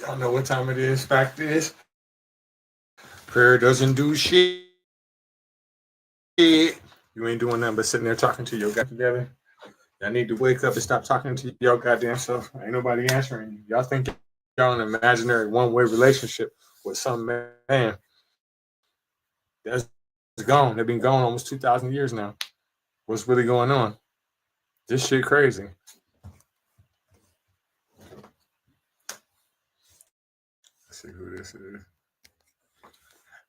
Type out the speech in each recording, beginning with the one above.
Don't know what time it is. Fact is, prayer doesn't do shit. You ain't doing nothing but sitting there talking to your guy together. Y'all need to wake up and stop talking to your goddamn self. Ain't nobody answering you. Y'all think y'all in an imaginary one-way relationship with some man. That's gone. They've been gone almost 2,000 years now. What's really going on? This shit crazy. Let's see who this is.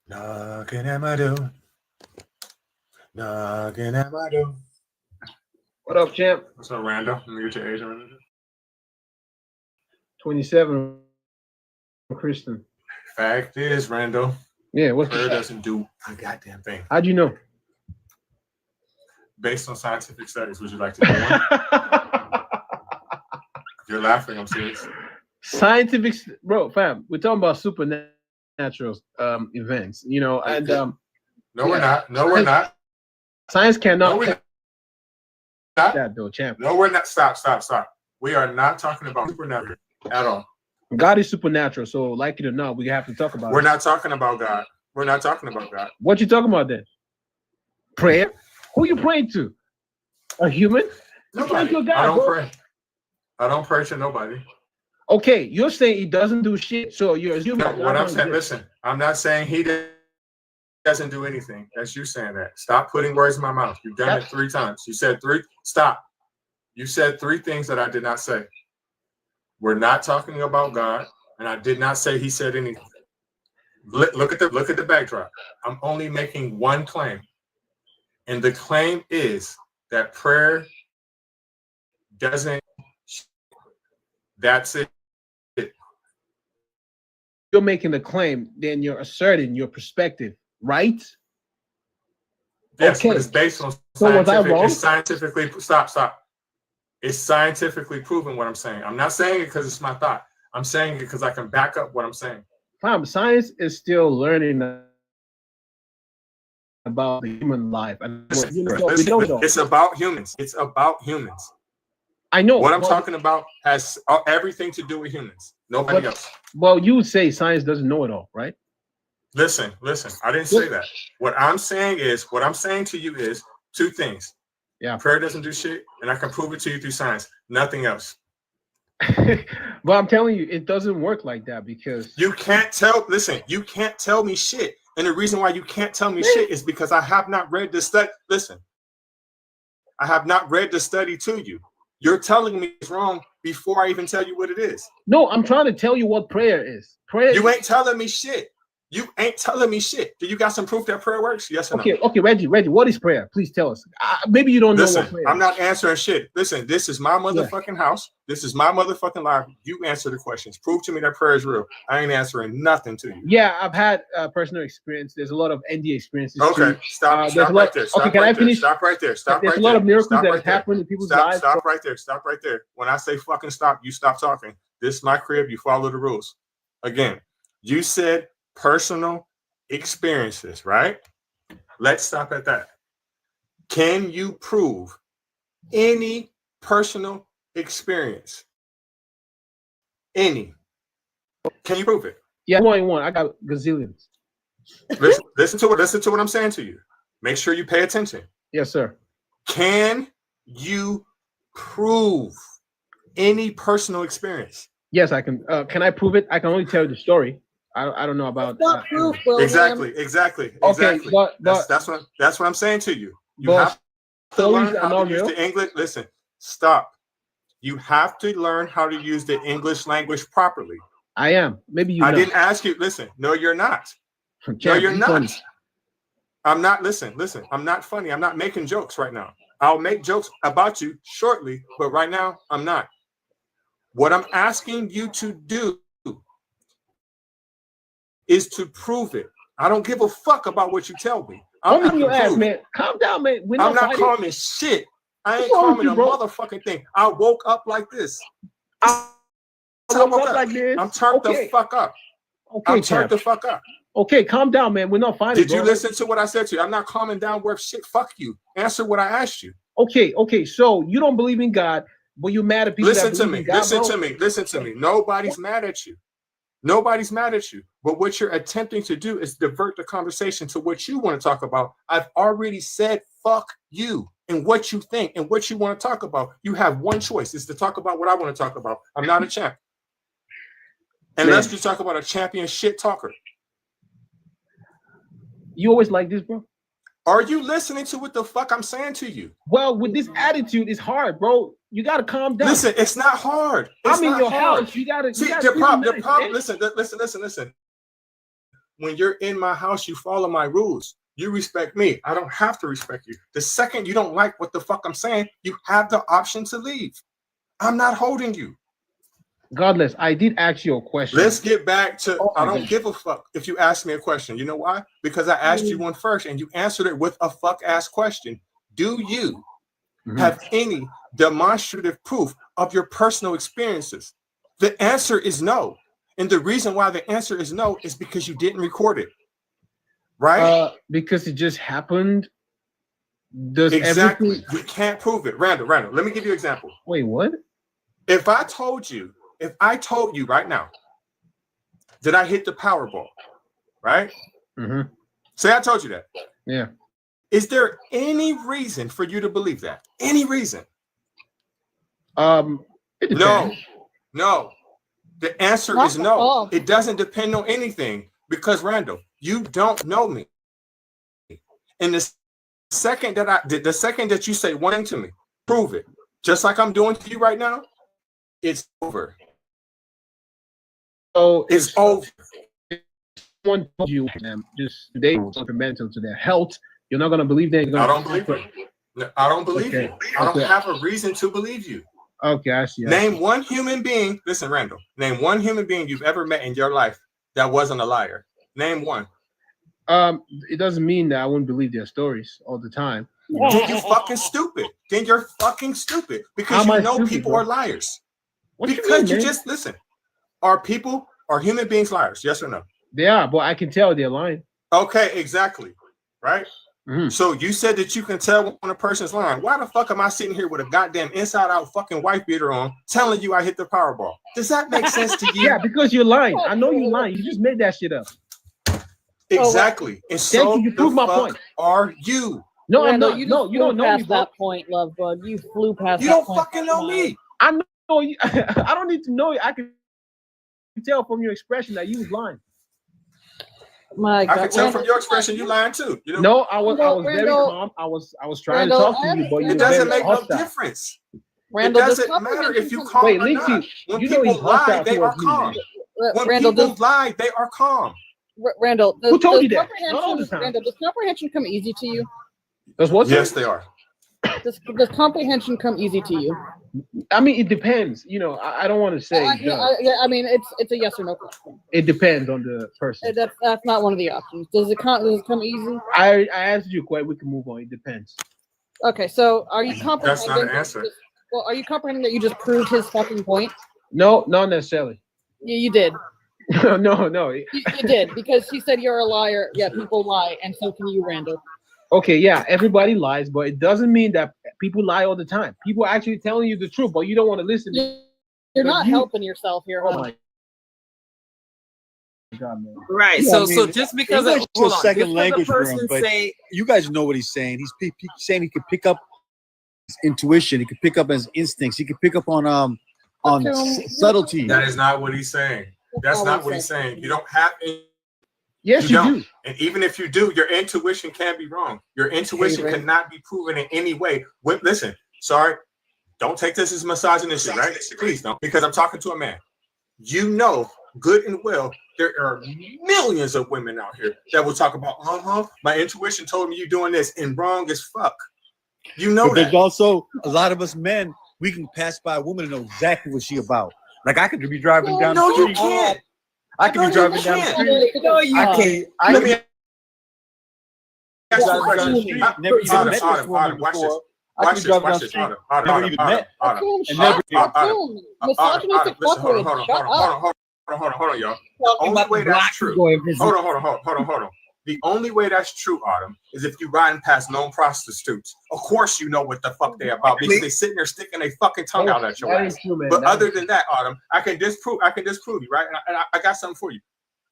Knocking at my door. Knocking at my door. What up, champ? What's up, Randall? Let me get your age, Randall. 27, Kristen. Fact is, Randall. Yeah, what's prayer doesn't do a goddamn thing. How'd you know? Based on scientific studies, would you like to do one? You're laughing. I'm serious. Scientific, bro, fam. We're talking about supernatural events, you know, and no, we're not. No, we're not. Science cannot. No, we're not. That though, champ. No, we're not. Stop. We are not talking about supernatural at all. God is supernatural, so like it or not, we have to talk about. We're not talking about God. We're not talking about God. What you talking about then? Prayer? Who you praying to? A human? Nobody. To God, I don't bro. pray. I don't pray to nobody. Okay, you're saying he doesn't do shit, so you're assuming. No, what I'm saying, listen, I'm not saying he doesn't do anything. That's you saying that. Stop putting words in my mouth. You've done it 3 times. You said 3. Stop. You said 3 things that I did not say. We're not talking about God, and I did not say he said anything. Look at the backdrop. I'm only making one claim, and the claim is that prayer doesn't. That's it. You're making the claim, then you're asserting your perspective, right? Yes, okay. But it's based on scientific. It's scientifically stop. It's scientifically proven what I'm saying. I'm not saying it because it's my thought. I'm saying it because I can back up what I'm saying. Science is still learning about the human life. And it's about humans. It's about humans. I know. What I'm talking about has everything to do with humans. Nobody else. Well, you would say science doesn't know it all, right? Listen. I didn't say that. What I'm saying to you is 2 things. Yeah. Prayer doesn't do shit, and I can prove it to you through science. Nothing else. But I'm telling you, it doesn't work like that because you can't tell. Listen, you can't tell me shit, and the reason why you can't tell me shit is because I have not read the study. Listen, I have not read the study to you. You're telling me it's wrong before I even tell you what it is. No, I'm trying to tell you what prayer is. Prayer. You ain't telling me shit. You ain't telling me shit. Do you got some proof that prayer works? Yes or no? Okay, Reggie, what is prayer? Please tell us. Maybe you don't know what prayer is. I'm not answering shit. Listen, this is my motherfucking house. This is my motherfucking life. You answer the questions. Prove to me that prayer is real. I ain't answering nothing to you. Yeah, I've had personal experience. There's a lot of ND experiences. Okay, too. stop right there. Stop can right I finish? Stop right there. Stop right there. There's a lot of miracles that have happened in people's lives. Stop right there. Stop right there. When I say fucking stop, you stop talking. This is my crib. You follow the rules. Again, you said personal experiences, right? Let's stop at that. Can you prove any personal experience? Any? Can you prove it? Yeah, one. I got gazillions. Listen to what I'm saying to you. Make sure you pay attention. Yes, sir. Can you prove any personal experience? Yes, I can. Can I prove it? I can only tell you the story. I don't know about proof, exactly. Okay, but that's what I'm saying to you. You have to learn how to use the English. Listen, stop. You have to learn how to use the English language properly. I am. Maybe you. I didn't ask you. Listen, no, you're not. No, you're not. Funny. I'm not. Listen. I'm not funny. I'm not making jokes right now. I'll make jokes about you shortly, but right now I'm not. What I'm asking you to do is to prove it. I don't give a fuck about what you tell me. I'm you ask, man. Calm down, man. I'm not calming shit. I ain't calming a motherfucking thing. I woke up like this. I woke up like this. I'm turned the fuck up. Okay, I'm turned the fuck up. Okay, calm down, man. We're not fighting. Did you listen to what I said to you? I'm not calming down worth shit. Fuck you. Answer what I asked you. Okay. So you don't believe in God, but you're mad at people. Listen to me. Nobody's mad at you. Nobody's mad at you. But what you're attempting to do is divert the conversation to what you want to talk about. I've already said fuck you and what you think and what you want to talk about. You have one choice. It's to talk about what I want to talk about. I'm not a champ. Unless you talk about a champion shit talker. You always like this, bro? Are you listening to what the fuck I'm saying to you? Well, with this attitude, it's hard, bro. You gotta calm down. Listen, it's not hard. It's I'm in your hard. house. You gotta. See, you gotta the problem. nice, Listen. When you're in my house, you follow my rules. You respect me. I don't have to respect you. The second you don't like what the fuck I'm saying, you have the option to leave. I'm not holding you. Godless, I did ask you a question. Let's get back to I don't give a fuck if you ask me a question. You know why? Because I asked you one first and you answered it with a fuck ass question. Do you have any demonstrative proof of your personal experiences? The answer is no. And the reason why the answer is no is because you didn't record it. Right? Because it just happened. Does exactly. everything... You can't prove it. Randall, let me give you an example. Wait, what? If I told you right now that I hit the Powerball, right? Say I told you that. Yeah. Is there any reason for you to believe that? Any reason? No. The answer is no. It doesn't depend on anything because Randall, you don't know me. And the second that you say one thing to me, prove it. Just like I'm doing to you right now, it's over. So it's over. Someone told you just today was detrimental to their health. You're not gonna believe that. I don't believe it. No, I don't believe you. I don't have a reason to believe you. Okay, I see. Name one human being. Listen, Randall. Name one human being you've ever met in your life that wasn't a liar. Name one. It doesn't mean that I wouldn't believe their stories all the time. Then you fucking stupid. Then you're fucking stupid because you know people are liars. Because you just listen. Are human beings liars? Yes or no? They are, but I can tell they're lying. Okay, exactly. Right? So you said that you can tell when a person's lying. Why the fuck am I sitting here with a goddamn inside out fucking wife beater on telling you I hit the Powerball? Does that make sense to you? Yeah, because you're lying. I know you're lying. You just made that shit up. Exactly. And so you proved my point. Are you? No, Randall, I'm not. You don't know me. Past that point, love bug. You flew past. You that don't point. fucking know me. I know you. I don't need to know you. I can tell from your expression that you was lying. My God. I can tell from your expression you lying too. You know? No, I was very calm. I was trying to talk to you, but you it doesn't make no difference. Randall, it doesn't matter if you calm or not. When people lie, they are calm. When people lie, they are calm. Randall, who told you that? Not all the time. Randall, does comprehension come easy to you? Does what? Yes, they are. Does comprehension come easy to you? I mean, it depends. You know, I don't want to say. I mean, it's a yes or no question. It depends on the person. That's not one of the options. Does it come easy? I answered you quite. We can move on. It depends. Okay, so are you comprehending? That's not an answer. Well, are you comprehending that you just proved his fucking point? No, not necessarily. You did. No. You did, because he said you're a liar. Yeah, people lie, and so can you, Randall. Okay, yeah, everybody lies, but it doesn't mean that people lie all the time. People are actually telling you the truth, but you don't want to listen. You're not helping yourself here. Oh my God, man. Right. Yeah, So just because of hold on, second language the person but say you guys know what he's saying. He's saying he can pick up his intuition. He can pick up his instincts. He can pick up on subtlety. That is not what he's saying. That's not what he's saying. You don't have. Yes, you do. And even if you do, your intuition can be wrong. Your intuition cannot be proven in any way. Listen, sorry, don't take this as misogynistic, right? Please don't, because I'm talking to a man. You know good and well there are millions of women out here that will talk about, my intuition told me you're doing this, and wrong as fuck. You know but that. There's also a lot of us men, we can pass by a woman and know exactly what she about. Like I could be driving down the street. No, you can't. I could be driving down the street. No, you can't. Let me ask you a drive down the street. question. Never even met this woman Watch this. before. I could drive down the street. Never even met. Misogynistic fuckboy. Shut up. Hold on, y'all. Only way that's true. Hold on. The only way that's true, Autumn, is if you riding past known prostitutes. Of course you know what the fuck they about because they sitting there sticking their fucking tongue out at your That ass. ain't true, man. But That other ain't than that, Autumn, I can disprove you, right? And I got something for you.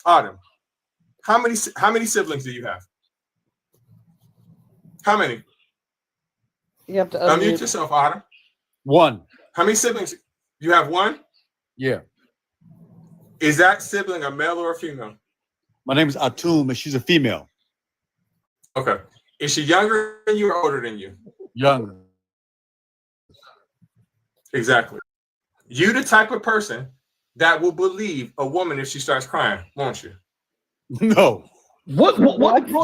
Autumn, how many siblings do you have? How many? You have to Unmute yourself, Autumn. One. How many siblings? You have one? Yeah. Is that sibling a male or a female? My name is Atum, and she's a female. Okay. Is she younger than you or older than you? Young. Exactly. You the type of person that will believe a woman if she starts crying, won't you? No. What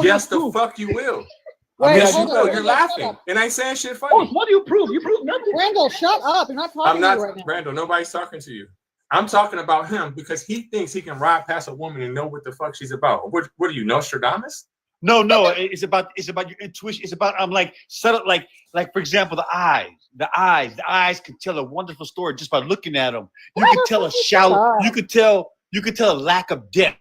Yes, the fuck you will. Wait, Yes, you hold will. on. You're Shut laughing. up. And I ain't saying shit Oh, funny. what do you prove? You prove nothing. Randall, shut up. You're not talking I'm not, to you right now. Randall, nobody's talking to you. I'm talking about him because he thinks he can ride past a woman and know what the fuck she's about. What are you, Nostradamus? No. It's about your intuition. It's about like subtle, like for example, the eyes. The eyes can tell a wonderful story just by looking at them. You can tell a shallow. You could tell a lack of depth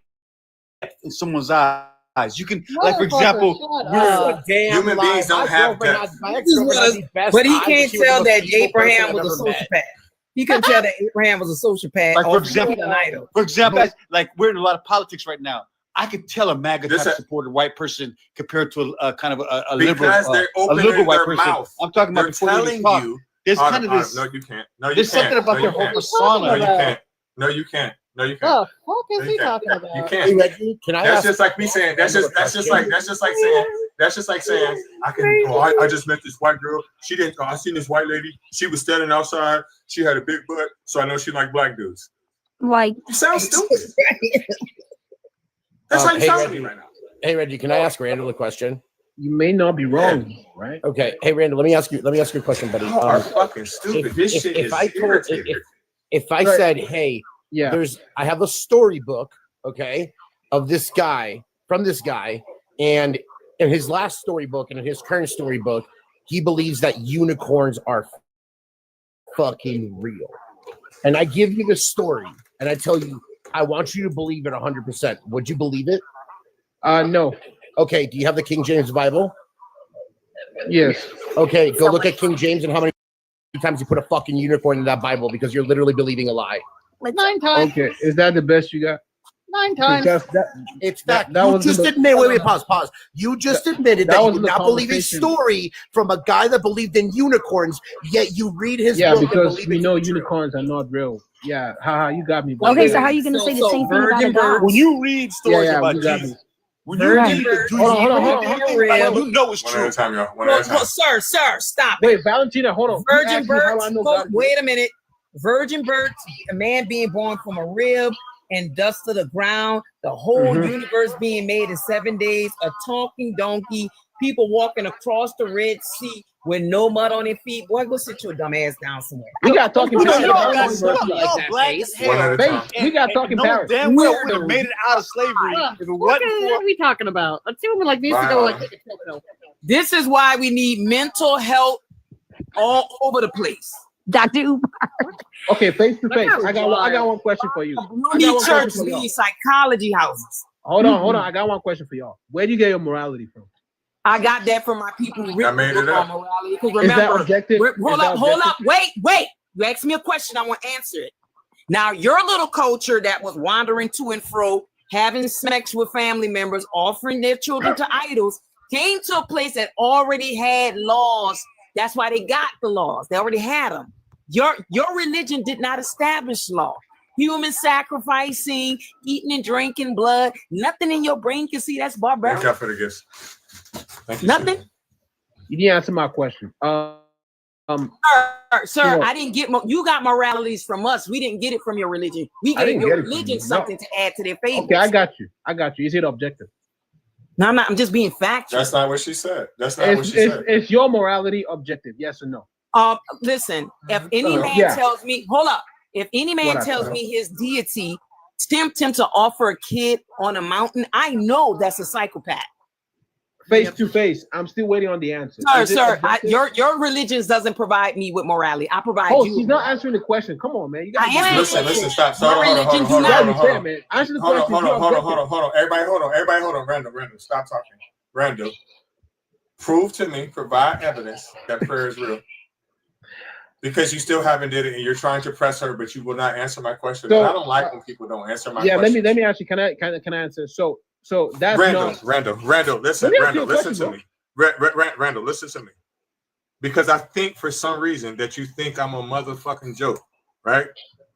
in someone's eyes. You can, like for example, Human beings don't have depth. But he can't tell that Abraham was a sociopath. He couldn't tell that Abraham was a sociopath. Like For example, like we're in a lot of politics right now. I could tell a MAGA This type supported white person compared to a kind of a Because liberal, they're a opening liberal white their person. mouth. I'm talking about They're before they telling even talk. you. There's kind of this. No, you can't. No, you There's can't. something about No, their you whole can't. persona. No, you can't. No, you can't. No, you can't. The fuck is he talking You about? can't. Reggie, can I That's ask? just like me saying. That's just like saying. I can. Oh, I just met this white girl. She didn't. Oh, I seen this white lady. She was standing outside. She had a big butt, so I know she liked black dudes. Like, You sound stupid. That's how you Hey, sound to Reggie. me right now. Hey Reggie, can I ask Randall a question? You may not be wrong, right? Okay. Hey Randall, let me ask you a question, buddy. You are fucking stupid. This shit is irritating. If I said, hey, Yeah. I have a storybook, okay, of this guy, from this guy, and in his last storybook and in his current storybook, he believes that unicorns are fucking real. And I give you the story, and I tell you, I want you to believe it 100%. Would you believe it? No. Okay, do you have the King James Bible? Yes. Okay, go look at King James and how many times you put a fucking unicorn in that Bible because you're literally believing a lie. 9 times. Okay. Is that the best you got? 9 times. It's that. that You was just in the- admitted. Wait, pause. You just admitted that that you was did in the not believe a conversation. story from a guy that believed in unicorns, yet you read his Yeah, book and because believe we it's know true. unicorns are not real. Yeah, haha, you got me. Bro. okay, so how are you going to say the same thing about a God? When you read stories about you got Jesus, me. when you read Jesus, Hold on. you know it's One true. at a time, y'all. One at a time. Sir, stop it. Wait, Valentina, hold on. You Virgin asked me how births. I know Hold- God is wait a minute. Virgin births, a man being born from a rib and dust to the ground, the whole universe being made in 7 days, a talking donkey, people walking across the Red Sea with no mud on their feet. Boy, go sit your dumb ass down somewhere. We got talking You know, parrots. y'all Face. black as One at hell. a time. We got talking No parrots. damn well would have made it out of slavery if it What wasn't are for. we talking about? Let's see what like needs to go like This is why we need mental health all over the place. Dr. Umar. Okay, face to face. I got one question for you. We need churches, we need psychology houses. Hold on. I got one question for y'all. Where do you get your morality from? I got that from my people who I made it up. on morality. Because Is that remember, objective? hold up, wait. You asked me a question, I want to answer it. Now, your little culture that was wandering to and fro, having sex with family members, offering their children to idols, came to a place that already had laws. That's why they got the laws. They already had them. Your religion did not establish law. Human sacrificing, eating and drinking blood, nothing in your brain can see that's Thank barbaric. y'all for the gifts. Thank you. Nothing. You didn't answer my question. Sir, Yeah. I didn't get you got moralities from us. We didn't get it from your religion. We I gave didn't your get it from religion you, no. something to add to their faith. Okay, I got you. Is it objective? No, I'm not. I'm just being factual. That's not what she said. That's not what she said. Is your morality objective? Yes or no? Listen, if any man Yeah. tells me, hold up, if any man What I tells said. me his deity tempt him to offer a kid on a mountain, I know that's a psychopath. face to face. I'm still waiting on the answer. Sir, Is it sir, objective? your religion doesn't provide me with morality. I provide Oh, you. she's not answering the question. Come on, man. You I am. Listen, stop. My Hold on, religion hold do on, not- hold on, hold Fair, on. man. Answer the Hold on, question. hold on. Everybody hold on. Randall, stop talking. Randall, prove to me, provide evidence that prayer is real. Because you still haven't did it and you're trying to press her, but you will not answer my question. So, and I don't like when people don't answer my Yeah, question. let me ask you. Can I answer? So that's not. Randall, listen, Let me ask you Randall, a listen question, to me. Randall, listen to me. Because I think for some reason that you think I'm a motherfucking joke, right?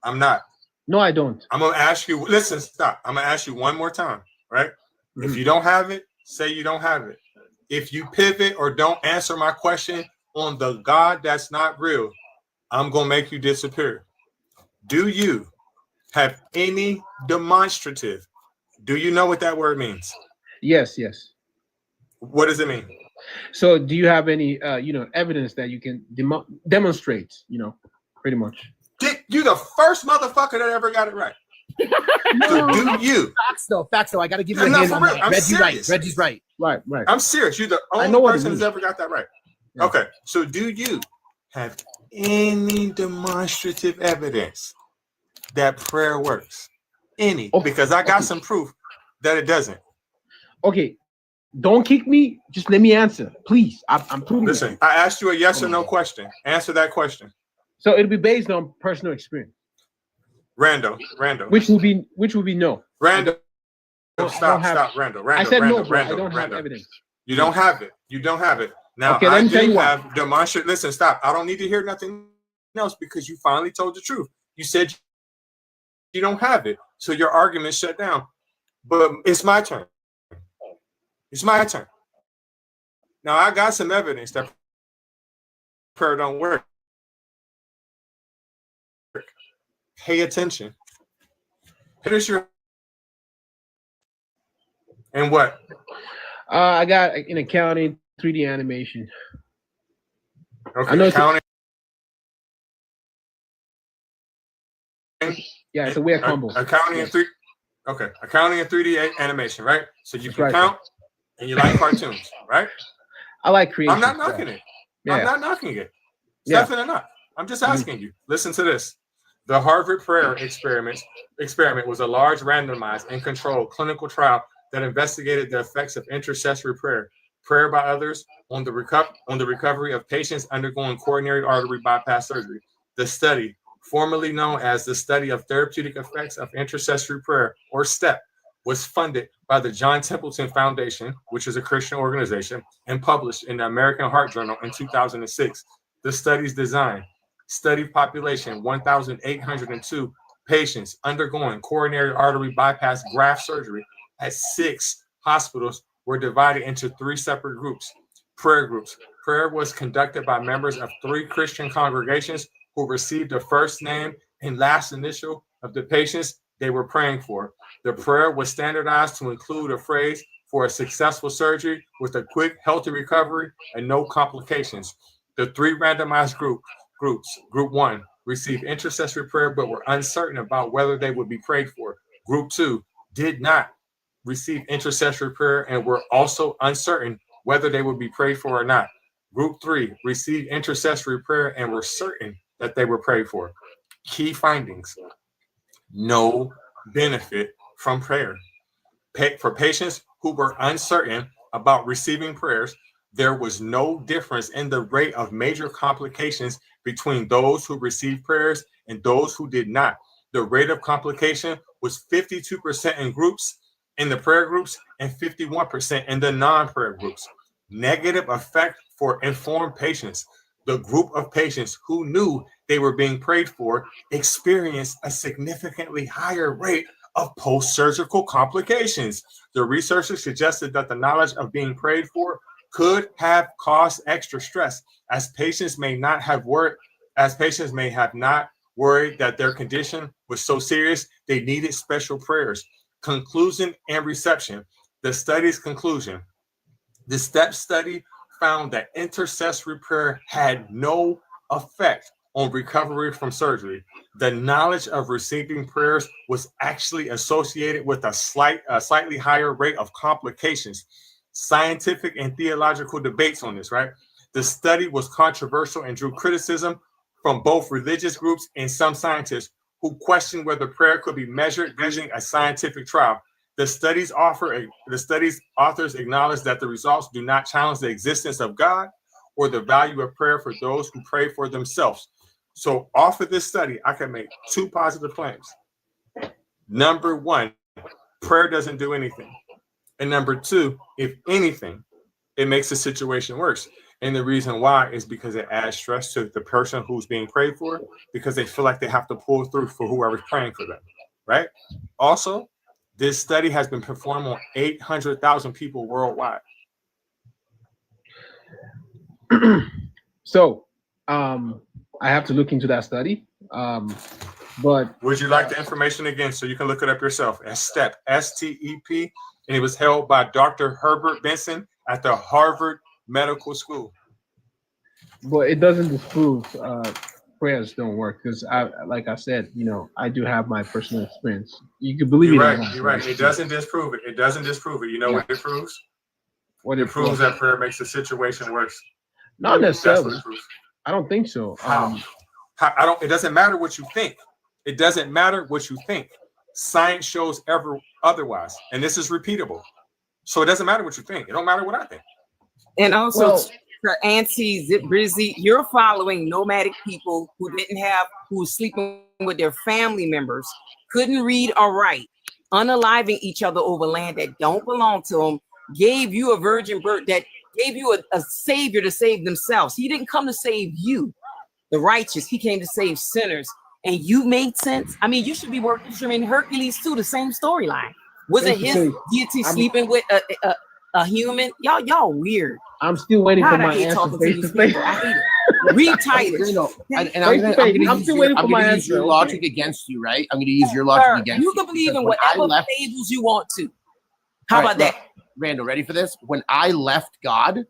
I'm not. No, I don't. I'm gonna ask you. Listen, stop. I'm gonna ask you one more time, right? If Mhm. you don't have it, say you don't have it. If you pivot or don't answer my question on the God that's not real, I'm gonna make you disappear. Do you have any demonstrative? Do you know what that word means? Yes. What does it mean? So, do you have any, evidence that you can demonstrate? Pretty much. You the first motherfucker that ever got it right. So do you? Facts though. I got to give you a No, hand for on real. that. I'm Reggie's serious. right. Reggie's right. Right. I'm serious. You're the I only know what it person that's means. ever got that right. Yeah. Okay. So do you have any demonstrative evidence that prayer works? Any? Okay. Because I got Okay. some proof that it doesn't. Okay. Don't kick me. Just let me answer, please. I'm proving Listen, it. I asked you a yes or no question. Answer that question. So it'll be based on personal experience, Randall. which will be no. Randall. I don't Stop. have- Randall. I said no, bro. I don't have Randall. evidence. You don't have it. Now, Okay, let I me tell do you why. have demonstrative. Listen, stop. I don't need to hear nothing else because you finally told the truth. You said you don't have it. So your argument shut down. But it's my turn. Now, I got some evidence that prayer don't work. Pay attention. Finish your. And what? I got an accounting, 3D animation. Okay, I know it's- accounting. Yeah, it's a weird combo. Accounting and 3D animation, right? So you That's can right, count and you like cartoons, right? I like creation. I'm not stuff. knocking it. Yeah. I'm not knocking it. It's Yeah. definitely not. I'm just asking you. Listen to this. The Harvard Prayer Experiment was a large randomized and controlled clinical trial that investigated the effects of intercessory prayer by others on the recovery of patients undergoing coronary artery bypass surgery. The study, formerly known as the Study of Therapeutic Effects of Intercessory Prayer, or STEP, was funded by the John Templeton Foundation, which is a Christian organization, and published in the American Heart Journal in 2006. The study's design: study population 1,802 patients undergoing coronary artery bypass graft surgery at 6 hospitals were divided into 3 separate groups. Prayer groups. Prayer was conducted by members of 3 Christian congregations who received the first name and last initial of the patients they were praying for. The prayer was standardized to include a phrase for a successful surgery with a quick, healthy recovery and no complications. The 3 randomized groups, Group 1 received intercessory prayer but were uncertain about whether they would be prayed for. Group 2 did not receive intercessory prayer and were also uncertain whether they would be prayed for or not. Group 3 received intercessory prayer and were certain that they were prayed for. Key findings: no benefit from prayer. For patients who were uncertain about receiving prayers, there was no difference in the rate of major complications between those who received prayers and those who did not. The rate of complication was 52% in the prayer groups and 51% in the non-prayer groups. Negative effect for informed patients. The group of patients who knew they were being prayed for experienced a significantly higher rate of post-surgical complications. The researchers suggested that the knowledge of being prayed for could have caused extra stress, as patients may have not worried that their condition was so serious they needed special prayers. Conclusion and reception. The study's conclusion: the STEP study found that intercessory prayer had no effect on recovery from surgery. The knowledge of receiving prayers was actually associated with a slightly higher rate of complications. scientific and theological debates on this, right? The study was controversial and drew criticism from both religious groups and some scientists who questioned whether prayer could be measured using a scientific trial. The study's authors acknowledge that the results do not challenge the existence of God or the value of prayer for those who pray for themselves. So off of this study, I can make two positive claims. Number one, prayer doesn't do anything. And number two, if anything, it makes the situation worse. And the reason why is because it adds stress to the person who's being prayed for, because they feel like they have to pull through for whoever's praying for them, right? Also, this study has been performed on 800,000 people worldwide. So, I have to look into that study. But would you like the information again so you can look it up yourself? As STEP, STEP, and it was held by Dr. Herbert Benson at the Harvard Medical School. But it doesn't disprove prayers don't work, because like I said, I do have my personal experience. You can believe you're it. Right, you're right. It doesn't disprove it. It doesn't disprove it. You know what it proves? What it proves that prayer makes the situation worse. Not necessarily. I don't think so. How? It doesn't matter what you think. It doesn't matter what you think. Science shows otherwise, and this is repeatable. So it doesn't matter what you think. It don't matter what I think. And also, for Auntie Zip Brizzy, you're following nomadic people who were sleeping with their family members, couldn't read or write, unaliving each other over land that don't belong to them, gave you a virgin birth, that gave you a savior to save themselves. He didn't come to save you, the righteous. He came to save sinners. And you made sense. I mean, you should be working Hercules too, the same storyline. Wasn't his deity sleeping with a human? Y'all weird. I'm still waiting for my answer face to face. I hate it. Read Titus. And I'm gonna use your logic against you, right? I'm gonna use your logic against you. You can believe in whatever fables you want to. How about that? Randall, ready for this? When I left God,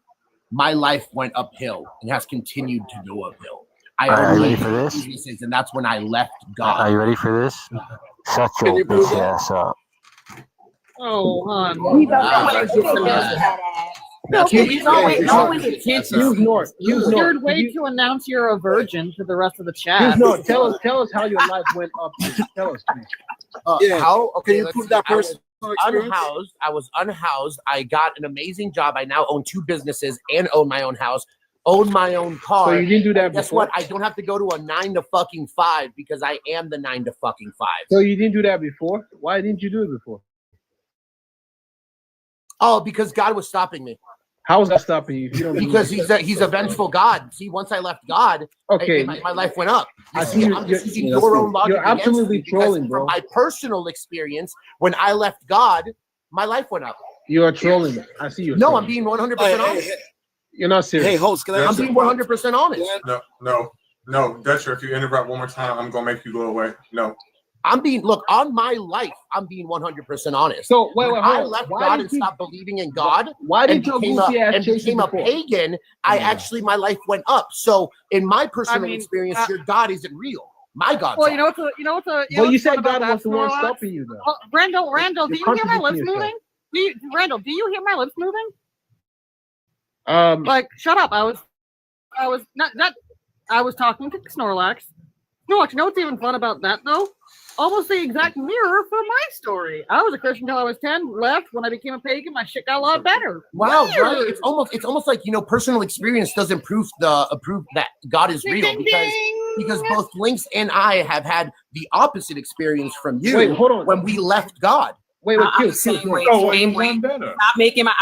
my life went uphill and has continued to go uphill. Are you ready for this? And that's when I left God. Are you ready for this? Shut your bitch ass up. Oh, hon. Weird way to announce you're a virgin to the rest of the chat. No, tell us how your life went up. Tell us, please. How? Okay, can you prove that person? Unhoused. I was unhoused. I got an amazing job. I now own 2 businesses and own my own house. Own my own car. So you didn't do that Guess before? what? I don't have to go to a 9 to fucking 5 because I am the 9 to fucking 5. So you didn't do that before? Why didn't you do it before? Oh, because God was stopping me. How is that stopping you? If you don't because he's a vengeful God. See, once I left God, okay, my life went up. You're absolutely trolling, bro. From my personal experience, when I left God, my life went up. You are trolling. I see you. No, I'm being 100% honest. You're not serious. Hey, host, can I? I'm being 100% honest. No, Dutcher. If you interrupt one more time, I'm gonna make you go away. No. I'm being on my life. I'm being 100% honest. So wait, I left God and stopped believing in God. Why did you became a pagan? My life went up. So in my personal experience, your God isn't real. My God. Well, you know what's well, you said God was the one stopping you, though. Randall, do you hear my lips moving? Randall, do you hear my lips moving? Like, shut up. I was talking to Snorlax. Snorlax, you know what's even fun about that though? Almost the exact mirror for my story. I was a Christian until I was 10, left. When I became a pagan, my shit got a lot better. Wow, right? It's almost like personal experience doesn't prove that God is real, because both Lynx and I have had the opposite experience from you. Wait, hold on. When we left God. Wait, same way.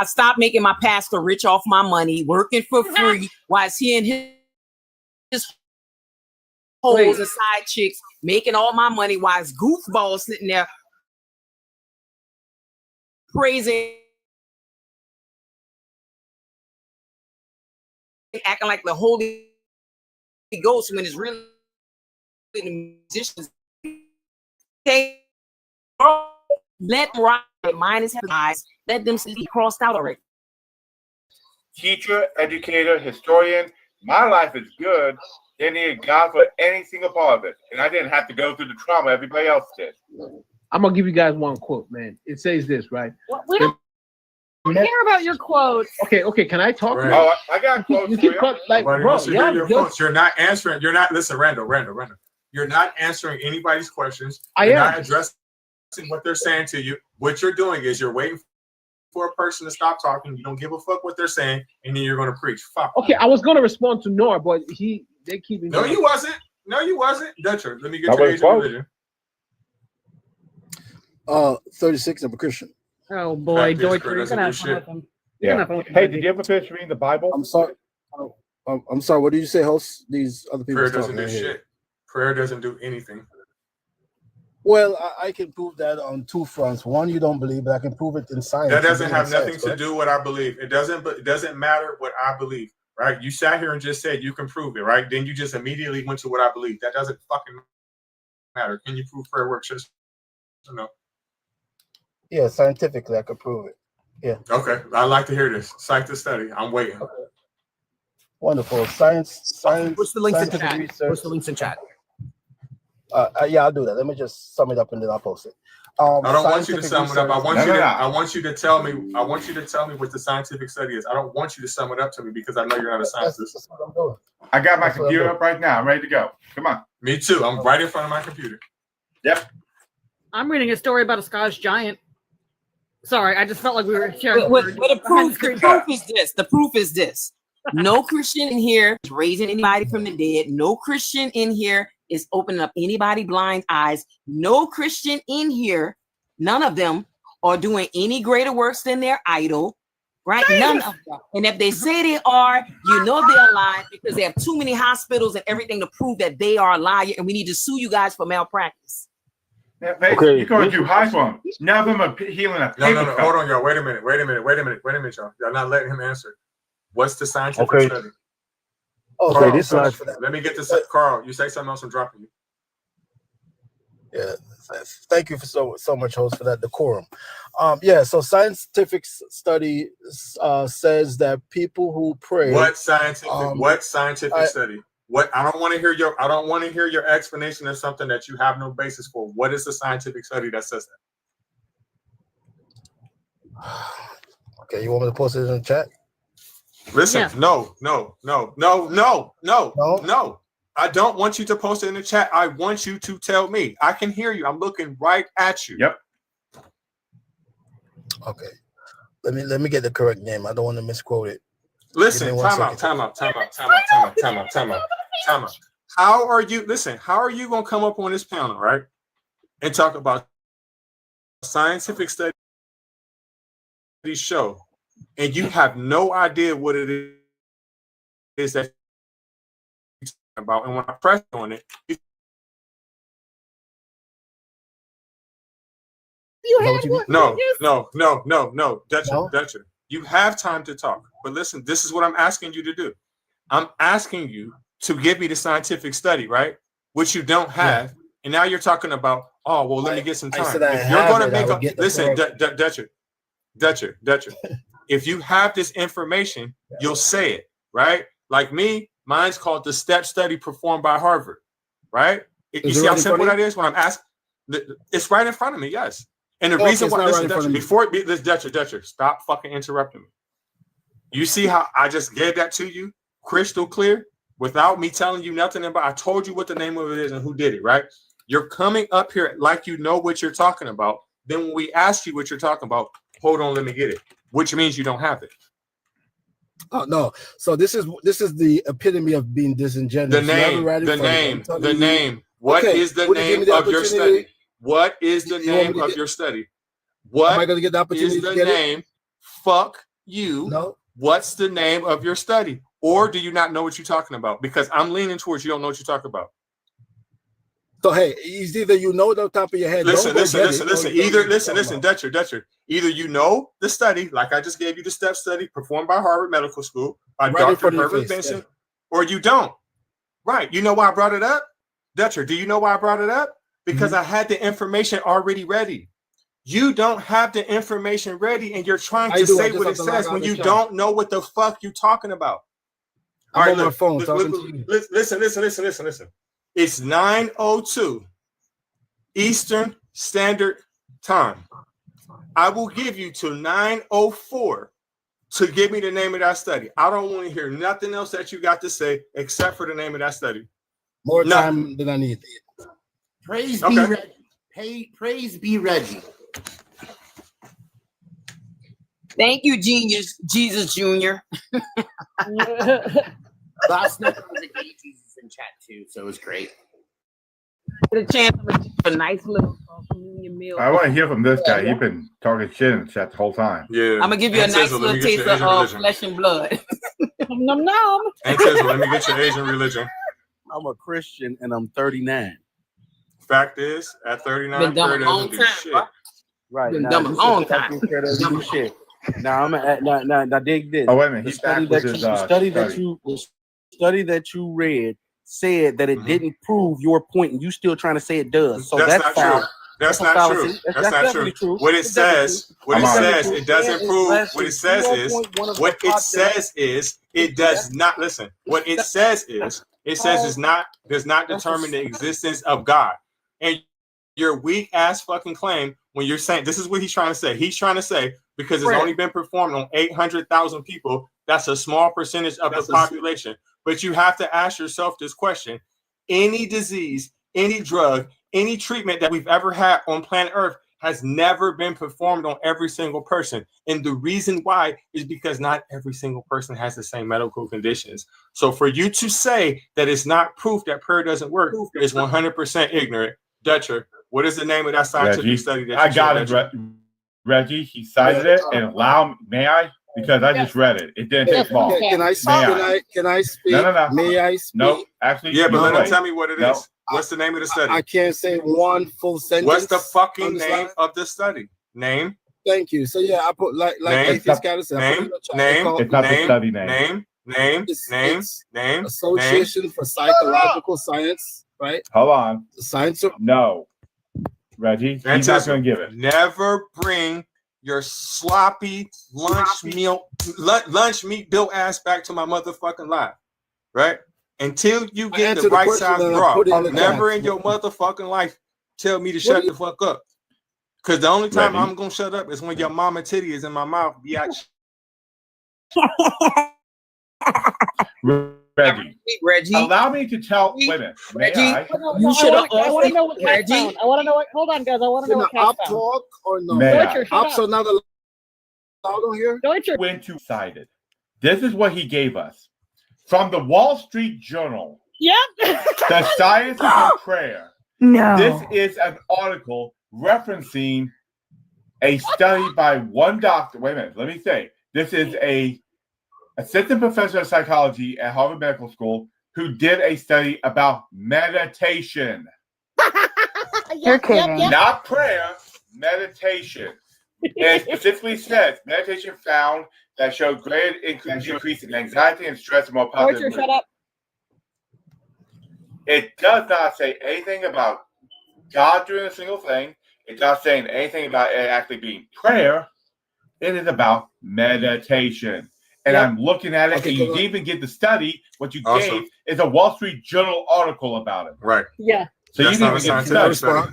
Stop making my pastor rich off my money, working for free, while he and his hoes and side chicks making all my money, while his goofballs sitting there praising, acting like the Holy Ghost when it's really the musicians. Okay. Let them ride. Mine is eyes. Let them see crossed out already. Teacher, educator, historian. My life is good. They needed God for any single part of it, and I didn't have to go through the trauma everybody else did. I'm gonna give you guys one quote, man. It says this, right? Well, we don't don't care about your quotes. Okay. Can I talk? Right. now? Oh, I got close You for keep you. cut, like, Nobody bro. wants to hear Yeah, your quotes. You're not answering. You're not. Listen, Randall. You're not answering anybody's questions. You're not addressing what they're saying to you. What you're doing is you're waiting for a person to stop talking. You don't give a fuck what they're saying, and then you're going to preach. Fuck. Okay, I was going to respond to Nora, but they keep. No, you wasn't. No, you wasn't. Dutcher, let me get That your was age and religion. 36. I'm a Christian. Oh boy, Baptist, Deutscher, Christian, you're gonna have doesn't fun do with him. You're gonna have fun with him. Hey, did you ever finish reading the Bible? I'm sorry. I'm sorry. What did you say, host? These other people Prayer doesn't talking. do shit. Prayer doesn't do anything. Well, I can prove that on two fronts. One, you don't believe, but I can prove it in science. That doesn't have nothing science, to right? do with what I believe. It doesn't matter what I believe, right? You sat here and just said you can prove it, right? Then you just immediately went to what I believe. That doesn't fucking matter. Can you prove prayer works? Yes or no? Yeah, scientifically, I could prove it. Yeah. Okay, I'd like to hear this. Cite the study. I'm waiting. Okay. Wonderful. Science. What's the links in scientific chat? research. What's the links in chat? Yeah, I'll do that. Let me just sum it up and then I'll post it. I don't want you to Scientific sum it up. I research- want No, you no, to. no. I want you to tell me. I want you to tell me what the scientific study is. I don't want you to sum it up to me because I know you're not a scientist. That's what I'm doing. I got my That's what I'm computer doing. up right now. I'm ready to go. Come on. Me too. I'm right in front of my computer. Yep. I'm reading a story about a Scottish giant. Sorry, I just felt like we were sharing. But the proof is this. The proof is this. No Christian in here is raising anybody from the dead. No Christian in here is opening up anybody blind eyes. No Christian in here, none of them are doing any greater works than their idol, right? None of them. And if they say they are, you know they're lying because they have too many hospitals and everything to prove that they are a liar, and we need to sue you guys for malpractice. Okay, you're going to do high for him. None of them are healing a No, paper no. cut. Hold on, y'all. Wait a minute, y'all. Y'all not letting him answer. What's the scientific Okay. study? Oh, Carl, this so much is- for that. Let me get this. Carl, you say something else, I'm dropping you. Yeah, thank you for so much, host, for that decorum. Yeah, so scientific study says that people who pray. What scientific I- study? What I don't want to hear your explanation of something that you have no basis for. What is the scientific study that says that? Okay, you want me to post it in the chat? Listen, Yeah. no. I don't want you to post it in the chat. I want you to tell me. I can hear you. I'm looking right at you. Yep. Okay. Let me get the correct name. I don't want to misquote it. Listen, Give me one time out. second. How are you gonna come up on this panel, right? And talk about scientific study show, and you have no idea what it is that you're talking about. And when I press on it, You Is that had what you one. no, Dutcher. You have time to talk. But listen, this is what I'm asking you to do. I'm asking you to give me the scientific study, right? Which you don't have. And now you're talking about, oh, well, let me get some I time. said I If you're have going to it, make I will a get the listen, correct- Dutcher. If you have this information, you'll say it, right? Like me, mine's called the STEP study performed by Harvard, right? You Is it see how right in simple front of that is when I'm asking? It's right in front of me, yes. And the Okay, reason it's why, not listen, right in front Dutcher, of me. before it be this Dutcher, stop fucking interrupting me. You see how I just gave that to you crystal clear without me telling you nothing about. I told you what the name of it is and who did it, right? You're coming up here like you know what you're talking about. Then when we ask you what you're talking about, hold on, let me get it, which means you don't have it. Oh no! So this is the epitome of being disingenuous. The You have it right in name, front of you. I'm telling you. name. What Okay, is the would you give name me the of your study? opportunity? What is the You want me name to of get- your study? Am I What going to get the opportunity is to the get it? name? Fuck you. No. What's the name of your study? Or do you not know what you're talking about? Because I'm leaning towards you don't know what you're talking about. So hey, it's either you know it on top of your head. Listen, don't go listen, get listen, it, or listen. you don't know Either what you're listen, talking listen, about. Dutcher. Either you know the study, like I just gave you the STEP study performed by Harvard Medical School by Right in Dr. front of your Herbert face, Benson, or you don't. Right. You know why I brought it up? Dutcher, do you know why I brought it up? Because I had the information already ready. You don't have the information ready, and you're trying I to do. I say just what have it to log says out when the you chat. don't know what the fuck you talking about. I'm on look, my phone look, talking look, to you. listen. It's 9:02 Eastern Standard Time. I will give you till 9:04 to give me the name of that study. I don't want to hear nothing else that you got to say except for the name of that study. More time than I need. Praise be Reggie. Praise be Reggie. Thank you, genius Jesus Jr. Last night there was a gay Jesus in chat too, so it was great. Get a chance for a nice little communion meal. I want to hear from this guy. You've been talking shit in the chat the whole time. Yeah. I'm gonna give you a nice little taste of flesh and blood. Nom nom. And Tizzle, let me get your Asian religion. I'm a Christian and I'm 39. Fact is, at 39, Been dumb a Prayer long doesn't do time, shit. bro. Right. Been now, dumb a you long said time. Prayer doesn't do shit. Now I'm at now dig this. Oh, wait a minute. The He's back study with that his the study that you read said that it didn't prove your point, and you still trying to say it does. So that's not foul. true. That's not fallacy. true. That's not definitely true. What it says, it doesn't prove. What it says is, it does not listen. What it says is, does not determine the existence of God. And your weak ass fucking claim when you're saying this is what he's trying to say. He's trying to say because it's only been performed on 800,000 people. That's a small percentage of the population. But you have to ask yourself this question: any disease, any drug, any treatment that we've ever had on planet Earth has never been performed on every single person. And the reason why is because not every single person has the same medical conditions. So for you to say that it's not proof that prayer doesn't work is 100% ignorant. Dutcher, what is the name of that scientific study that I got it, Reggie. He cited it and may I? Because I just read it. It didn't take long. Can I speak? Can I speak? No. May I speak? No, actually. Yeah, but let him tell me what it is. What's the name of the study? I can't say one full sentence. What's the fucking name of the study? Name. Thank you. So yeah, I put like Atheist Scouter said. Name. It's not the study name. Name. Association for Psychological Science, right? Hold on. The science of no. Reggie, he's not going to give it. Never bring your sloppy lunch meat bill ass back to my motherfucking life, right? Until you get the right size bra. Never in your motherfucking life tell me to shut the fuck up. Because the only time I'm gonna shut up is when your mama titty is in my mouth, biatch. Reggie, allow me to tell. Wait a minute, Reggie, you should have. I want to know what Cat found. I want to know what. Hold on, guys. I want to know what Cat found. talk or no? Deutscher, shut up. So now the log on here. Deutscher. When to cite it. This is what he gave us from the Wall Street Journal. Yep. The Science of Prayer. No. This is an article referencing a study by one doctor. Wait a minute. Let me say. This is a assistant professor of psychology at Harvard Medical School who did a study about meditation. You're kidding. Not prayer, meditation. It specifically says meditation found that showed great increase in anxiety and stress and more positive. Deutscher, shut up. It does not say anything about God doing a single thing. It's not saying anything about it actually being prayer. It is about meditation. And I'm looking at it, and you didn't even get the study. What you gave is a Wall Street Journal article about it. Right. Yeah. So you didn't even get the study.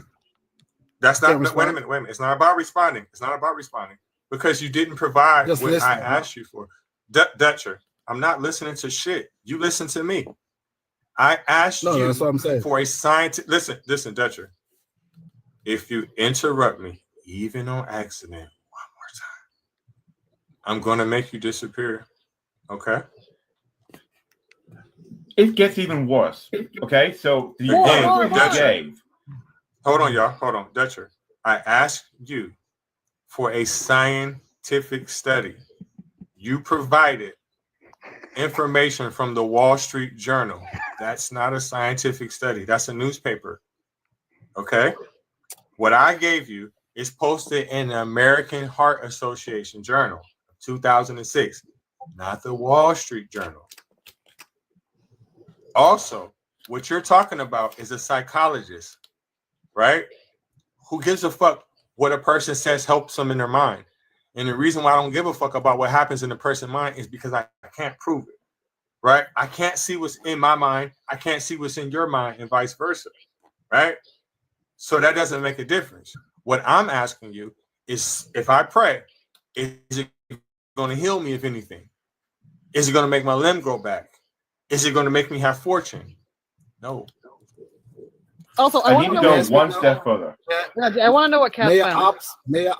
That's not. Wait a minute. It's not about responding. It's not about responding because you didn't provide what I asked you for. Dutcher, I'm not listening to shit. You listen to me. I asked you that's what I'm saying. For a scientific. Listen, Dutcher. If you interrupt me, even on accident, I'm gonna make you disappear. Okay. It gets even worse. Okay, so the game. Hold on, y'all. Hold on, Dutcher. I asked you for a scientific study. You provided information from the Wall Street Journal. That's not a scientific study. That's a newspaper. Okay. What I gave you is posted in the American Heart Association Journal. 2006, not the Wall Street Journal. Also, what you're talking about is a psychologist, right? Who gives a fuck what a person says helps them in their mind? And the reason why I don't give a fuck about what happens in the person's mind is because I can't prove it, right? I can't see what's in my mind. I can't see what's in your mind and vice versa, right? So that doesn't make a difference. What I'm asking you is if I pray, is it going to heal me, if anything? Is it going to make my limb grow back? Is it going to make me have fortune? No. Also, I I want need to to know. go one step further. I want to know what Kat found.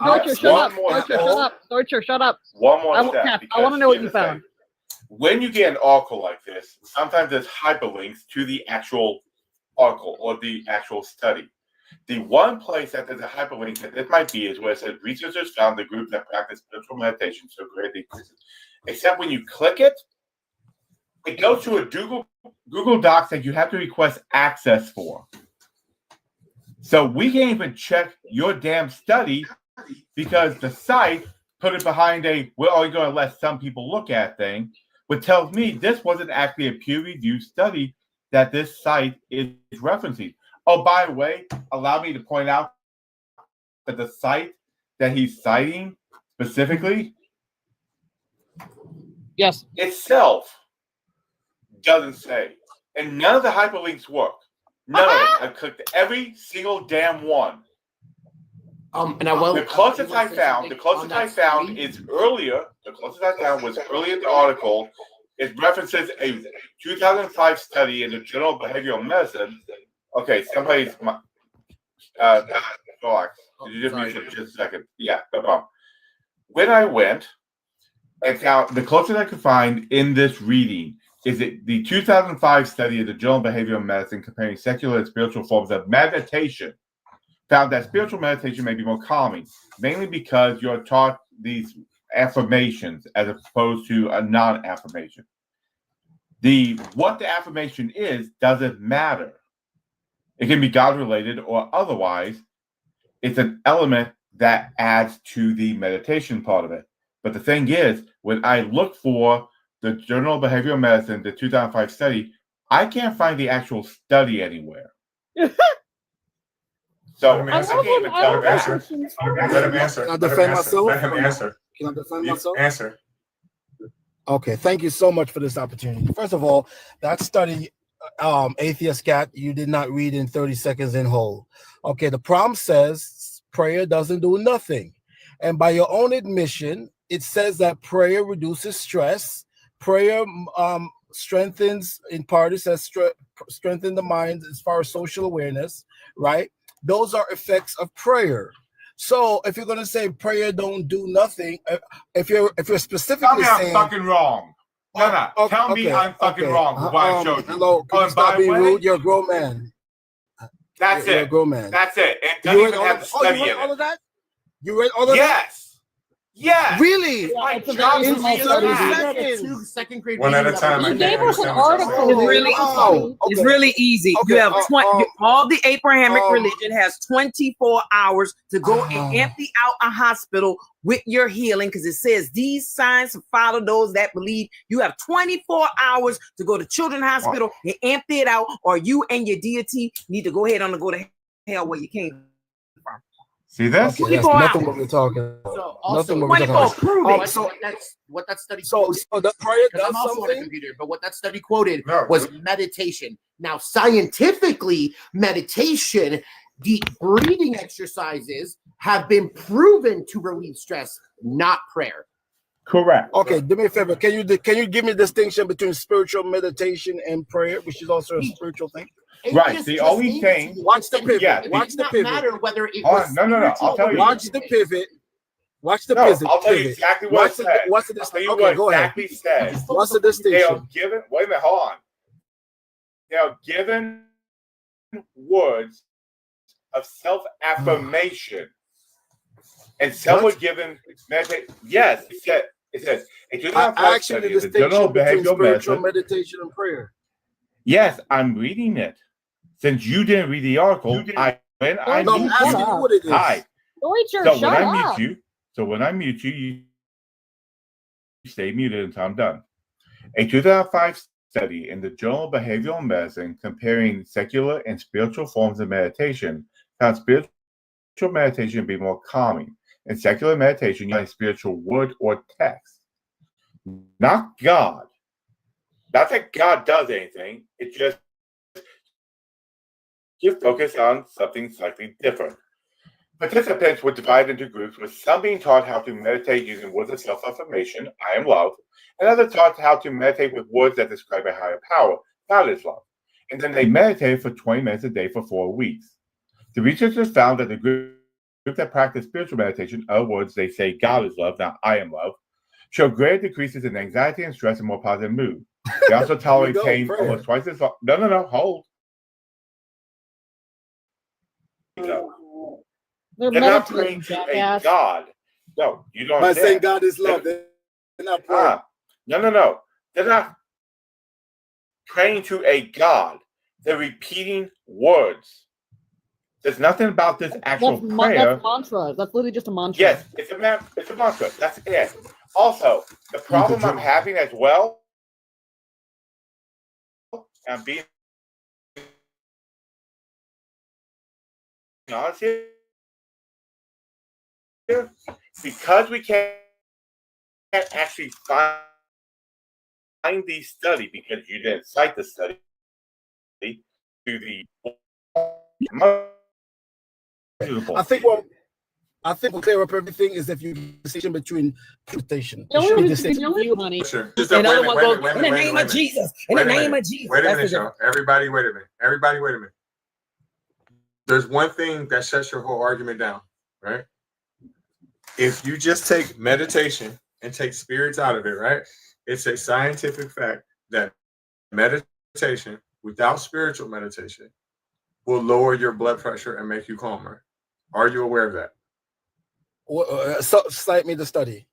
Deutscher, shut up. Deutscher, shut up. Deutscher, shut up. One more step. Kat, I because want to know what you here's the thing. found. When you get an article like this, sometimes there's hyperlinks to the actual article or the actual study. The one place that there's a hyperlink that it might be is where it says researchers found the group that practiced spiritual meditation so greatly decreases. Except when you click it, it goes to a Google Docs that you have to request access for. So we can't even check your damn study because the site put it behind a we're only going to let some people look at thing, which tells me this wasn't actually a peer-reviewed study that this site is referencing. Oh, by the way, allow me to point out that the site that he's citing specifically, yes, itself doesn't say, and none of the hyperlinks work. None of them. I clicked every single damn one. And I will. The closest I found is earlier. The closest I found was earlier in the article. It references a 2005 study in the Journal of Behavioral Medicine. Okay, somebody's relax. Did you just mute for just a second? Yeah, no problem. When I went and found the closest I could find in this reading is it the 2005 study of the Journal of Behavioral Medicine comparing secular and spiritual forms of meditation found that spiritual meditation may be more calming, mainly because you're taught these affirmations as opposed to a non-affirmation. What the affirmation is doesn't matter. It can be God-related or otherwise. It's an element that adds to the meditation part of it. But the thing is, when I look for the Journal of Behavioral Medicine, the 2005 study, I can't find the actual study anywhere. So I can't even tell him answer. Let him answer. Can I defend myself? Let him answer. Can I defend You myself? answer. Okay, thank you so much for this opportunity. First of all, that study, Atheist Cat, you did not read in 30 seconds in whole. Okay, the prompt says prayer doesn't do nothing. And by your own admission, it says that prayer reduces stress. Prayer strengthens, in part, it says strengthen the mind as far as social awareness, right? Those are effects of prayer. So if you're going to say prayer don't do nothing, if you're specifically tell me saying I'm fucking wrong. No. Tell me I'm fucking wrong with what I showed you. Hello, can you stop being rude? You're a grown man. That's You're it. a grown man. That's it. It doesn't even have the study you read in all it. of that? You read all of that? Yes. Yes. Really? My it's a job very is small to study. read that. Second grade One at a reading time. level. I He can't gave us an understand what article. you're saying. It's really okay. It's really easy. Okay, You have all the Abrahamic religion has 24 hours to go and empty out a hospital with your healing, because it says these signs follow those that believe. You have 24 hours to go to Children's Hospital and empty it out, or you and your deity need to go ahead on and go to hell where you came from. See this? Okay, that's nothing what we're talking about. So also, Nothing what we're talking about. so what that study So the prayer because does I'm also on a something. computer, but what that study quoted No. was meditation. Now, scientifically, meditation, the breathing exercises have been proven to relieve stress, not prayer. Correct. Okay, do me a favor. Can you give me a distinction between spiritual meditation and prayer, which is also a spiritual thing? Right. The only thing. Watch the pivot. Yeah, Watch the not pivot. matter whether it Hold was on. No. I'll spiritual tell or you. Watch the pivot. Watch the No, pivot. I'll tell you pivot. exactly what What's it the said. what's the I'll tell distinction? you Okay, what go ahead. exactly says. What's the They distinction? are given. Wait a minute. Hold on. They are given words of self-affirmation, and some were given meditation. Yes, it said. It says. I asked you the distinction between spiritual meditation and prayer. Yes, I'm reading it. Since you didn't read the article, I No, I'm asking you what it is. Hi. Deutscher, So shut when I up. mute you, you stay muted until I'm done. A 2005 study in the Journal of Behavioral Medicine comparing secular and spiritual forms of meditation found spiritual meditation to be more calming. In secular meditation, you find spiritual word or text, not God. Not that God does anything. It just you focus on something slightly different. Participants were divided into groups, with some being taught how to meditate using words of self-affirmation, I am love, and others taught how to meditate with words that describe a higher power, God is love. And then they meditated for 20 minutes a day for 4 weeks. The researchers found that the group that practiced spiritual meditation, in other words, they say God is love, not I am love, showed greater decreases in anxiety and stress and more positive mood. They also tolerate pain almost twice as long. No, hold. They're They're not meditating, praying to a jackass. God. No, you don't By understand. saying God is love, they're not praying. No. They're not praying to a God. They're repeating words. There's nothing about this actual prayer. That's mantra. That's literally just a mantra. Yes, it's a mantra. That's it. Also, the problem I'm having as well, and being honest here, because we can't actually find the study because you didn't cite the study to the. I think we'll clear up everything is if you distinction between meditation. The only distinction you, honey. Sure. Another one goes, in the name of Jesus. In the name of Jesus. Wait a minute, y'all. Everybody, wait a minute. Everybody, wait a minute. There's one thing that shuts your whole argument down, right? If you just take meditation and take spirits out of it, right? It's a scientific fact that meditation without spiritual meditation will lower your blood pressure and make you calmer. Are you aware of that? So, cite me the study.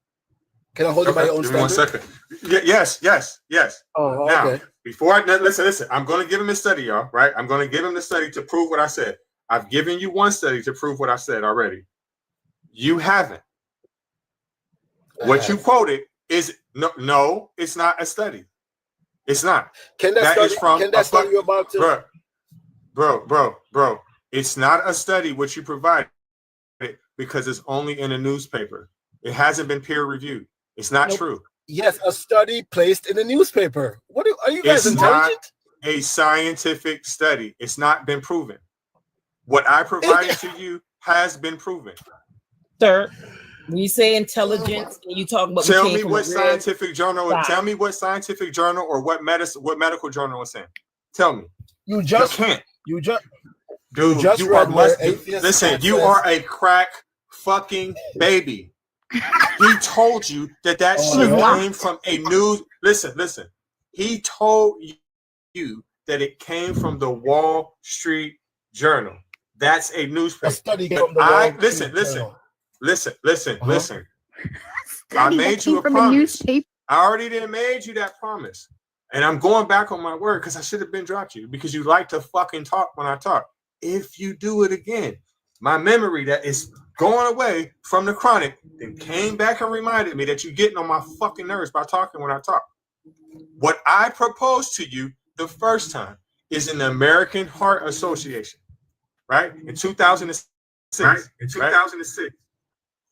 Can I hold you by your own Give me 1 standard? second. Yes. Oh, Now, okay. before I listen, I'm going to give him the study, y'all. Right? I'm going to give him the study to prove what I said. I've given you one study to prove what I said already. You haven't. What you quoted is no. It's not a study. It's not. Can that study? Can that study you're about to? Bro. It's not a study what you provided because it's only in a newspaper. It hasn't been peer reviewed. It's not true. Yes, a study placed in a newspaper. Are you guys intelligent? Not a scientific study. It's not been proven. What I provided to you has been proven. Sir, when you say intelligence, and you talk about tell me what scientific journal. Tell me what scientific journal or what medical journal is saying. Tell me. You can't. Dude, you are listen. You are a crack fucking baby. He told you that shit came from a news. Listen. He told you that it came from the Wall Street Journal. That's a newspaper. A study from the Wall Street Journal. Listen. I made you a promise. I already didn't made you that promise. And I'm going back on my word because I should have been dropped you because you like to fucking talk when I talk. If you do it again, my memory that is going away from the chronic then came back and reminded me that you're getting on my fucking nerves by talking when I talk. What I proposed to you the first time is an American Heart Association, right? In 2006.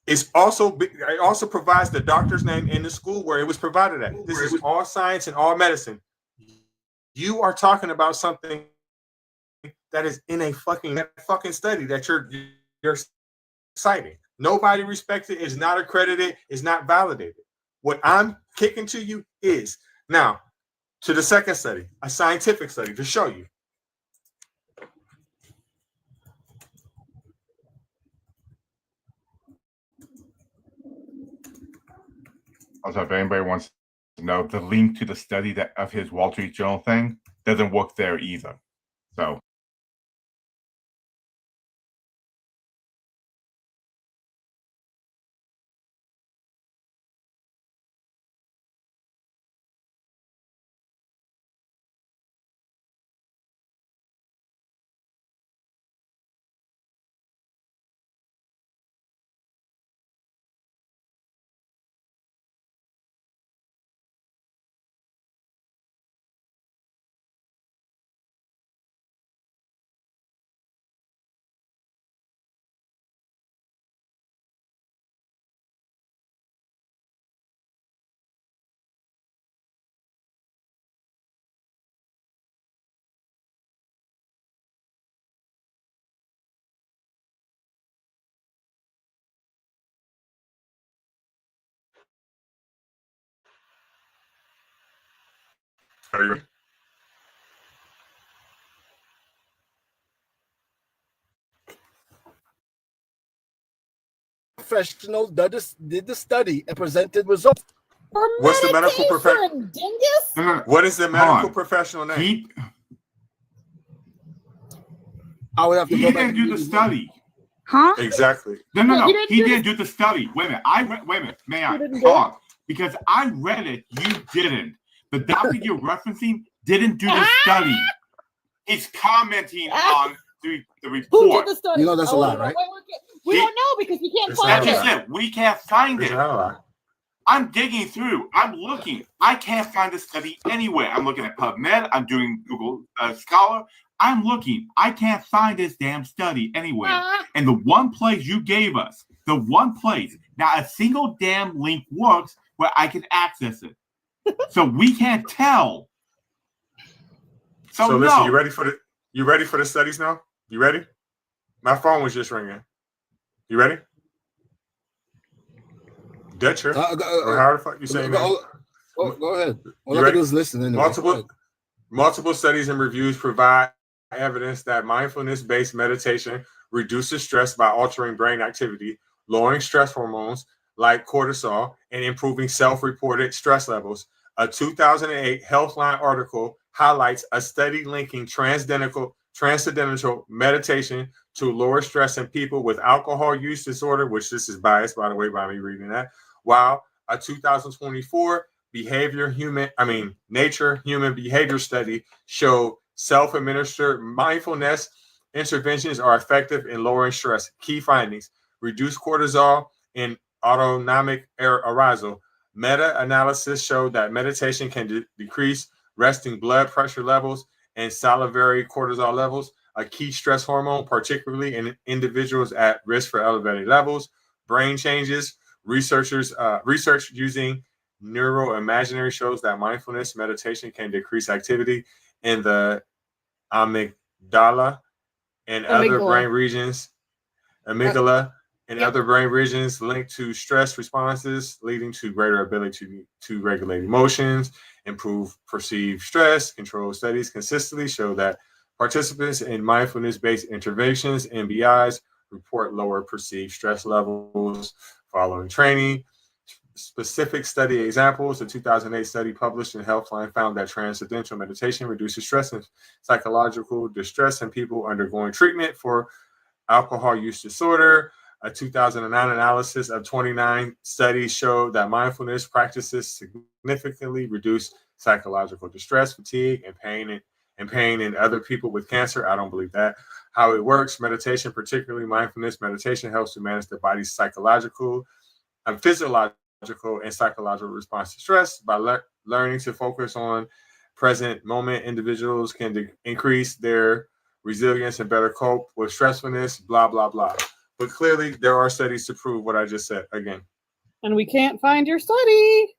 It also provides the doctor's name in the school where it was provided at. This is all science and all medicine. You are talking about something that is in a fucking study that you're citing. Nobody respects it, is not accredited, is not validated. What I'm kicking to you is now to the second study, a scientific study to show you. Also, if anybody wants to know, the link to the study that of his Wall Street Journal thing doesn't work there either. So Are you ready? Professional did the study and presented results. What's the medical professional? Dingus? What is the medical professional name? I would have to He go back didn't and do read the his study. Huh? Exactly. No. He He didn't didn't do the study. Wait a minute. Wait a minute. May I didn't do talk? Because I read it. You didn't. The doctor you're referencing didn't do the study. He's commenting on the Who report. did the study? You know that's a Oh, lie, wait, right? we don't know because you can't It's find Like not you a it. lie. said, we can't find It's it. not a lie. I'm digging through. I'm looking. I can't find the study anywhere. I'm looking at PubMed. I'm doing Google Scholar. I'm looking. I can't find this damn study anywhere. And the one place you gave us, the one place, not a single damn link works where I can access it. So we can't tell. So, So listen, no. you ready for the studies now? You ready? My phone was just ringing. You ready? Dutcher. Or how the fuck you saying that? Go ahead. All You I ready? can do is listen anyway. Go ahead. Multiple studies and reviews provide evidence that mindfulness-based meditation reduces stress by altering brain activity, lowering stress hormones like cortisol, and improving self-reported stress levels. A 2008 Healthline article highlights a study linking transcendental meditation to lower stress in people with alcohol use disorder, which this is biased, by the way, by me reading that, while a 2024 Nature Human Behavior study showed self-administered mindfulness interventions are effective in lowering stress. Key findings: reduce cortisol and autonomic arousal. Meta-analysis showed that meditation can decrease resting blood pressure levels and salivary cortisol levels, a key stress hormone, particularly in individuals at risk for elevated levels. Brain changes. Research using neuroimaginary shows that mindfulness meditation can decrease activity in the amygdala and other brain regions, other brain regions linked to stress responses, leading to greater ability to regulate emotions, improve perceived stress. Control studies consistently show that participants in mindfulness-based interventions, MBIs, report lower perceived stress levels following training. Specific study examples: a 2008 study published in Healthline found that transcendental meditation reduces stress and psychological distress in people undergoing treatment for alcohol use disorder. A 2009 analysis of 29 studies showed that mindfulness practices significantly reduce psychological distress, fatigue, and pain in other people with cancer. I don't believe that. How it works: meditation, particularly mindfulness meditation, helps to manage the body's physiological and psychological response to stress. By learning to focus on present moment, individuals can increase their resilience and better cope with stressfulness, blah, blah, blah. But clearly, there are studies to prove what I just said again. And we can't find your study.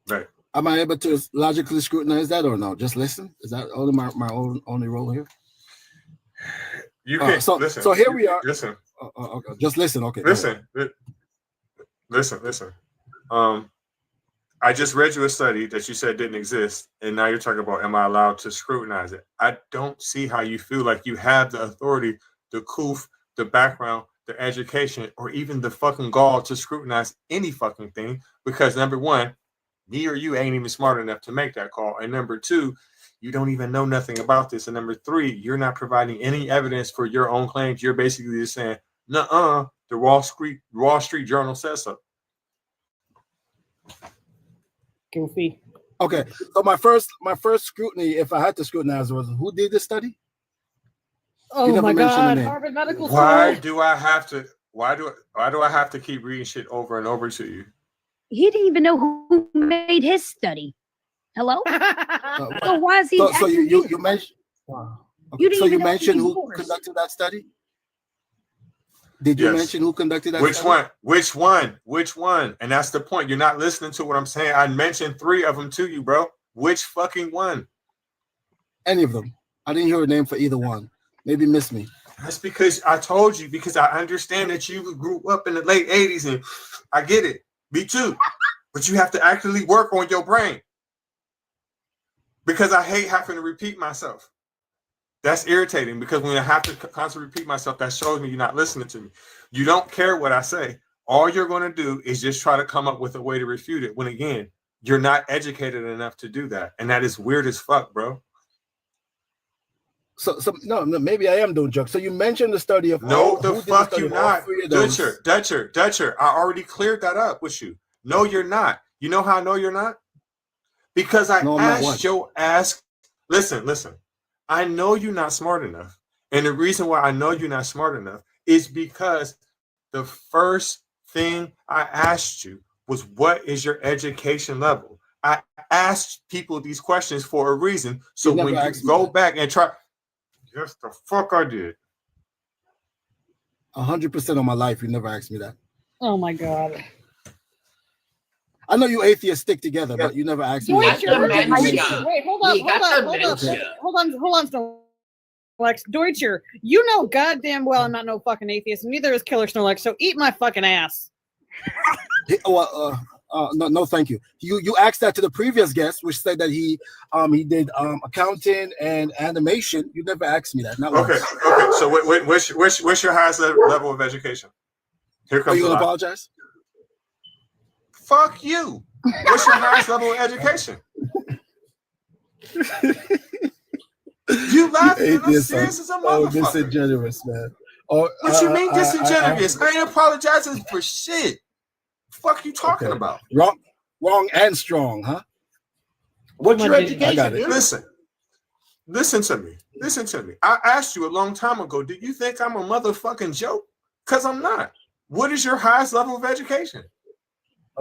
Right. Am I able to logically scrutinize that or no? Just listen? Is that only my only role here? You can't listen. So here we are. Listen. Okay. Just listen. Okay. Listen. Listen. I just read you a study that you said didn't exist, and now you're talking about, am I allowed to scrutinize it? I don't see how you feel like you have the authority, the coof, the background, the education, or even the fucking gall to scrutinize any fucking thing, because number one, me or you ain't even smart enough to make that call. And number two, you don't even know nothing about this. And number three, you're not providing any evidence for your own claims. You're basically just saying, nuh-uh, the Wall Street Journal says so. Goofy. Okay. So my first scrutiny, if I had to scrutinize, was who did this study? Oh my God, Harvard Medical School. Why do I have to keep reading shit over and over to you? He didn't even know who made his study. Hello? So why is he? So you mentioned. You didn't So even you know mentioned who divorced. conducted that study? Did you mention who conducted that Which study? Which one? And that's the point. You're not listening to what I'm saying. I mentioned 3 of them to you, bro. Which fucking one? Any of them. I didn't hear a name for either one. Maybe miss me. That's because I told you, because I understand that you grew up in the late 80s, and I get it. Me too. But you have to actually work on your brain. because I hate having to repeat myself. That's irritating because when I have to constantly repeat myself, that shows me you're not listening to me. You don't care what I say. All you're going to do is just try to come up with a way to refute it. When again, you're not educated enough to do that. And that is weird as fuck, bro. So no, maybe I am doing jokes. So you mentioned the study of no, the fuck you not, Dutcher. I already cleared that up with you. No, you're not. You know how I know you're not? Because I asked your ass. Listen. I know you're not smart enough, and the reason why I know you're not smart enough is because the first thing I asked you was, "What is your education level?" I asked people these questions for a reason. So when you go back and try. Yes, the fuck I did. 100% of my life, you never asked me that. Oh my god. I know you atheists stick together, but you never asked me. Wait, hold on, Snorlax. Deutscher, you know goddamn well I'm not no fucking atheist, and neither is Killer Snorlax, so eat my fucking ass. No, thank you. You asked that to the previous guest, which said that he did accounting and animation. You never asked me that. Not okay. So what's your highest level of education? Here comes. Are you gonna apologize? Fuck you. What's your highest level of education? You laughing? I'm serious as a motherfucker. Disingenuous, man. What you mean disingenuous? I ain't apologizing for shit. Fuck you talking about? Wrong and strong, huh? What's your education? Listen to me. I asked you a long time ago, do you think I'm a motherfucking joke? Because I'm not. What is your highest level of education?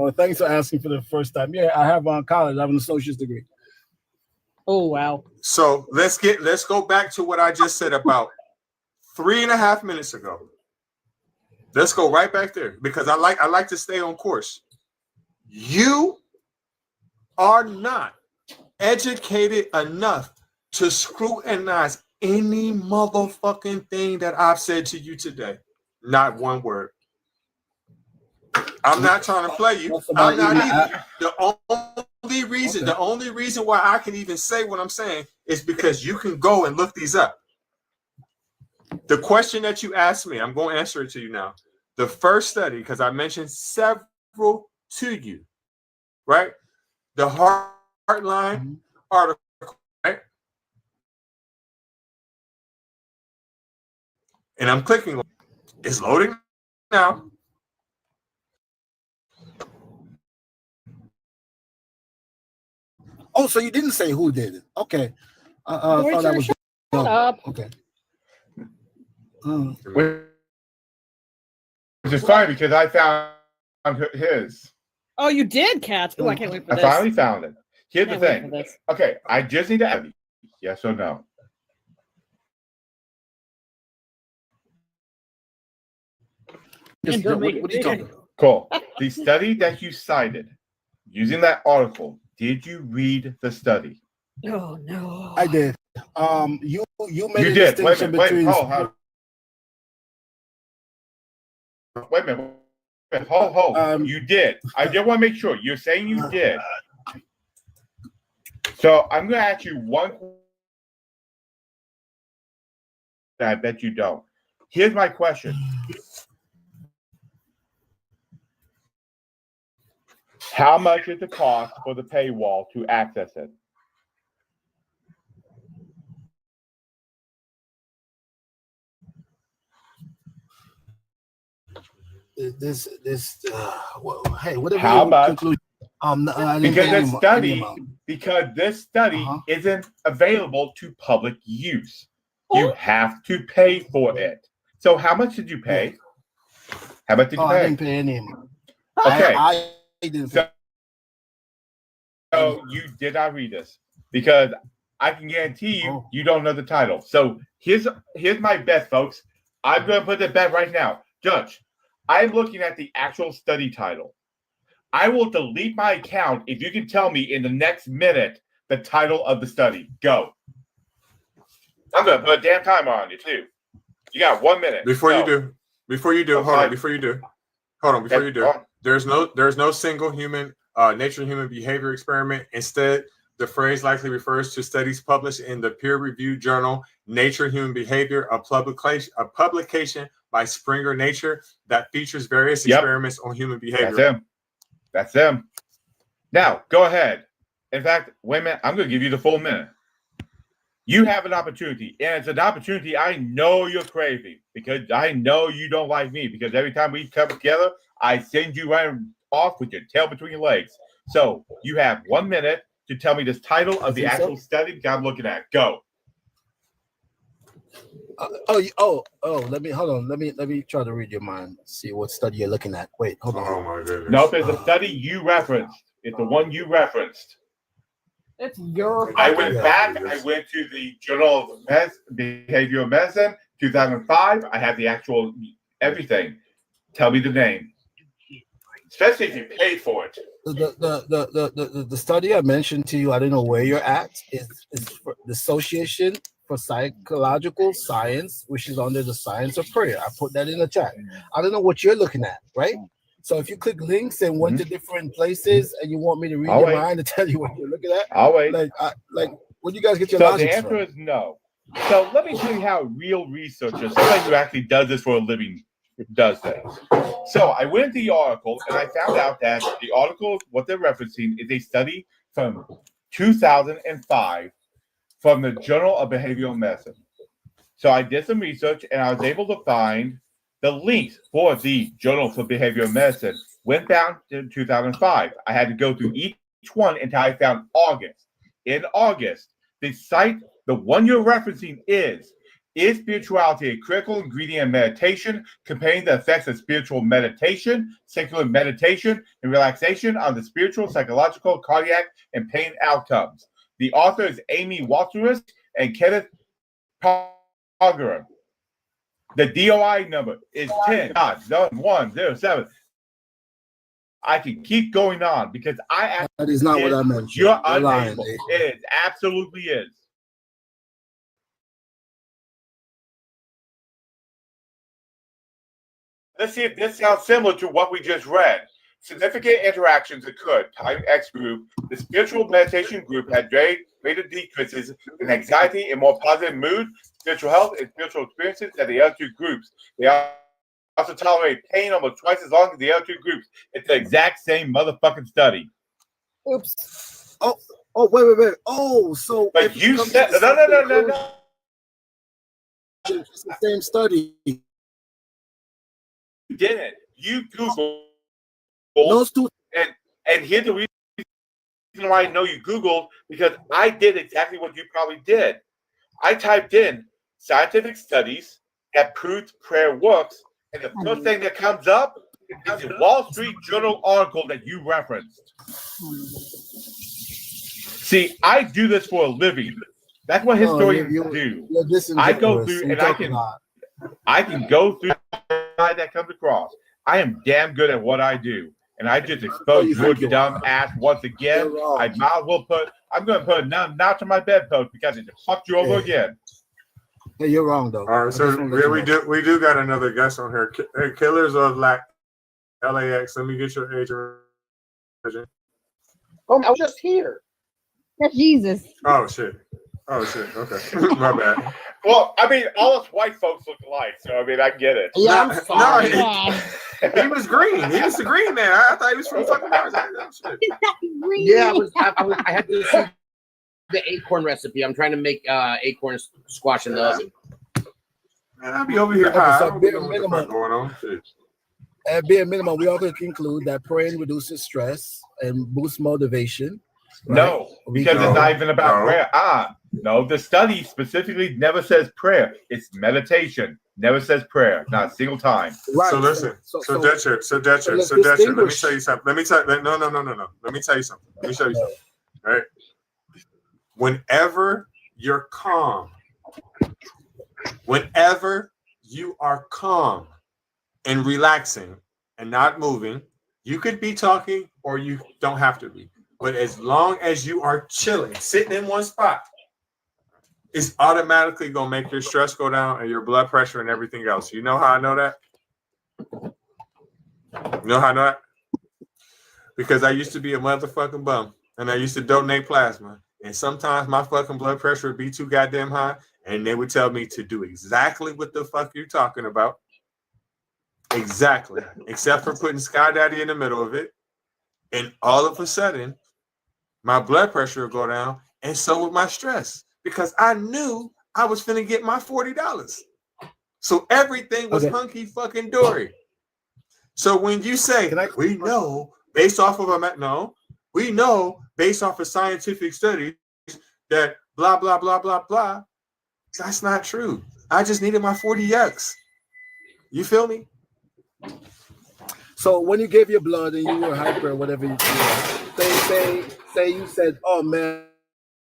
Oh, thanks for asking for the first time. Yeah, I have college. I have an associate's degree. Oh wow. So let's go back to what I just said about 3.5 minutes ago. Let's go right back there because I like to stay on course. You are not educated enough to scrutinize any motherfucking thing that I've said to you today. Not one word. I'm not trying to play you. I'm not either. The only reason why I can even say what I'm saying is because you can go and look these up. The question that you asked me, I'm going to answer it to you now. The first study, because I mentioned several to you, right? The Heartline article, right? And I'm clicking on it. It's loading now. Oh, so you didn't say who did it? Okay. Thought that was shut up. Okay. Which is funny because I found his. Oh, you did, Cats. Oh, I can't wait for this. I finally found it. Here's the Can't wait thing. for this. Okay, I just need to ask you, yes or no. What are you talking about? Cool. The study that you cited using that article, did you read the study? Oh no. I did. You made You a did. distinction between. Wait a minute. Hold. You did. I just want to make sure. You're saying you did. So I'm going to ask you one question. I bet you don't. Here's my question. How much is the cost for the paywall to access it? Hey, whatever. How much? Conclude, because this study isn't available to public use. You have to pay for it. So how much did you pay? How much did you pay? I didn't pay any. Okay. I didn't pay. So you did not read this because I can guarantee you you don't know the title. So here's my bet, folks. I'm going to put the bet right now. Judge, I'm looking at the actual study title. I will delete my account if you can tell me in the next minute the title of the study. Go. I'm going to put a damn timer on you, too. You got 1 minute. Before you do, there's no single human nature human behavior experiment. Instead, The phrase likely refers to studies published in the peer-reviewed journal Nature Human Behavior, a publication by Springer Nature that features various experiments on human behavior. That's him. Now, go ahead. In fact, wait a minute. I'm going to give you the full minute. You have an opportunity, and it's an opportunity I know you're craving because I know you don't like me because every time we come together, I send you right off with your tail between your legs. So you have 1 minute to tell me this title of the actual study that I'm looking at. Go. Let me hold on. Let me try to read your mind. See what study you're looking at. Wait, hold on. Oh my goodness. Nope, it's a study you referenced. It's the one you referenced. It's your. I went back. I went to the Journal of Behavioral Medicine, 2005. I have the actual everything. Tell me the name, especially if you paid for it. The study I mentioned to you, I don't know where you're at, is for the Association for Psychological Science, which is under the Science of Prayer. I put that in the chat. I don't know what you're looking at, right? So if you click links and went to different places and you want me to read your mind to tell you what you're looking at, I'll wait. Like when you guys get your so logic the answer from? is no. So let me tell you how real researchers, somebody who actually does this for a living, does this. So I went into the article and I found out that the article, what they're referencing, is a study from 2005 from the Journal of Behavioral Medicine. So I did some research and I was able to find the links for the Journal for Behavioral Medicine. Went down to 2005. I had to go through each one until I found August. In August, the site, the one you're referencing is spirituality a critical ingredient in meditation, comparing the effects of spiritual meditation, secular meditation, and relaxation on the spiritual, psychological, cardiac, and pain outcomes. The author is Amy Walters and Kenneth Poggerer. The DOI number is 10.107. I can keep going on because that is not what I meant. You're unable. It absolutely is. Let's see if this sounds similar to what we just read. Significant interactions occurred. Time X group, the spiritual meditation group had greater decreases in anxiety and more positive mood, spiritual health, and spiritual experiences than the other two groups. They also tolerate pain almost twice as long as the other two groups. It's the exact same motherfucking study. Oops. Oh, wait. Oh, so but you said no. It's the same study. You didn't. You Googled those two, and here's the reason why I know you Googled, because I did exactly what you probably did. I typed in scientific studies that proved prayer works, and the first thing that comes up is the Wall Street Journal article that you referenced. See, I do this for a living. That's what historians do. I go through and I can go through that comes across. I am damn good at what I do. And I just exposed your dumb ass once again. I might as well I'm going to put a notch on my bedpost because it just fucked you over again. Hey, you're wrong though. All right, so we do got another guest on here. Hey, Killers of LAX. Let me get your age. Oh, I was just here. That's Jesus. Oh shit. Okay, my bad. Well, I mean, all us white folks look alike, so I mean, I get it. Yeah, I'm sorry. He was green. He was the green man. I thought he was from fucking Mars. Yeah, I had to see the acorn recipe. I'm trying to make acorn squash in the oven. Man, I'll be over here high. I don't know what the fuck going on. At bare minimum, we also conclude that praying reduces stress and boosts motivation. Right? No, because it's not even about prayer. No, the study specifically never says prayer. It's meditation. Never says prayer. Not a single time. Right. So listen. So Detcher. Let me tell you something. No. Let me tell you something. All right. Whenever you're calm, whenever you are calm and relaxing and not moving, you could be talking or you don't have to be. But as long as you are chilling, sitting in one spot, it's automatically going to make your stress go down and your blood pressure and everything else. You know how I know that? You know how I know that? Because I used to be a motherfucking bum and I used to donate plasma. And sometimes my fucking blood pressure would be too goddamn high, and they would tell me to do exactly what the fuck you're talking about. Exactly. Except for putting Sky Daddy in the middle of it. And all of a sudden, my blood pressure would go down, and so would my stress. Because I knew I was finna get my $40. So everything was hunky fucking dory. So when you say, we know based off of we know based off of scientific studies that blah, blah, blah, blah, blah, that's not true. I just needed my 40X. You feel me? So when you gave your blood and you were hyper, whatever you say you said, oh man,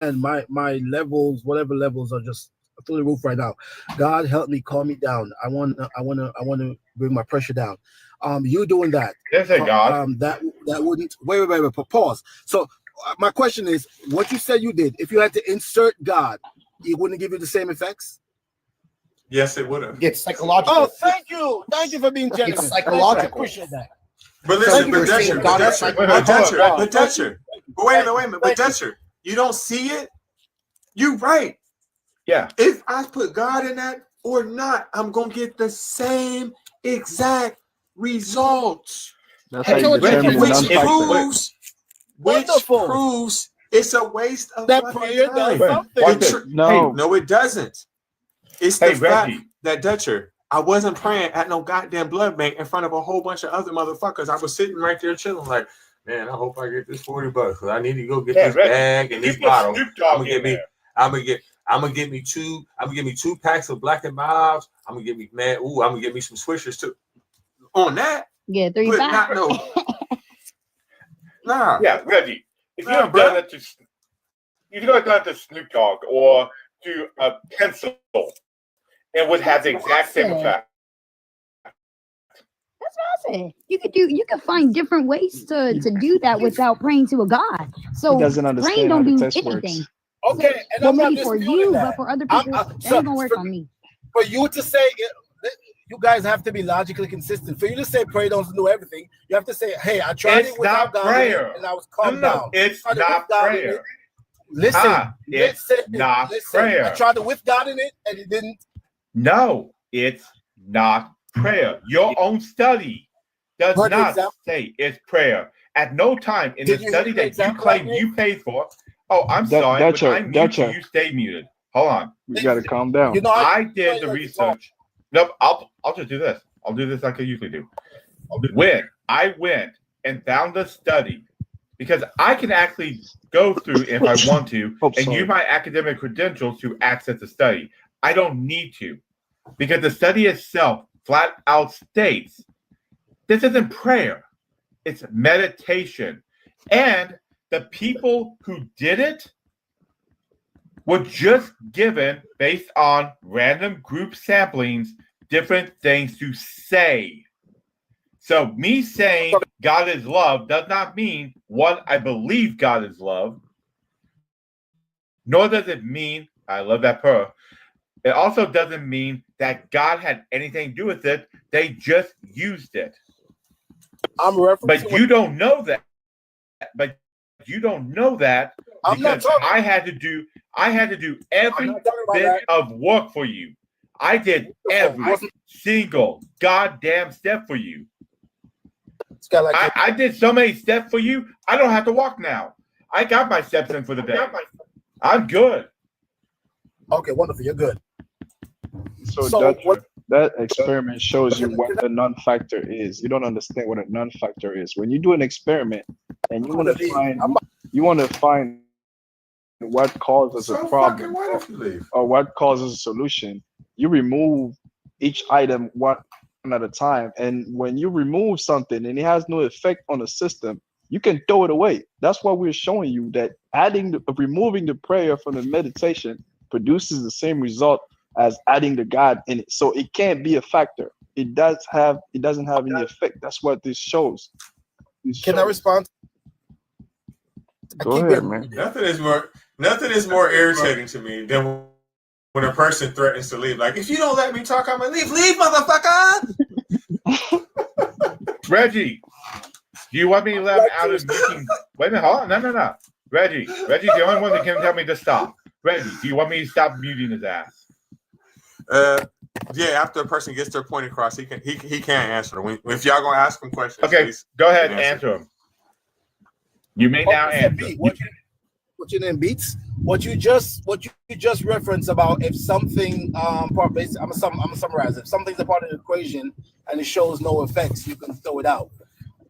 and my levels, whatever levels are just through the roof right now. God help me, calm me down. I want to bring my pressure down. You doing that? Yes, God. That wouldn't wait. Pause. So my question is, what you said you did. If you had to insert God, it wouldn't give you the same effects. Yes, it would have. It's psychological. Oh, thank you for being generous. It's psychological. I appreciate that. But listen, but Dutcher. Wait a minute. But Dutcher, you don't see it? You right. Yeah. If I put God in that or not, I'm gonna get the same exact results. That's how you determine the Which proves it's a waste of that prayer does something. No, it doesn't. It's the fact that Dutcher, I wasn't praying at no goddamn blood bank in front of a whole bunch of other motherfuckers. I was sitting right there chilling, like, man, I hope I get this $40 because I need to go get this bag and this bottle. I'm gonna get me two packs of Black and Milds. I'm gonna get me some Swishers too. On that, yeah, 3 but packs. not no. Nah. Yeah, Reggie. If you have done it to Snoop Dogg or to a pencil, it would have the exact same effect. That's what I said. You could find different ways to do that without praying to a God. So praying don't do anything. Okay, and well, I'm maybe not for disputing you, that. but for other people, that ain't gonna work on me. For you to say you guys have to be logically consistent. For you to say prayer don't do everything, you have to say, hey, I tried it without God prayer. And I was calmed down. It's not prayer. Listen, it's not prayer. I tried it with God in it, and it didn't. No, it's not prayer. Your own study does not say it's prayer. At no time in the study that you claim you paid for. Oh, I'm sorry, but I'm mute. You stay muted. Hold on. You gotta calm down. You know, I did the research. Nope, I'll just do this. I'll do this like I usually do. When I went and found the study, because I can actually go through if I want to and use my academic credentials to access the study. I don't need to, because the study itself flat out states this isn't prayer, it's meditation. And the people who did it were just given, based on random group samplings, different things to say. So me saying God is love does not mean, one, I believe God is love, nor does it mean, I love that purr, it also doesn't mean that God had anything to do with it. They just used it. But you don't know that. But you don't know that because I had to do every bit of work for you. I did every single goddamn step for you. I did so many steps for you, I don't have to walk now. I got my steps in for the day. I'm good. Okay, wonderful. You're good. So that experiment shows you what the non-factor is. You don't understand what a non-factor is. When you do an experiment and you want to find what causes a problem or what causes a solution, you remove each item one at a time. And when you remove something and it has no effect on the system, you can throw it away. That's why we're showing you that removing the prayer from the meditation produces the same result as adding the God in it. So it can't be a factor. It doesn't have any effect. That's what this shows. Can I respond? Go ahead, man. Nothing is more irritating to me than when a person threatens to leave. Like, if you don't let me talk, I'm gonna leave. Leave, motherfucker! Reggie, do you want me to let out of meeting? Wait a minute, hold on. No. Reggie's the only one that can tell me to stop. Reggie, do you want me to stop muting his ass? Yeah, after a person gets their point across, he can't answer them. If y'all gonna ask him questions, okay, please, go ahead and answer him. You may now answer. What your name beats? What you just referenced about if something I'm gonna summarize. If something's a part of the equation and it shows no effects, you can throw it out.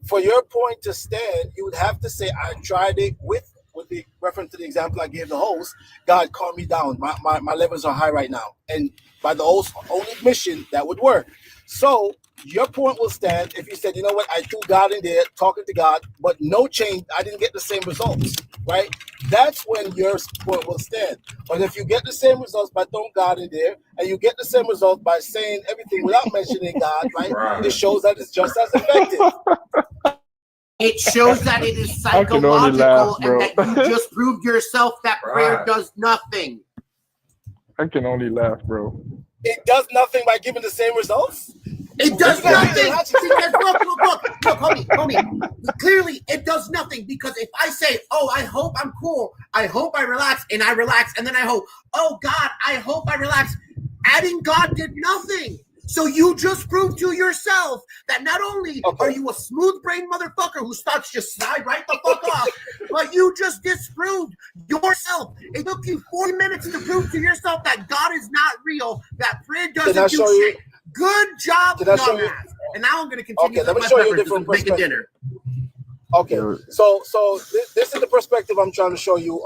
For your point to stand, you would have to say, I tried it with the reference to the example I gave the host. God, calm me down. My levels are high right now. And by the host's own admission, that would work. So your point will stand if you said, you know what, I threw God in there, talking to God, but no change. I didn't get the same results, right? That's when your point will stand. But if you get the same results by throwing God in there, and you get the same results by saying everything without mentioning God, right? It shows that it's just as effective. It shows that it is I can only psychological laugh, bro. and that you just proved yourself that prayer does nothing. I can only laugh, bro. It does nothing by giving the same results? It does nothing because look, homie. Clearly, it does nothing because if I say, "Oh, I hope I'm cool. I hope I relax," and then I hope, "Oh God, I hope I relax." Adding God did nothing. So you just proved to yourself that not only are you a smooth-brained motherfucker who starts to slide right the fuck off, but you just disproved yourself. It took you 40 minutes to prove to yourself that God is not real, that prayer doesn't do shit. Good job, dumbass. And now I'm going to continue with my preference making dinner. Okay, so this is the perspective I'm trying to show you,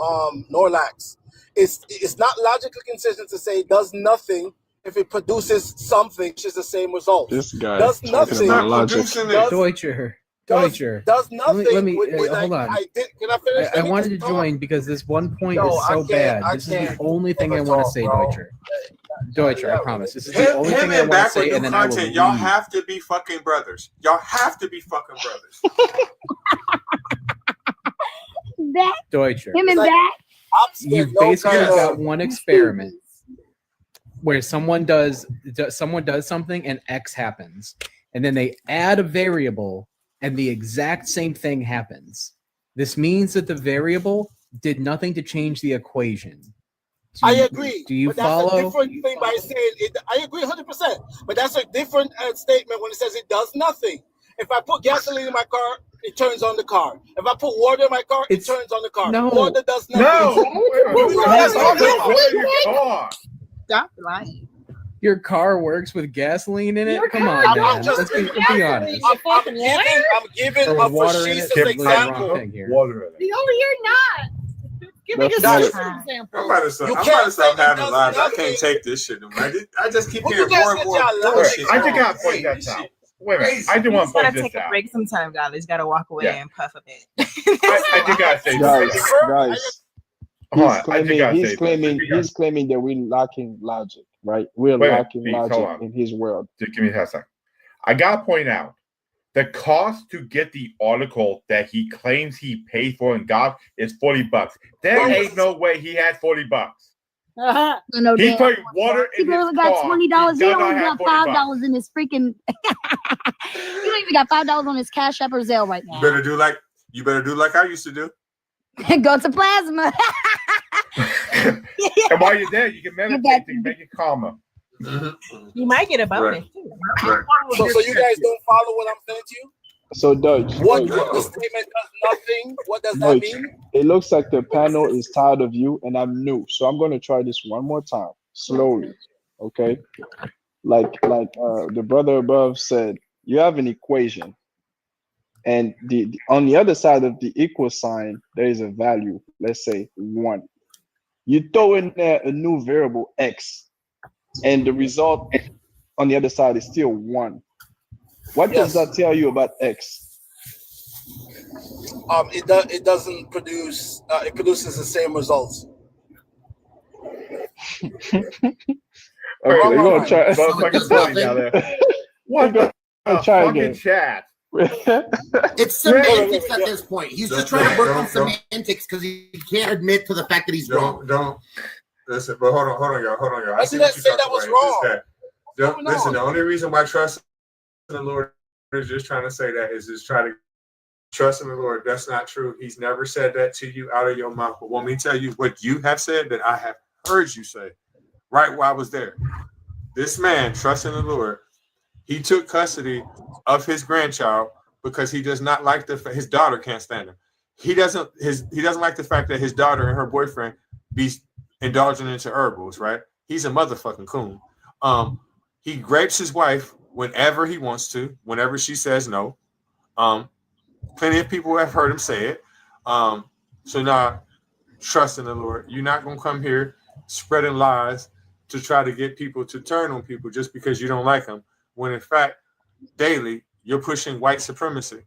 Norlax. It's not logically consistent to say it does nothing if it produces something which is the same result. This guy does nothing. Deutscher. Does nothing. Let me hold on. Can I finish? I wanted to join because this one point is so bad. This is the only thing I want to say, Deutscher. Deutscher, I promise. This is the only thing I want to say, and then I will leave. Y'all have to be fucking brothers. Y'all have to be fucking brothers. Deutscher. Him and back. You've basically got one experiment where someone does something and X happens, and then they add a variable and the exact same thing happens. This means that the variable did nothing to change the equation. I agree. Do you but follow? That's a different thing by saying it. I agree 100%. But that's a different statement when it says it does nothing. If I put gasoline in my car, it turns on the car. If I put water in my car, it turns on the car. No. Water does nothing. Stop lying. Your car works with gasoline in it? Come on, man. Let's be honest. I'm giving a facetious example. Water in it. No, you're not. Give me a example. I'm about to stop having lives. I can't take this shit anymore. I just keep hearing more and more bullshit. I just got to point that out. Wait a minute. I do want to point this out. Take a break sometime, guys. He's got to walk away and puff a bit. I do got to say guys. He's claiming that we're lacking logic, right? We're lacking logic in his world. Just give me a second. I got to point out the cost to get the article that he claims he paid for and got is $40. There ain't no way he had $40. No, he put water in his car. Got $20. He only got $5 in his freaking. He don't even got $5 on his Cash App or Zelle right now. You better do like I used to do. Go to Plasma. And while you're there, you can meditate to make it calmer. You might get a bonus too. So you guys don't follow what I'm saying to you? So Dutch, what the statement does nothing? What does that mean? It looks like the panel is tired of you, and I'm new, so I'm going to try this one more time, slowly. Okay, like the brother above said, you have an equation, and on the other side of the equal sign there is a value. Let's say 1. You throw in there a new variable x, and the result on the other side is still 1. What does that tell you about x? It doesn't produce. It produces the same results. Okay, we're gonna try. What the fucking chat? It's semantics at this point. He's just trying to work on semantics because he can't admit to the fact that he's wrong. Don't listen. But hold on, y'all. I didn't say that was wrong. Listen, the only reason why trust in the Lord is just trying to say that is just try to trust in the Lord. That's not true. He's never said that to you out of your mouth. But want me to tell you what you have said that I have heard you say right while I was there. This man, trust in the Lord, he took custody of his grandchild because he does not like his daughter can't stand him. He doesn't like the fact that his daughter and her boyfriend be indulging into herbals, right? He's a motherfucking coon. He rapes his wife whenever he wants to, whenever she says no. Plenty of people have heard him say it. So now, trust in the Lord. You're not gonna come here spreading lies to try to get people to turn on people just because you don't like them, when in fact, daily, you're pushing white supremacy.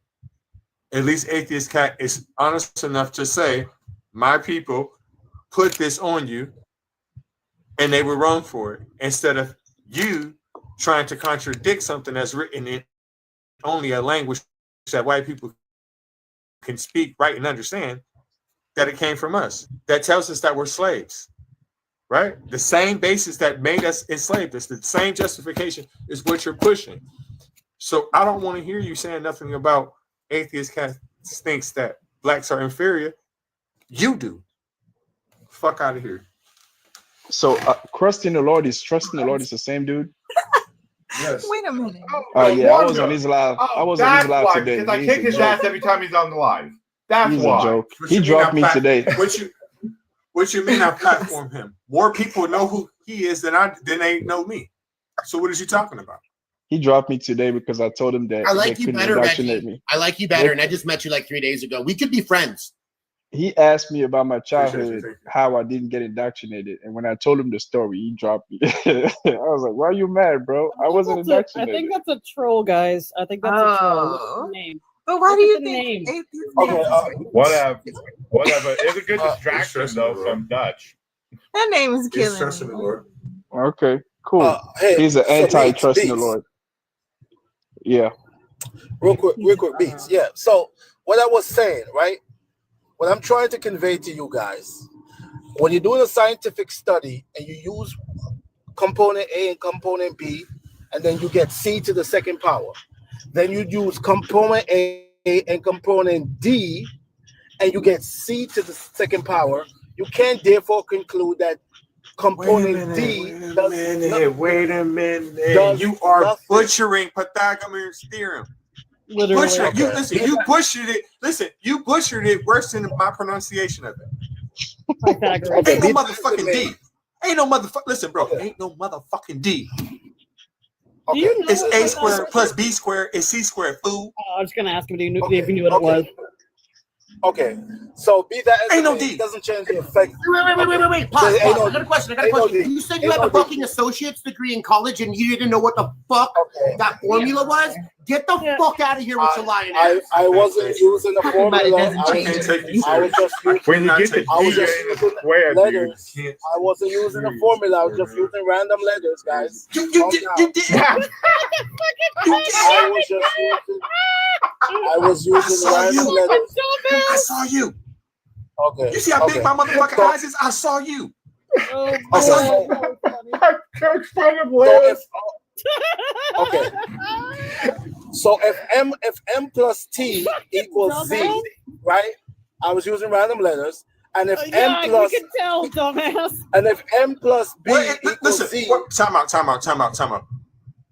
At least Atheist Cat is honest enough to say, my people put this on you and they were wrong for it. Instead of you trying to contradict something that's written in only a language that white people can speak, write, and understand, that it came from us. That tells us that we're slaves. Right? The same basis that made us enslaved us, the same justification is what you're pushing. So I don't want to hear you saying nothing about Atheist Cat thinks that blacks are inferior. You do. Fuck out of here. So trusting the Lord is the same dude. Yes. Wait a minute. Yeah, I was on his live. I was on his live today. Because I kick his ass every time he's on the live. That's He's why. a joke. He dropped me today. What you mean I platform him? More people know who he is than they know me. So what is you talking about? He dropped me today because I told him that I like they you couldn't better, indoctrinate Reggie. me. I like you better, and I just met you like 3 days ago. We could be friends. He asked me about my childhood, Thank you. how I didn't get indoctrinated, and when I told him the story, he dropped me. I was like, "Why are you mad, bro? I wasn't I indoctrinated." think that's a troll, guys. I think that's a troll. What's Oh. his name? But why Look do at you the think name. Whatever. It's a good distraction though from Dutch. that name is It's killing trust in the me? Lord. Okay, cool. Hey, He's an so anti-trust in the Beats. Lord. Yeah. Real quick, Beats. Yeah. So what I was saying, right? What I'm trying to convey to you guys, when you're doing a scientific study and you use component A and component B, and then you get C to the second power, then you use component A and component D, and you get C to the second power, you can't therefore conclude that component D Wait a minute. You are butchering Pythagorean's theorem. Literally. Butchering. You butchered it. Listen, you butchered it worse than my pronunciation of it. Pythagoras. Ain't no motherfucking D. Ain't no motherfucking. Listen, bro. Ain't no motherfucking D. Do you know It's what A Pythagoras squared is? plus B squared is C squared, fool. I was gonna ask him if he knew what it was. Okay, so be that as Ain't it no may, D. it doesn't change the effect. Wait. Pause. Ain't no I got a question. ain't no D. You said you Ain't had no a D. fucking associate's degree in college and you didn't know what the fuck that formula was? Get the fuck out of here with your lying ass. I wasn't using the Talking about it formula. doesn't change anything. I was just When you get the I was D just in the using square, dude. letters. I wasn't using the formula. I was just using random letters, guys. You did. I was using random letters. I saw you. Okay. You see how big my motherfucking So- eyes is? I saw you. Oh, I saw you. Okay. So if M plus T equals Z, right? I was using random letters, and if yeah, M plus you can tell, dumbass. and if M plus B equals Listen, Z, time out.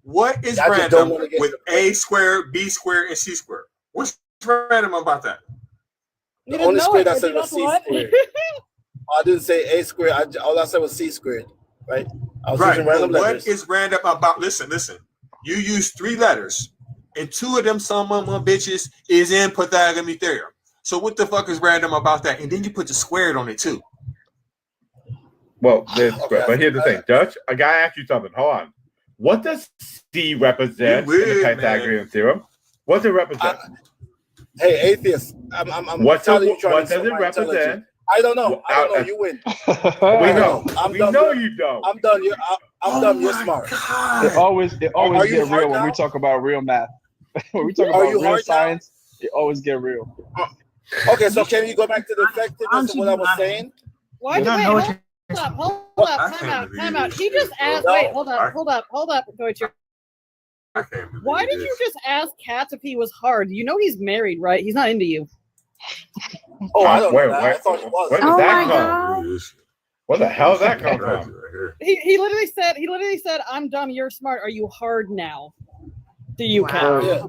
What is I just random don't wanna get with A squared, B squared, and C squared? What's random about that? You the didn't only know squared it, I said Reggie, was that's C what? squared. I didn't say A squared. All I said was C squared, right? I was using random But letters. what is random about? Listen. You use 3 letters, and 2 of them some bitches is in Pythagorean theorem. So what the fuck is random about that? And then you put the squared on it too. Well, but here's the thing, Dutch. A guy asked you something. Hold on. What does C represent in the Pythagorean theorem? What's it represent? Hey, atheist. I'm What telling you, does trying to it represent? I don't know. You win. We know. I'm We done. know you don't. I'm done. I'm done. You're smart. It always Are you get hard real when we now? talk about real math. When we talk Are about you real hard now? science, it always get real. Okay, so can you go back to the effectiveness of what I was saying? Why? Yes. Wait, hold up. Time out. He just asked. No. Wait, hold up, Deutscher. can't believe Why did this. you just ask Katz if he was hard? You know he's married, right? He's not into you. Oh, I don't Where, know that. where, I thought it was. where did Oh that my come? God. Where the hell did that come Right from? here. He literally said, "I'm dumb, you're smart. Are you hard now?" To you, Katz. Yeah.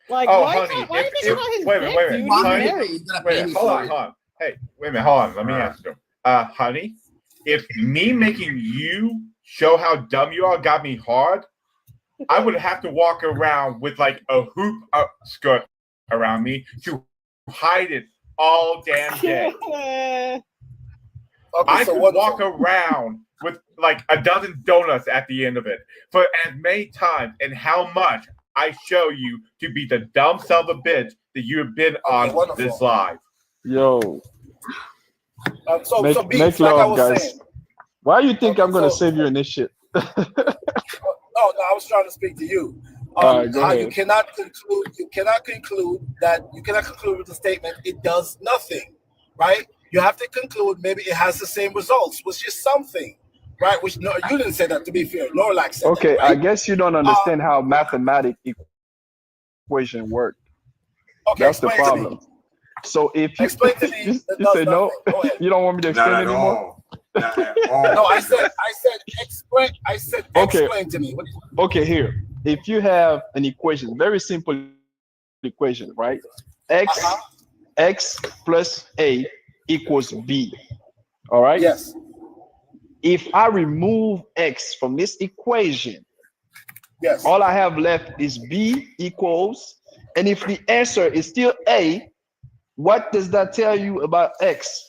Like, Oh, why honey, why if- is it about his wait a dick, minute, wait a dude? minute. He's Honey, married. Wait, hold on, hold on. Hey, wait a minute, hold on. Let me answer them. Honey, if me making you show how dumb you are got me hard, I would have to walk around with like a hoop skirt around me to hide it all damn day. I so could what- walk around with like a dozen donuts at the end of it for as many times and how much I show you to be the dumb son of a bitch that you have been on wonderful. this live. Yo, So make Beats, love, like I was guys. saying. Why you think I'm gonna so- save you in this shit? No, I was trying to speak to you. All right, go How ahead. you cannot conclude with the statement it does nothing, right? You have to conclude maybe it has the same results, which is something, right? Which no, you didn't say that, to be fair. Norlax said Okay, that, right? I guess you don't understand how mathematic equation work. Okay, That's the explain to me. problem. So if you Explain to me. you that say does no, nothing. Go ahead. you don't want me to explain Not at anymore. all. Not at all. No, I said explain. I said Okay. explain to me. Okay, here. If you have an equation, very simple equation, right? X plus A equals B. All right? Yes. If I remove X from this equation, Yes. all I have left is B equals, and if the answer is still A, what does that tell you about X?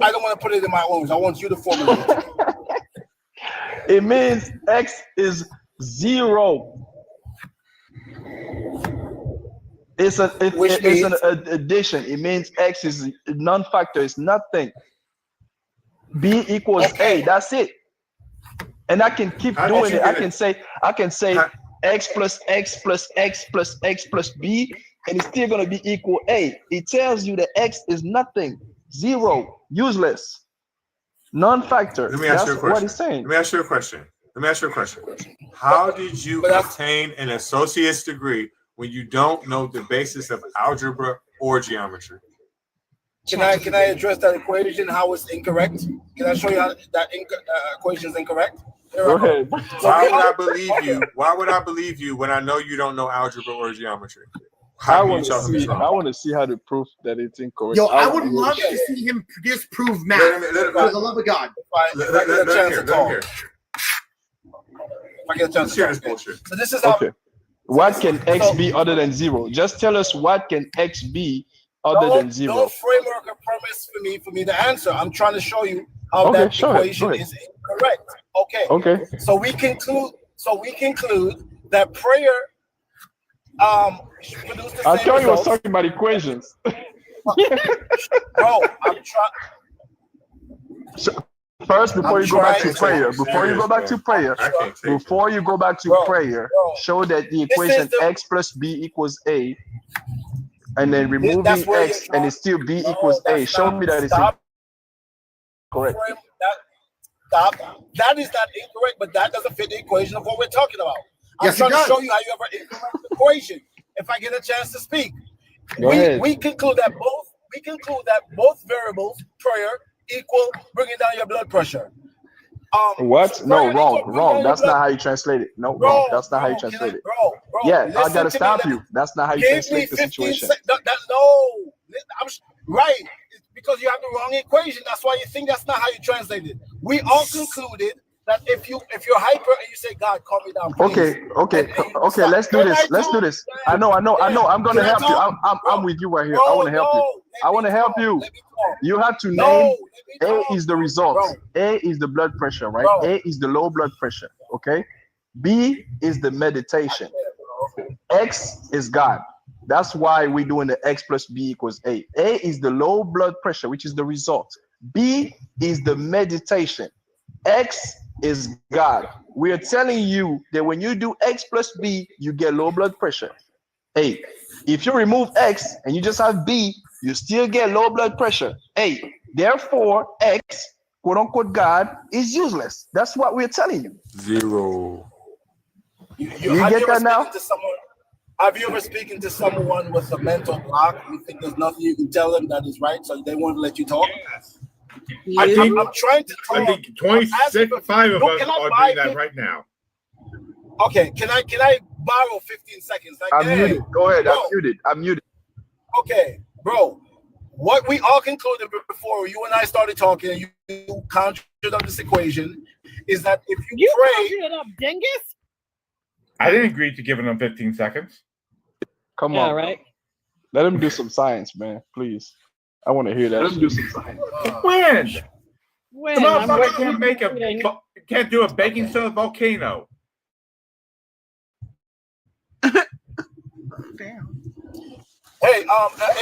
I don't want to put it in my words. I want you to formulate it. It means X is 0. It's an addition. It means X is non-factor. It's nothing. B equals A. That's it. And I can keep doing it. I can say X plus X plus X plus X plus B, and it's still gonna be equal A. It tells you that X is nothing, 0, useless, non-factor. Let me ask you a That's question. what it's saying. Let me ask you a question. How did you obtain an associate's degree when you don't know the basis of algebra or geometry? Can I address that equation? How it's incorrect? Can I show you how that equation is incorrect? Go ahead. Why would I believe you? Why would I believe you when I know you don't know algebra or geometry? I want to see how to prove that it's incorrect. Yo, I would love to see him disprove math. For the love of God. Let him hear. I get a chance to hear this bullshit. So this is how. Okay. What can X be other than 0? Just tell us what can X be other than 0. No framework or premise for me to answer. I'm trying to show you how that equation is incorrect. Okay. So we conclude that prayer produce the same I thought you was results. talking about equations. Bro, I'm trying. First, before you go back to prayer, show that the equation X plus B equals A, and then removing X and it's still B equals A. Show me that it's correct. Stop. That is not incorrect, but that doesn't fit the equation of what we're talking about. I'm Yes, trying it to does. show you how you have an incorrect equation. If I get a chance to speak, Go ahead. we conclude that both variables prayer equal bringing down your blood pressure. What? No, prayer equal bringing wrong. down That's your not blood- how you translate it. No, Bro, wrong. That's not how you bro, translate it. Bro, Yeah, I listen gotta to me. stop you. That's not how you Give me translate the 15 situation. seconds. No, right. It's because you have the wrong equation. That's why you think that's not how you translate it. We all concluded that if you're hyper and you say, God, calm me down, please. Okay. Let's do this. I know. I'm gonna help you. I'm with you right here. I want to help you. I want to help you. You have to name A is the result. A is the blood pressure, right? A is the low blood pressure. Okay. B is the meditation. X is God. That's why we're doing the X plus B equals A. A is the low blood pressure, which is the result. B is the meditation. X is God. We are telling you that when you do X plus B, you get low blood pressure. A. If you remove X and you just have B, you still get low blood pressure. A. Therefore, X quote unquote God is useless. That's what we're telling you. Zero. You get that now? Have you ever spoken to someone with a mental block? You think there's nothing you can tell them that is right, so they won't let you talk? Yes. I'm trying to talk. I think 25 of us are doing that right now. Okay, can I borrow 15 seconds? Like, I'm muted. Go ahead. I'm muted. Okay, bro. What we all concluded before you and I started talking, and you conjured up this equation, is that if you pray, conjured it up, dingus. I didn't agree to giving them 15 seconds. Come Yeah, on. right. Let him do some science, man. Please. I want to hear that. Let him do some science. When? When? The motherfucker can't do a baking soda volcano. hey,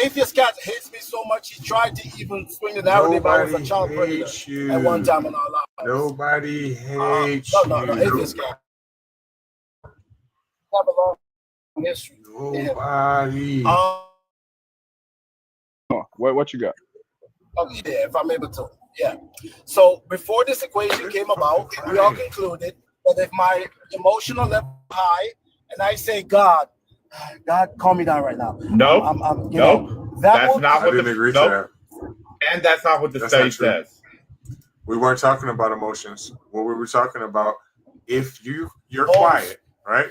atheist cat hates me so much he tried to even swing the narrative. I was a child predator at one time in our lives. Nobody hates no, atheist cat. Have a long history. Nobody. What you got? Okay, yeah, if I'm able to. Yeah. So before this equation came about, we all concluded that if my emotional level is high and I say, God, calm me down right now. Nope. That's not what the agree to that. And that's not what the study says. We weren't talking about emotions. What we were talking about, if you're quiet, right?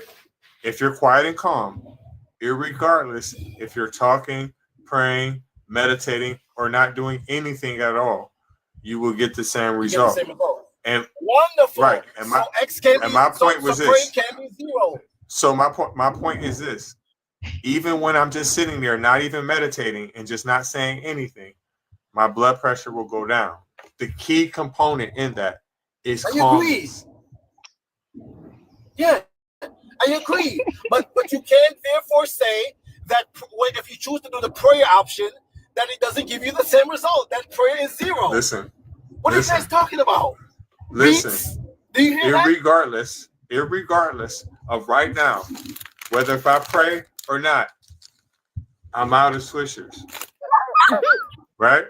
If you're quiet and calm, irregardless if you're talking, praying, meditating, or not doing anything at all, you will get the same result. And wonderful. Right. And my point was this. Can be zero. So my point is this. Even when I'm just sitting there, not even meditating and just not saying anything, my blood pressure will go down. The key component in that is calmness. Yeah, I agree. but you can't therefore say that if you choose to do the prayer option, that it doesn't give you the same result. That prayer is zero. Listen. What are you guys talking about? Listen. Do you hear that? Irregardless of right now, whether if I pray or not, I'm out of swishers. Right?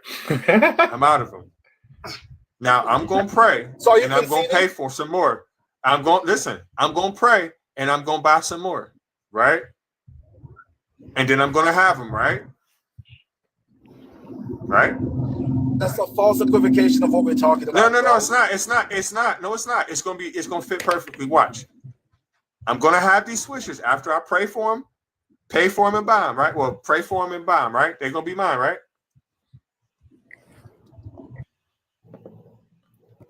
I'm out of them. Now I'm gonna pray and I'm gonna pay for some more. I'm going to pray and I'm gonna buy some more, right? And then I'm gonna have them, right? Right? That's a false equivocation of what we're talking about. No, it's not. No, it's not. It's gonna fit perfectly. Watch. I'm gonna have these swishers after I pray for them, pay for them and buy them, right? Well, pray for them and buy them, right? They're gonna be mine, right?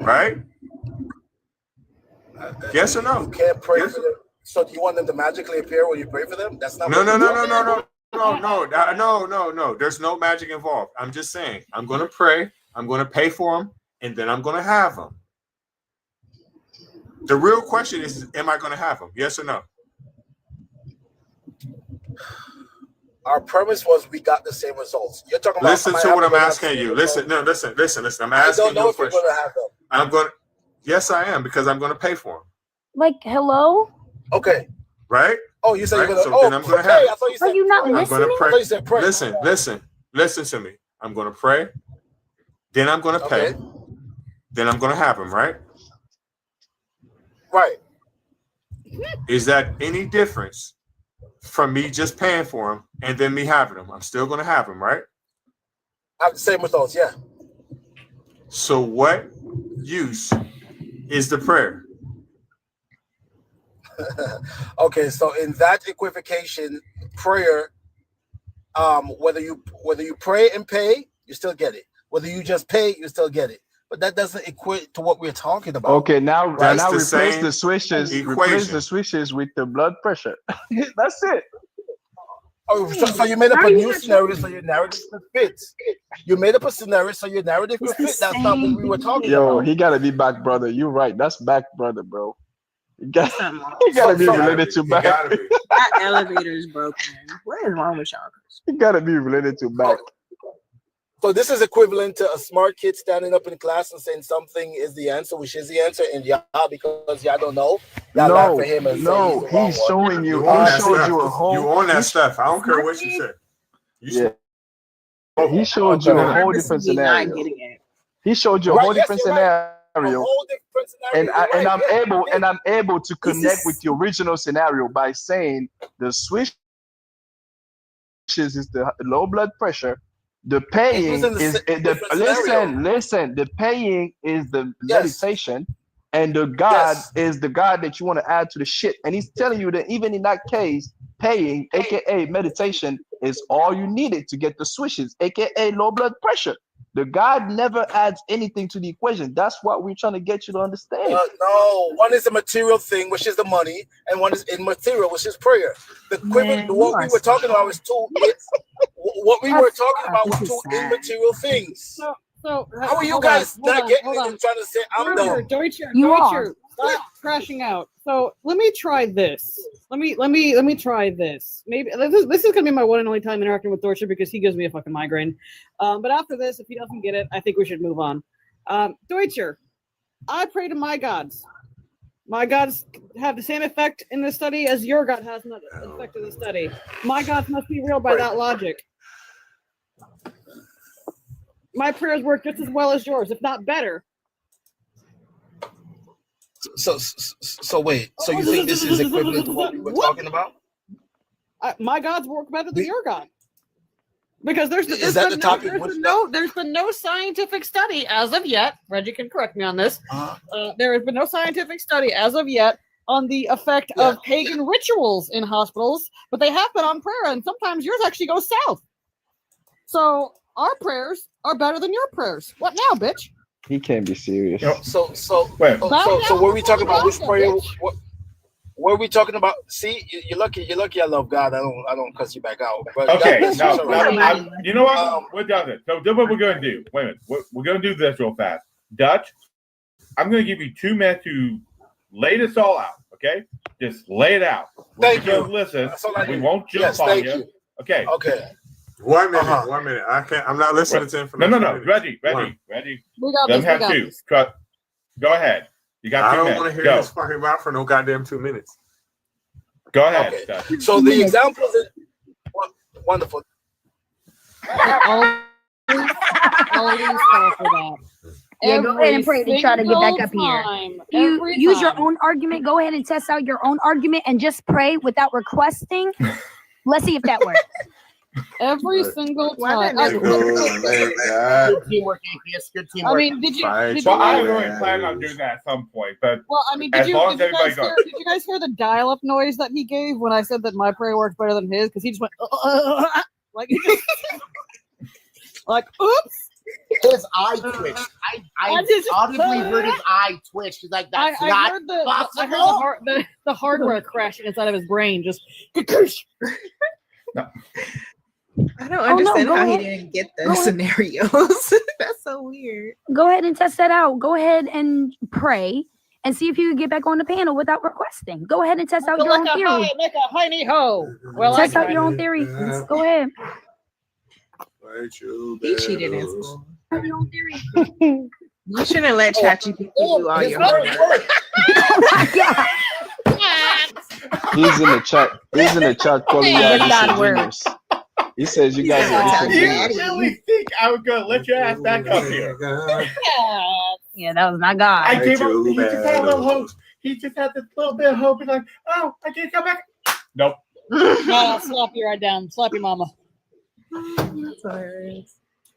Right? Yes or no? You can't pray for them. So do you want them to magically appear when you pray for them? That's not. No. There's no magic involved. I'm just saying. I'm gonna pray. I'm gonna pay for them, and then I'm gonna have them. The real question is, am I gonna have them? Yes or no? Our premise was we got the same results. You're talking about. Listen to what I'm asking you. Listen. I'm asking you a question. Gonna have them. I'm going to. Yes, I am, because I'm going to pay for them. Like, hello? Okay. Right? Oh, you said you're going to. So then I'm going to have. I thought you said. Are you not I'm listening? going to pray. I thought you said pray. Listen to me. I'm going to pray. Then I'm going to pay. Okay. Then I'm going to have them. Right? Right. Is that any difference from me just paying for them and then me having them? I'm still going to have them, right? I have the same results. Yeah. So what use is the prayer? Okay, so in that equivocation, prayer, whether you pray and pay, you still get it. Whether you just pay, you still get it. But that doesn't equate to what we're talking about. Okay, now replace same the switches. Replace the switches with the blood pressure. That's it. Oh, so you made up a new scenario so your narrative could fit. You made up a scenario so your narrative could fit. That's not what we were talking about. Yo, he gotta be back, brother. You're right. That's back, brother, bro. He gotta be related to back. That elevator is broken. What is wrong with y'all? He gotta be related to back. So this is equivalent to a smart kid standing up in class and saying something is the answer, which is the answer, and because y'all don't know, y'all laugh at him and say he's showing you. He showed you a whole. You own that stuff. I don't care what you say. He showed you a whole different scenario. He showed you a Right, whole yes, different you're right. A scenario. whole different And scenario. You're right. I'm able to This connect is- with the original scenario by saying the switches is the low blood pressure. The paying using the is different scenario. listen. The paying is the Yes. meditation, and the God Yes. is the God that you want to add to the shit. And he's telling you that even in that case, paying, aka meditation, is all you needed to get the switches, aka low blood pressure. The God never adds anything to the equation. That's what we're trying to get you to understand. No, one is a material thing, which is the money, and one is immaterial, which is prayer. The equivalent, what we were talking about was two. What we were talking about was two immaterial things. So How are you hold guys on, not getting hold it on. and trying to say I'm Deutscher, dumb? Deutscher, You Deutscher, stop crashing out. So let me try this. Let me try this. Maybe this is gonna be my one and only time interacting with Deutscher because he gives me a fucking migraine. But after this, if he doesn't get it, I think we should move on. Deutscher, I pray to my gods. My gods have the same effect in this study as your God has an effect in the study. My gods must be real by that logic. My prayers work just as well as yours, if not better. So wait. So you think this is equivalent to what we were talking about? My gods work better than your God. Because there's been no scientific study as of yet. Reggie can correct me on this. There has been no scientific study as of yet on the effect of pagan rituals in hospitals, but they have been on prayer, and sometimes yours actually goes south. So our prayers are better than your prayers. What now, bitch? He can't be serious. So what are we talking about? Which prayer? What are we talking about? See, you're lucky. You're lucky. I love God. I don't cuss you back out. But Okay, God bless you. no, you know what? We're done. So this is what we're going to do. Wait a minute. We're going to do this real fast. Dutch, I'm going to give you 2 minutes to lay this all out. Okay, just lay it out. Thank you. Listen, we need. won't jump Yes, on thank you. you. Okay. Okay. 1 minute. 1 minute. I can't. I'm not listening to information. No. Ready. We got Let this. him have 2. Go ahead. You got 2 minutes. I don't want to hear this fucking mouth for no goddamn 2 minutes. Go ahead. Okay. So the examples is wonderful. Always fall for that. Yeah, go ahead and pray to try to get back up time, here. You every use your time. own argument. Go ahead and test out your own argument and just pray without requesting. Let's see if that works. Every single time. Good teamwork, atheist. Good teamwork. I mean, did you? Well, I was really planning on doing that at some point, but Well, I mean, as did long you as everybody guys goes. hear? Did you guys hear the dial-up noise that he gave when I said that my prayer works better than his? Because he just went like, like, oops. His eye twitched. I just audibly heard his eye twitch. He's like, that's I not heard the possible. the hardware crashing inside of his brain. Just. I don't understand go how ahead. he didn't get the Go ahead. scenarios. That's so weird. Go ahead and test that out. Go ahead and pray and see if you can get back on the panel without requesting. Go ahead and test out your own theory. Make a hiney ho. Well, Test out your own theory. Go ahead. He cheated in school. Your own theory. You shouldn't let ChatGPT do all your homework. Oh my God. He's in the chat. He's in the chat calling y'all disingenuous. He says you guys are disingenuous. You really think I was going to let your ass back up here? Yeah, that was my God. I gave up. He just had a little hope. He just had this little bit of hope. He's like, oh, I can't come back. Nope. No, slap your right down. Slap your mama. That's hilarious.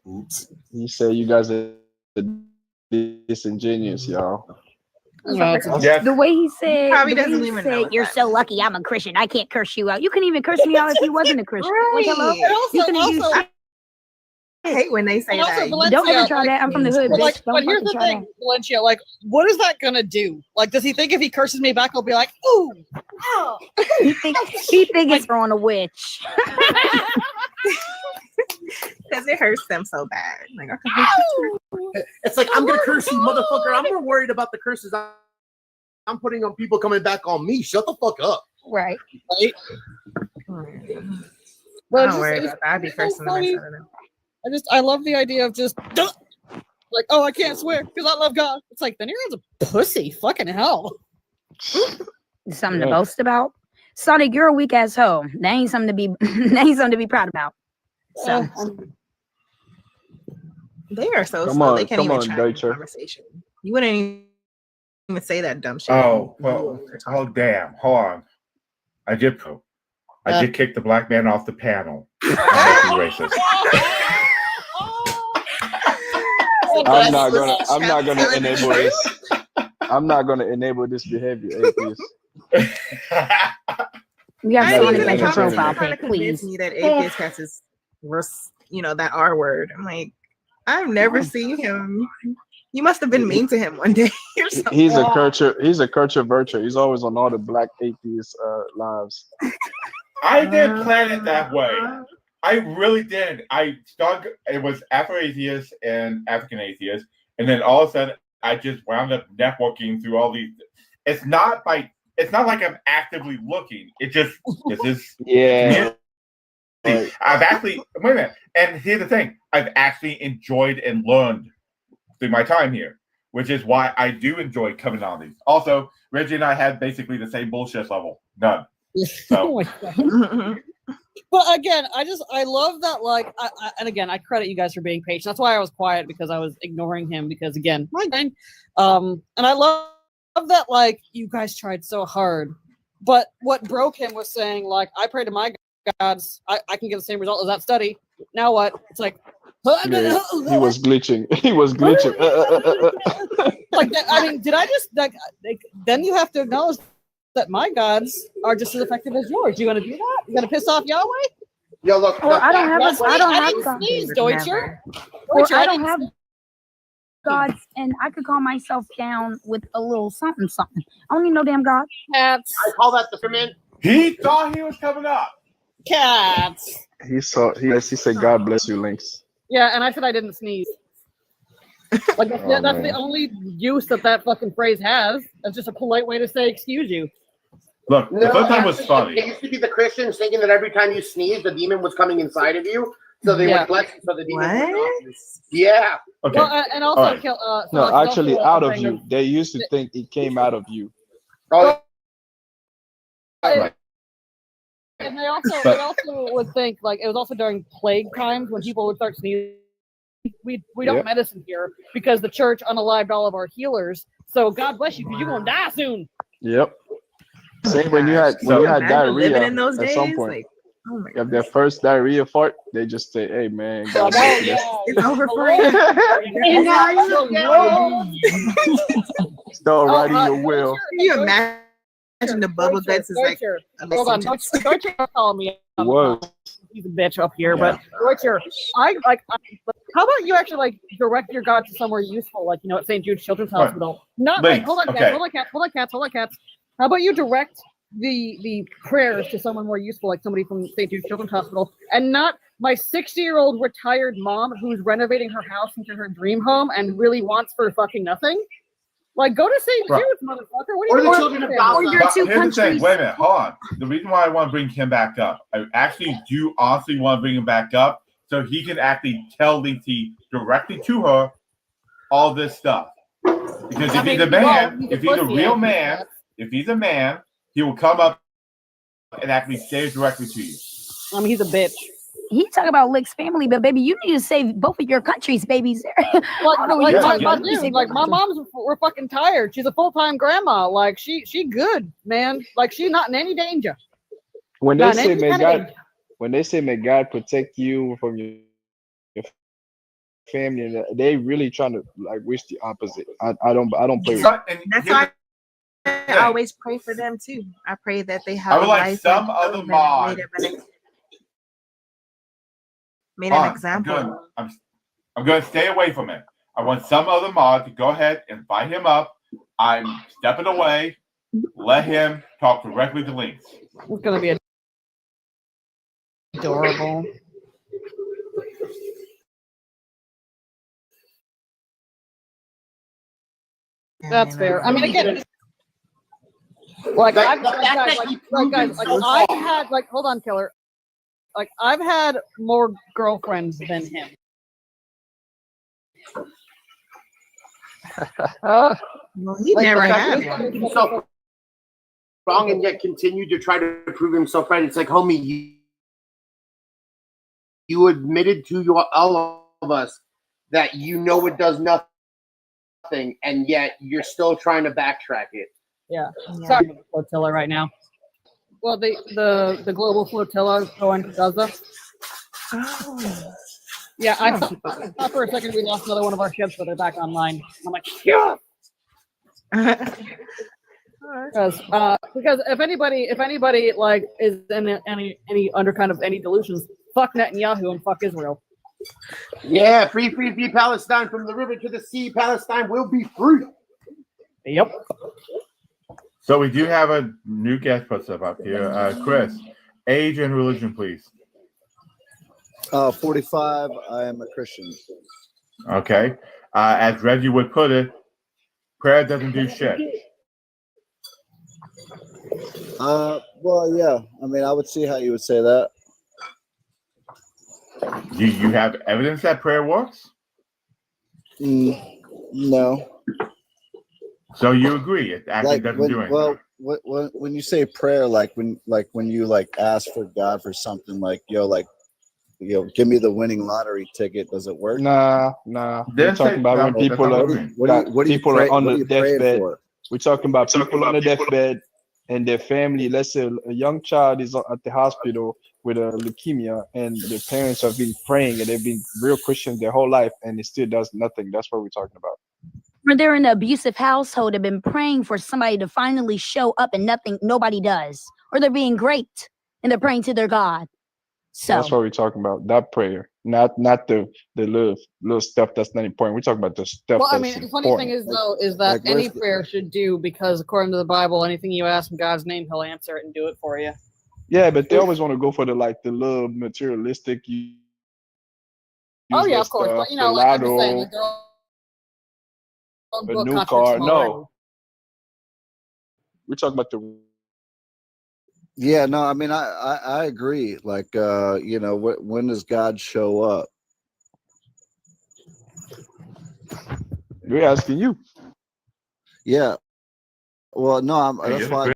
Oops. He said you guys are disingenuous, y'all. The way he said, Probably the way doesn't he even know said, what you're that so lucky I'm a Christian. I can't curse you out. You couldn't even curse me out if you wasn't a Christian. Like, hello? You couldn't use I hate when they say that. Don't ever try that. I'm from the hood, But, bitch. like, Don't but here's fucking the try thing, Valencia. Like, what is that gonna do? Like, does he think if he curses me back, I'll be like, ooh, oh. He think it's throwing a witch. Because it hurts them so bad. Like, It's like, I'm gonna curse you, motherfucker. I'm more worried about the curses I'm putting on people coming back on me. Shut the fuck up. Right. Well, don't worry about that. I'd be cursing the mess out of them. I love the idea of just like, oh, I can't swear because I love God. It's like, then you're a pussy. Fucking hell. Something to boast about. Sonic, you're a weak ass hoe. That ain't something to be proud about. So They are so Come slow. on, They can't come even on, track the Deutscher. conversation. You wouldn't even say that dumb shit. Oh, well, oh, damn. Hold on. I did poop. I did kick the black man off the panel. I'm making racist. I'm not gonna enable this. I'm not gonna enable this behavior, atheist. You have I someone ain't to make even a profile trying to pic, convince please. me that atheist cats is worse, that R word. I'm like, I've never seen him. You must have been mean to him one day or something. He's a culture virtue. He's always on all the black atheist lives. I didn't plan it that way. I really did. It was Afro-atheist and African atheist, and then all of a sudden I just wound up networking through all these. It's not like I'm actively looking. This is Yeah. community. I've actually wait a minute. And here's the thing: I've actually enjoyed and learned through my time here, which is why I do enjoy coming on these. Also, Reggie and I had basically the same bullshit level. None. So. But again, I love that. Like, and again, I credit you guys for being patient. That's why I was quiet, because I was ignoring him. Because again, my thing. And I love that. Like, you guys tried so hard, but what broke him was saying, like, I pray to my gods, I can get the same result as that study. Now what? It's like. Yeah, he was glitching. He was glitching. Like that, I mean, did I just like? Then you have to acknowledge that my gods are just as effective as yours. You gonna do that? You gonna piss off Yahweh? Yo, look. Well, I don't have I didn't sneeze, Deutscher. Well, Deutscher, I don't have gods, and I could calm myself down with a little something. I don't need no damn god. Cats. I call that the ferment. He thought he was coming up. Cats. He said, "God bless you, Lynx." Yeah, and I said I didn't sneeze. Like that's the only use that fucking phrase has. That's just a polite way to say excuse you. Look, the first time was funny. It used to be the Christians thinking that every time you sneezed, the demon was coming inside of you, so they would bless you, so the demon would. Yeah. Okay. Well, and also, right. No, actually, out of you. They used to think it came out of you. Oh. Right. And they also would think, like, it was also during plague times when people would start sneezing. We don't medicine here because the church unalived all of our healers. So God bless you, because you're gonna die soon. Yep. Same when you had diarrhea in those at some days, point. like, oh my You have their first diarrhea fart, they just say, "Hey man, God bless you." it's over for you. Start writing your will. Can you imagine the bubble guts is like hold on, Deutscher calling me. Was. He's a bitch up here, but Deutscher, how about you actually like direct your God to somewhere useful, like at St. Jude's Children's Hospital? Not like hold on, cats. How about you direct the prayers to someone more useful, like somebody from St. Jude's Children's Hospital, and not my 60-year-old retired mom who's renovating her house into her dream home and really wants for fucking nothing? Like, go to St. Jude's, motherfucker. What are you doing? Here's the thing. Wait a minute. Hold on. The reason why I want to bring him back up, I actually do honestly want to bring him back up so he can actually tell Lindsay directly to her all this stuff. Because if he's a man, if he's a real man, if he's a man, he will come up and actually say it directly to you. I mean, he's a bitch. He talking about Lick's family, but baby, you need to save both of your countries, babies. Like my mom's, we're fucking tired. She's a full-time grandma. Like she good, man. Like she's not in any danger. When they say may God protect you from your family, they really trying to like wish the opposite. I don't play with it. That's why I always pray for them too. I pray that they have I would like some other mod. Made an example. I'm going to stay away from it. I want some other mod to go ahead and invite him up. I'm stepping away. Let him talk directly to Lynx. It's going to be adorable. That's fair. I mean, again, hold on, Killer. Like, I've had more girlfriends than him. Well, he never had one. So wrong and yet continued to try to prove himself right. It's like, homie, you admitted to all of us that you know it does nothing, and yet you're still trying to backtrack it. Yeah. Sorry, flotilla right now. Well, the global flotilla going to Gaza. Oh. Yeah, I thought for a second we lost another one of our ships, but they're back online. I'm like, yeah. Because if anybody like is in any under kind of any delusions, fuck Netanyahu and fuck Israel. Yeah, free Palestine, from the river to the sea. Palestine will be free. Yep. So we do have a new guest puts up here. Chris, age and religion, please. 45. I am a Christian. Okay. As Reggie would put it, prayer doesn't do shit. Well, yeah. I mean, I would see how you would say that. Do you have evidence that prayer works? No. So you agree it actually doesn't do anything? Well, when you say prayer, like when you ask for God for something, give me the winning lottery ticket. Does it work? Nah. We're talking about when people are on the deathbed. We're talking about people on the deathbed and their family. Let's say a young child is at the hospital with a leukemia, and their parents have been praying and they've been real Christians their whole life, and it still does nothing. That's what we're talking about. Or they're in an abusive household, have been praying for somebody to finally show up, and nobody does. Or they're being great and they're praying to their God. So that's what we're talking about. That prayer, not the little stuff that's not important. We're talking about the stuff. Well, I that's mean, the funny important. thing is though, is that any prayer should do, because according to the Bible, anything you ask in God's name, He'll answer it and do it for you. Yeah, but they always want to go for the little materialistic. Oh yeah, of course. But like I'm just saying, a new car. No, we're talking about the. Yeah, no, I mean, I agree. When does God show up? We're asking you. Yeah. Well, no, that's why.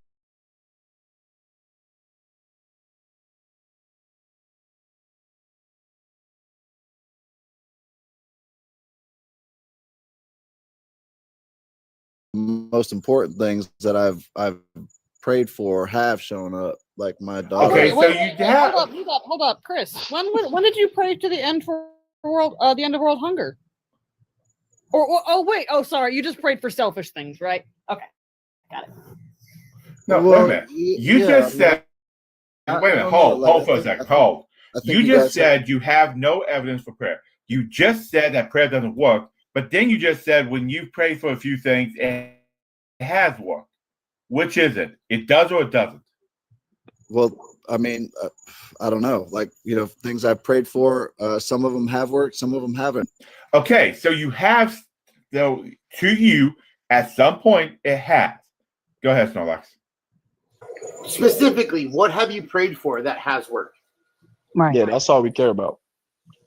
Most important things that I've prayed for have shown up, like my daughter. Okay, so you have. Hold up, Chris. When did you pray to the end for the end of world hunger? Sorry, you just prayed for selfish things, right? Okay, got it. No, wait a minute. You just said. Wait a minute. Hold for a second. Hold. You just said you have no evidence for prayer. You just said that prayer doesn't work, but then you just said when you pray for a few things, it has worked. Which is it? It does or it doesn't? Well, I mean, I don't know. Things I prayed for, some of them have worked, some of them haven't. Okay, so you have, though, to you, at some point, it has. Go ahead, Snorlax. Specifically, what have you prayed for that has worked? Right. Yeah, that's all we care about.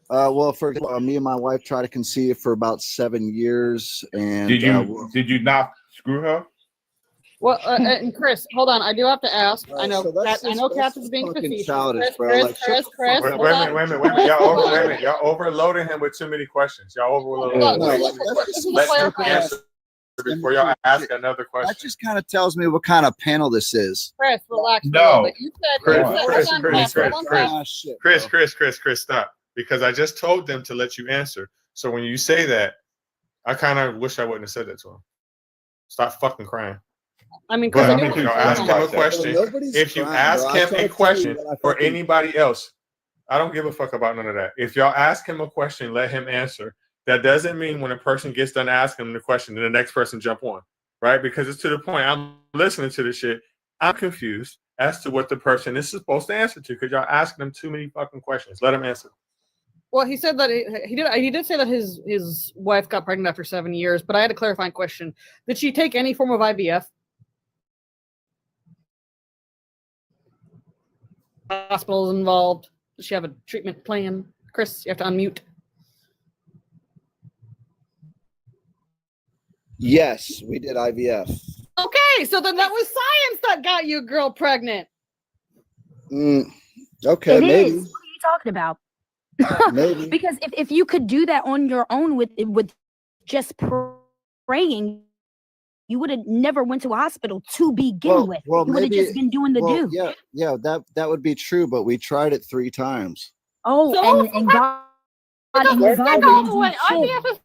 Well, for me and my wife tried to conceive for about 7 years, and did you not screw her? Well, and Chris, hold on. I do have to ask. I know Kat is being facetious. Chris. Wait a minute. Y'all overloading him with too many questions. Y'all overloading him. Let him answer before y'all ask another question. That just kind of tells me what kind of panel this is. Chris, relax. No. You said Chris, stop. Because I just told them to let you answer. So when you say that, I kind of wish I wouldn't have said that to him. Stop fucking crying. I mean, but ask him a question. If you ask him a question or anybody else, I don't give a fuck about none of that. If y'all ask him a question, let him answer. That doesn't mean when a person gets done asking him the question, then the next person jump on, right? Because it's to the point I'm listening to this shit. I'm confused as to what the person is supposed to answer to because y'all asking them too many fucking questions. Let him answer. Well, he said that he did say that his wife got pregnant after 7 years, but I had a clarifying question. Did she take any form of IVF? Hospitals involved? Does she have a treatment plan? Chris, you have to unmute. Yes, we did IVF. Okay, so then that was science that got you girl pregnant. Okay, it maybe. is. What are you talking about? Maybe. Because if you could do that on your own with just praying, you would have never went to a hospital to begin with. You would have just been doing the do. Yeah, that would be true, but we tried it 3 times. Oh, So and God and your God all didn't the do way. shit. IVF is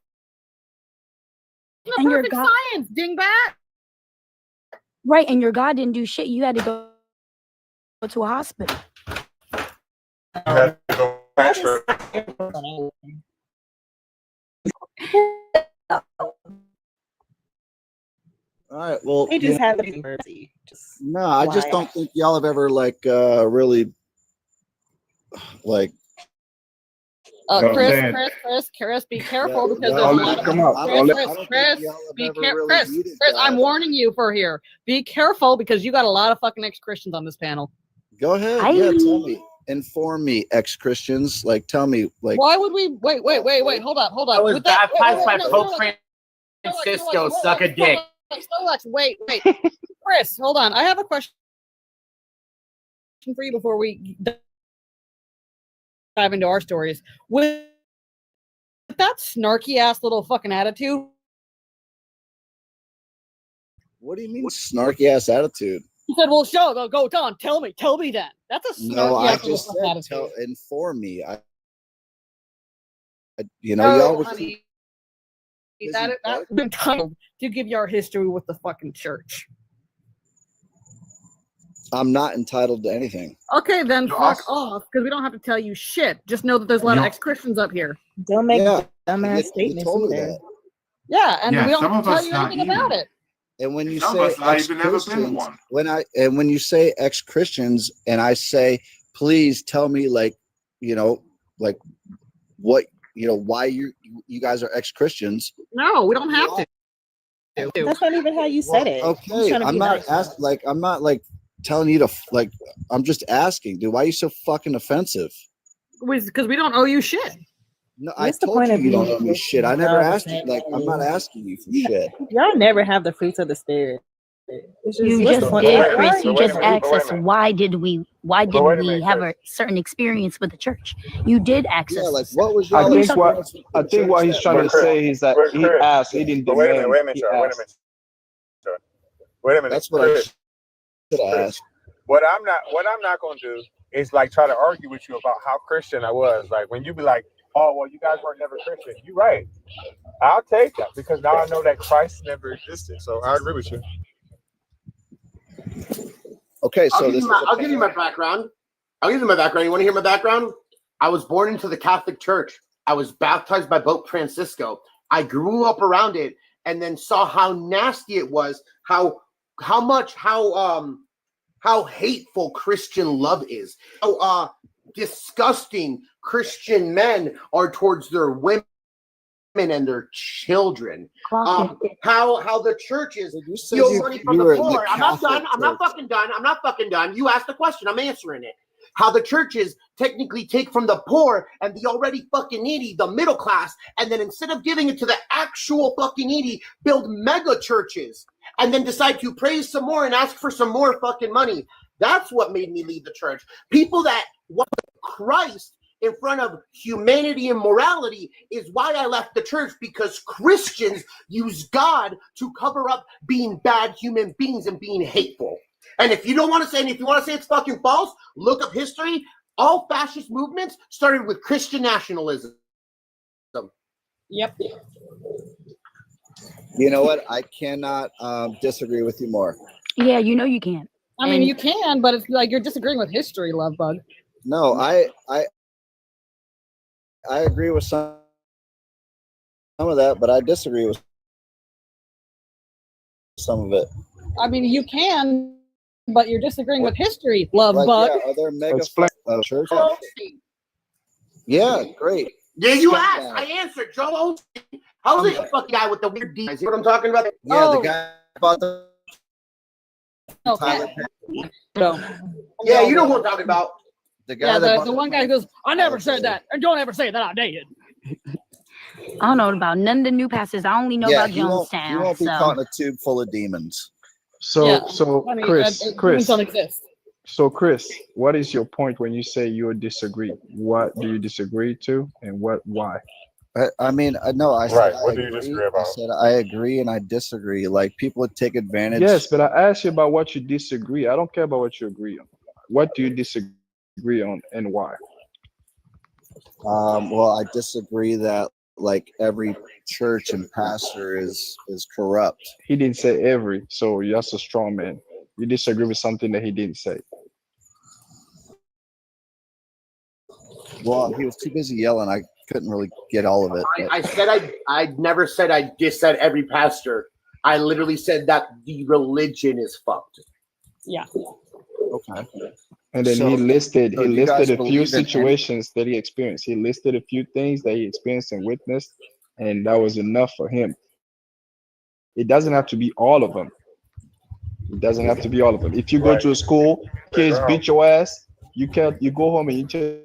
the And your perfect God, science, dingbat. right? And your God didn't do shit. You had to go to a hospital. You had to go extra. All right. Well, They just have to be mercy. no, I just don't think y'all have ever really like. Chris, be careful because there's a Don't lot let them out. Don't let- Chris, I'm warning you for here. Be careful because you got a lot of fucking ex-Christians on this panel. Go ahead. Yeah, tell me. Inform me, ex-Christians. Like, tell me. Like, Why would we? Wait. Hold up. I was baptized by Pope Francisco. Suck a dick. Wait. Chris, hold on. I have a question for you before we dive into our stories. With that snarky ass little fucking attitude. what do you mean snarky ass attitude? He said, "Well, go on. Tell me then." That's a snarky No, I ass little just fucking said attitude. inform me. No, y'all were honey, that's entitled to give you our history with the fucking church. I'm not entitled to anything. Okay, then fuck off, because we don't have to tell you shit. Just know that there's a lot of ex-Christians up here. Don't make Yeah, dumbass you statements told me either. that. Yeah, and Yeah, we don't some have of to tell us you not anything even. about it. And when you Some say of us not even never been ex-Christians, one. when you say ex-Christians, and I say, please tell me, like what why you guys are ex-Christians. No, we don't have to. That's not even how you said it. Okay, I'm not I'm not telling you to I'm just asking, dude. Why are you so fucking offensive? Because we don't owe you shit. No, What's I the told point you of you don't being owe me Christian? shit. I never Y'all the asked you. same I'm not thing. asking you for shit. Y'all never have the fruits of the spirit. It's You what's just the point? did, Chris. You But wait a just minute, asked us why did we But wait a minute, have Chris. a certain experience with the church. You did ask Yeah, us. like what was I y'all think experience with the church what he's then? trying to But Chris, say is that but he Chris, asked, he didn't but wait a minute, demand. He wait a asked. minute, sir. Wait a minute, That's what I Chris. should Chris. ask. What I'm not gonna do is like try to argue with you about how Christian I was. Like when you be like, "Oh, well, you guys weren't never Christian." You're right. I'll take that because now I know that Christ never existed. So I agree with you. Okay, so I'll give you my background. You want to hear my background? I was born into the Catholic Church. I was baptized by Pope Francisco. I grew up around it and then saw how nasty it was, how hateful Christian love is, how disgusting Christian men are towards their women and their children. How the churches steal money from the poor. I'm not done. I'm not fucking done. You asked the question. I'm answering it. How the churches technically take from the poor and the already fucking needy, the middle class, and then instead of giving it to the actual fucking needy, build mega churches and then decide to praise some more and ask for some more fucking money. That's what made me leave the church. People that want Christ in front of humanity and morality is why I left the church, because Christians use God to cover up being bad human beings and being hateful. And if you don't want to say, and if you want to say it's fucking false, look up history. All fascist movements started with Christian nationalism. Yep. You know what? I cannot disagree with you more. Yeah, you know you can. I mean, you can, but it's like you're disagreeing with history, love bug. No, I agree with some of that, but I disagree with some of it. I mean, you can, but you're disagreeing with history, love bug. Yeah, are there mega churches? Yeah, great. Yeah, you asked. I answered. Joel Osteen. How's the fucking guy with the weird D? You know what I'm talking about? Yeah, the guy about the Okay. Yeah, you know what I'm talking about. The guy the one guy goes, "I never said that, and don't ever say that I did." I don't know about none of the new pastors. I only know about Jonestown. You won't be caught in a tube full of demons. So, I mean, Chris, demons don't exist. So, Chris, what is your point when you say you disagree? What do you disagree to, and why? I mean, no, I said Right. I What do you agree. disagree I about? said I agree and I disagree. Like people would take advantage. Yes, but I asked you about what you disagree. I don't care about what you agree on. What do you disagree on, and why? Well, I disagree that like every church and pastor is corrupt. He didn't say every, so you're just a strong man. You disagree with something that he didn't say. Well, he was too busy yelling. I couldn't really get all of it. I said I never said I just said every pastor. I literally said that the religion is fucked. Yeah. Okay. And then So- he listed so you guys a few believe in any- situations that he experienced. He listed a few things that he experienced and witnessed, and that was enough for him. It doesn't have to be all of them. It doesn't have to be all of them. If you go to a school, kids beat your ass, you go home and you tell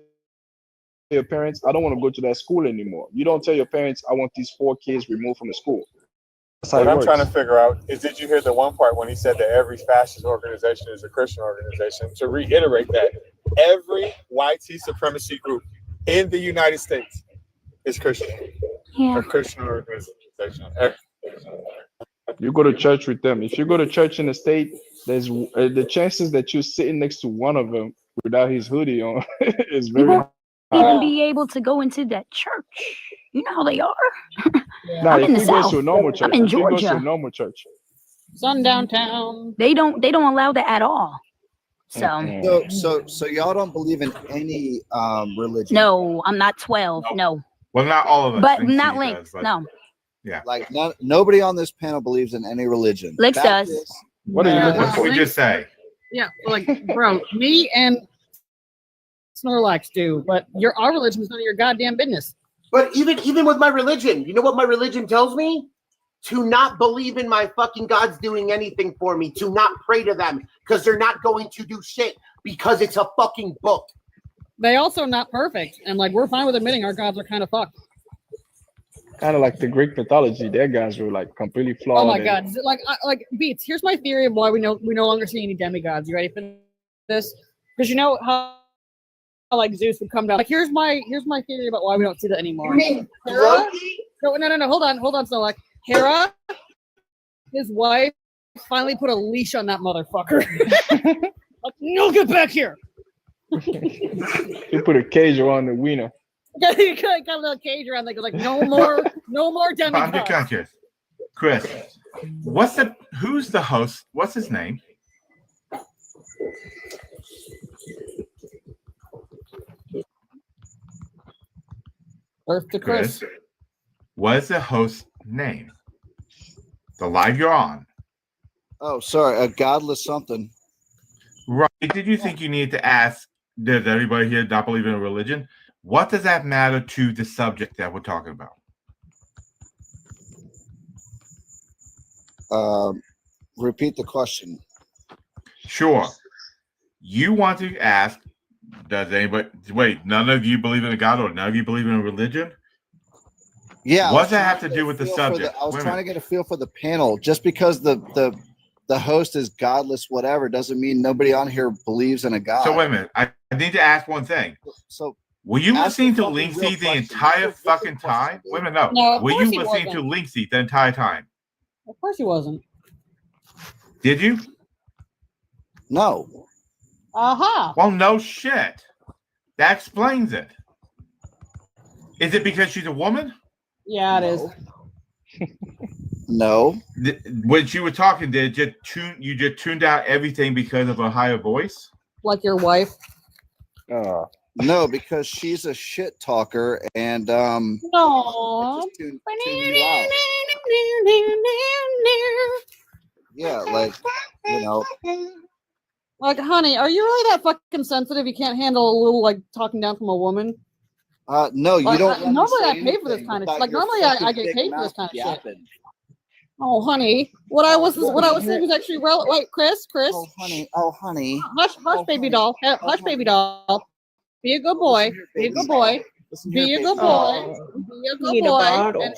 your parents, I don't want to go to that school anymore. You don't tell your parents, I want these 4 kids removed from the school. That's how What it I'm works. trying to figure out is, did you hear the one part when he said that every fascist organization is a Christian organization? To reiterate that, every YT supremacy group in the United States is Christian. Yeah. A Christian organization. You go to church with them. If you go to church in the state, there's the chances that you're sitting next to one of them without his hoodie on is You very won't high. even be able to go into that church. You know how they are. Now, I'm if in the you go South. to a normal church, I'm in if you go to a Georgia. normal church, Sundown town. They don't allow that at all. So So y'all don't believe in any religion? no, I'm not 12. No. Well, not all of us. But Link not C Link. does, but- No. Yeah. Like nobody on this panel believes in any religion. Links does. Baptists- what are you looking What for? did we just say? Yeah, like, bro, me and Snorlax do, but our religion is none of your goddamn business. But even with my religion, you know what my religion tells me? To not believe in my fucking gods doing anything for me, to not pray to them, because they're not going to do shit, because it's a fucking book. They also not perfect, and like we're fine with admitting our gods are kind of fucked. Kind of like the Greek mythology. Their guys were like completely flawed. Oh my and- god! Like Beats. Here's my theory of why we no longer see any demigods. You ready for this? Because you know how like Zeus would come down. Like here's my theory about why we don't see that anymore. You mean Hera? No. Hold on. So like Hera, his wife, finally put a leash on that motherfucker. Like, no, get back here. He put a cage around the wiener. Got a little cage around. Like no more I'm demigods. conscious. Chris, who's the host? What's his name? Earth to Chris. What is the host's name? The live you're on. Oh, sorry, a godless something. Right. Did you think you need to ask, does everybody here not believe in a religion? What does that matter to the subject that we're talking about? Repeat the question. Sure. You want to ask, does anybody, wait, none of you believe in a God or none of you believe in a religion? Yeah. What does that have to do with the subject? I was Wait a trying to minute. get a feel for the panel. Just because the host is godless, whatever, doesn't mean nobody on here believes in a God. So wait a minute. I need to ask one thing. So were you ask listening the to fucking Linksy real the question. entire What's the fucking question, time? dude? Wait a minute, No, no. of Were course you he listening wasn't. to Linksy the entire time? Of course he wasn't. Did you? No. Aha. Well, no shit. That explains it. Is it because she's a woman? Yeah, it is. No. When you were talking, you just tuned out everything because of a higher voice? Like your wife. No, because she's a shit talker and No. just tune you out. Yeah, like Like, honey, are you really that fucking sensitive? You can't handle a little like talking down from a woman? no, you Like, don't. let me normally say I pay for this anything kind of without like your normally I fucking get big paid for this mouth kind of shit. yapping. Oh, honey, what I was saying was actually relevant. Wait, Chris, Oh, honey. Oh, honey. hush, baby doll, hush, baby doll. Be a good boy. Be a good boy. Be a good boy. Be a good Need a boy. bottle. And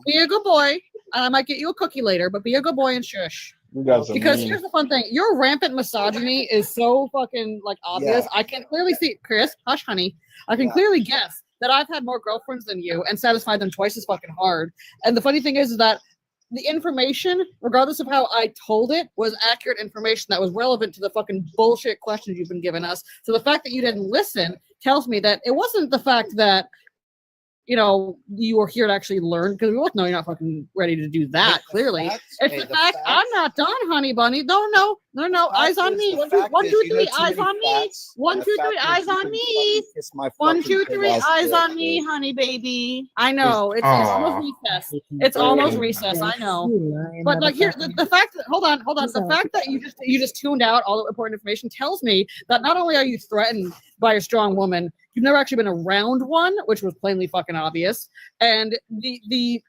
be a good boy. And I might get you a cookie later, but be a good boy and shush. You guys are Because mean. here's the fun thing: your rampant misogyny is so fucking like obvious. Yeah. I can clearly see, Chris. Hush, honey. I can clearly guess that I've had more girlfriends than you and satisfied them twice as fucking hard. And the funny thing is that the information, regardless of how I told it, was accurate information that was relevant to the fucking bullshit questions you've been giving us. So the fact that you didn't listen tells me that it wasn't the fact that you were here to actually learn, because we both know you're not fucking ready to do that. Clearly, it's the fact I'm not done, honey bunny. No, eyes on me. 1, 2, 3, eyes on me. 1, 2, 3, eyes on me. 1, 2, 3, eyes on me, honey baby. I know it's almost recess. It's almost recess. I know, but like here, the fact that hold on, the fact that you just tuned out all the important information tells me that not only are you threatened by a strong woman, you've never actually been around one, which was plainly fucking obvious. And the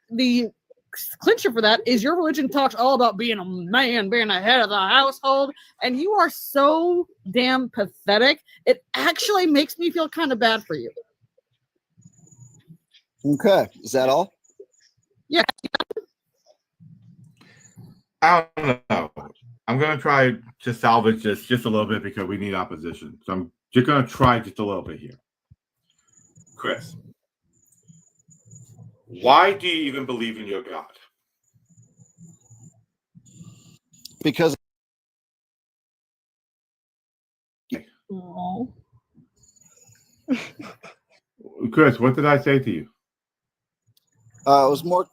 clincher for that is your religion talks all about being a man, being the head of the household, and you are so damn pathetic. It actually makes me feel kind of bad for you. Okay, is that all? Yeah. I don't know. I'm gonna try to salvage this just a little bit because we need opposition. So I'm just gonna try just a little bit here. Chris, why do you even believe in your God? Because Chris, what did I say to you? it was more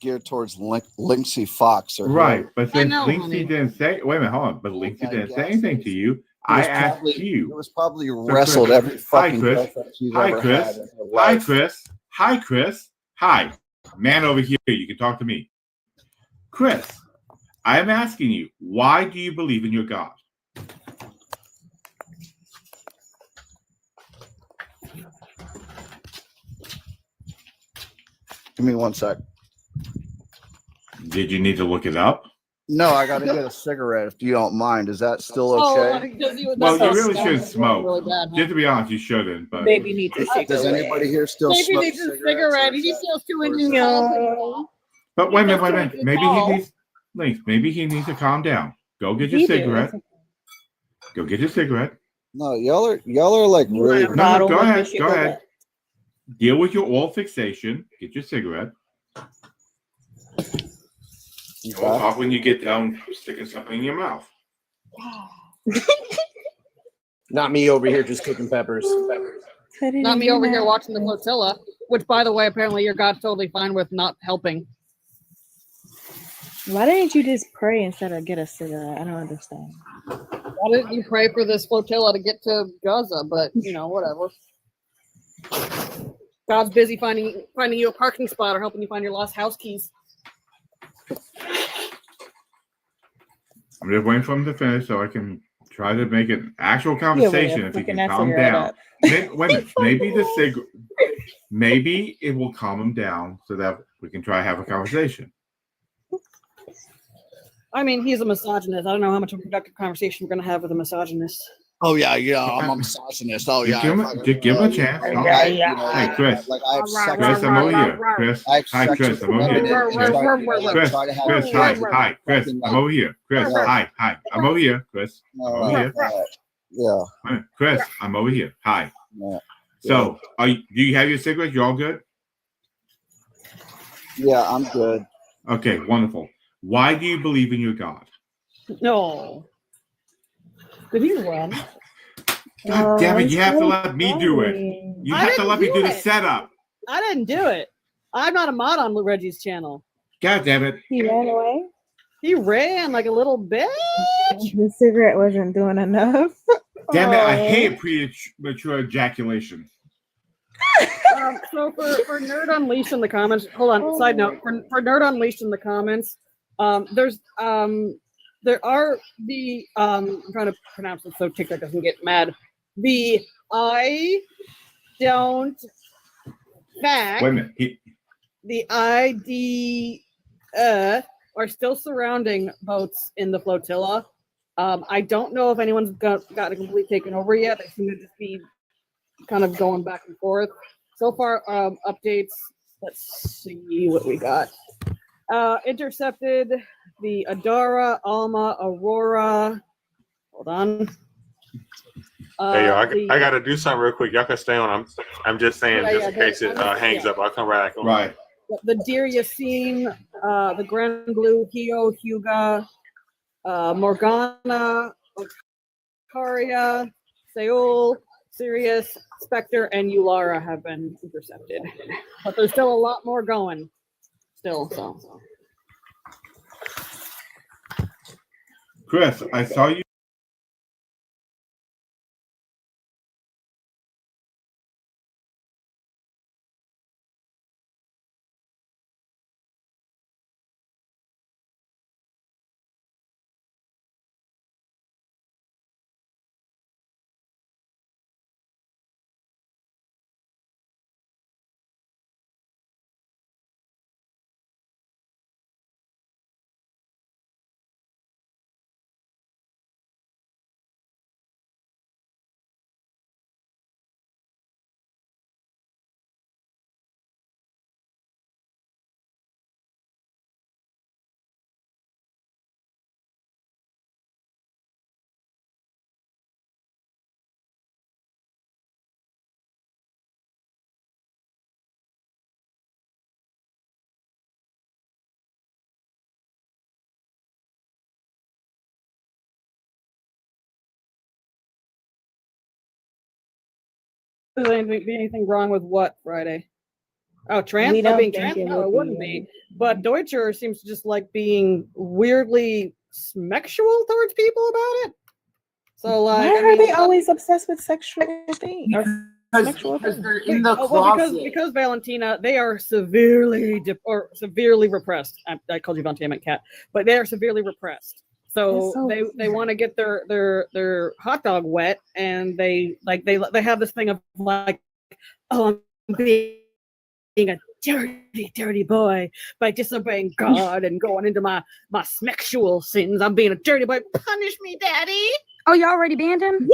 geared towards Linksy Fox or Right, whoever. but since Linksy didn't say, wait a minute, hold on, but Linksy didn't say anything to you. I asked you. It was probably wrestled every fucking girlfriend she's ever had in her Hi, life. Chris. Hi, Chris. Hi, man over here. You can talk to me. Chris, I am asking you, why do you believe in your God? Give me 1 sec. Did you need to look it up? No, I got to get a cigarette if you don't mind. Is that still okay? Well, you really shouldn't smoke. Really bad, huh? Just to be honest, you shouldn't. But Maybe needs a cigarette. Does anybody here still Maybe smoke needs a cigarettes? cigarette. He feels 2 inches tall. But wait a minute. Maybe he needs Links. Maybe he needs to calm down. Go get your cigarette. Go get your cigarette. No, y'all are like really. No, go ahead. Go ahead. Deal with your oral fixation. Get your cigarette. Go off when you get done sticking something in your mouth. Not me over here just cooking peppers. Not me over here watching the flotilla, which, by the way, apparently your God's totally fine with not helping. Why didn't you just pray instead of get a cigarette? I don't understand. Why didn't you pray for this flotilla to get to Gaza? But whatever. God's busy finding you a parking spot or helping you find your lost house keys. I'm just waiting for him to finish so I can try to make an actual conversation if he can calm down. Wait a minute. Maybe it will calm him down so that we can try to have a conversation. I mean, he's a misogynist. I don't know how much of a productive conversation we're going to have with a misogynist. Oh yeah, I'm a misogynist. Oh yeah, just give him a chance. Hey, Chris. Chris, I'm over here. Chris, hi, Chris, I'm over here. Chris, hi, Chris, I'm over here. Chris, hi, I'm over here. Chris, over here. Yeah. Chris, I'm over here. Hi. So, do you have your cigarette? You all good? Yeah, I'm good. Okay, wonderful. Why do you believe in your God? No. Did he run? God damn it, you have to let me do it. You have to let me do the setup. I didn't do it. I'm not a mod on Reggie's channel. God damn it. He ran away? He ran like a little bitch. The cigarette wasn't doing enough. Damn it, I hate premature ejaculation. So for Nerd Unleashed in the comments, hold on, side note, for Nerd Unleashed in the comments, there are the I'm trying to pronounce it so TikTok doesn't get mad. The I don't fact. Wait a minute. The ID are still surrounding boats in the flotilla. I don't know if anyone's got a complete taken over yet. They seem to just be kind of going back and forth. So far, updates. Let's see what we got. Intercepted the Adara, Alma, Aurora. Hold on. Hey, yo, The- I got to do something real quick. Y'all can stay on. I'm just saying, just in case it hangs up. I'll come back on. Right. The Dear Yassine, the Grand Blue, Hio, Huga, Morgana, Okaria, Seoul, Sirius, Spectre, and Ulara have been intercepted. But there's still a lot more going. Still, so. Chris, I saw you. Is there anything wrong with what Friday? Oh, We don't being think trans? it No, would it wouldn't be. be. But Deutscher seems to just like being weirdly smexual towards people about it. So, like, Why are they always obsessed with sexual things? Because they're in the well, closet. because Valentina, they are severely severely repressed. I called you Valentina, I meant Cat, but they are severely repressed. So, they want to get their hot dog wet, and they have this thing of like, oh, I'm being a dirty boy by disobeying God and going into my sexual sins. I'm being a dirty boy. Punish me, Daddy. Oh, you already banned him?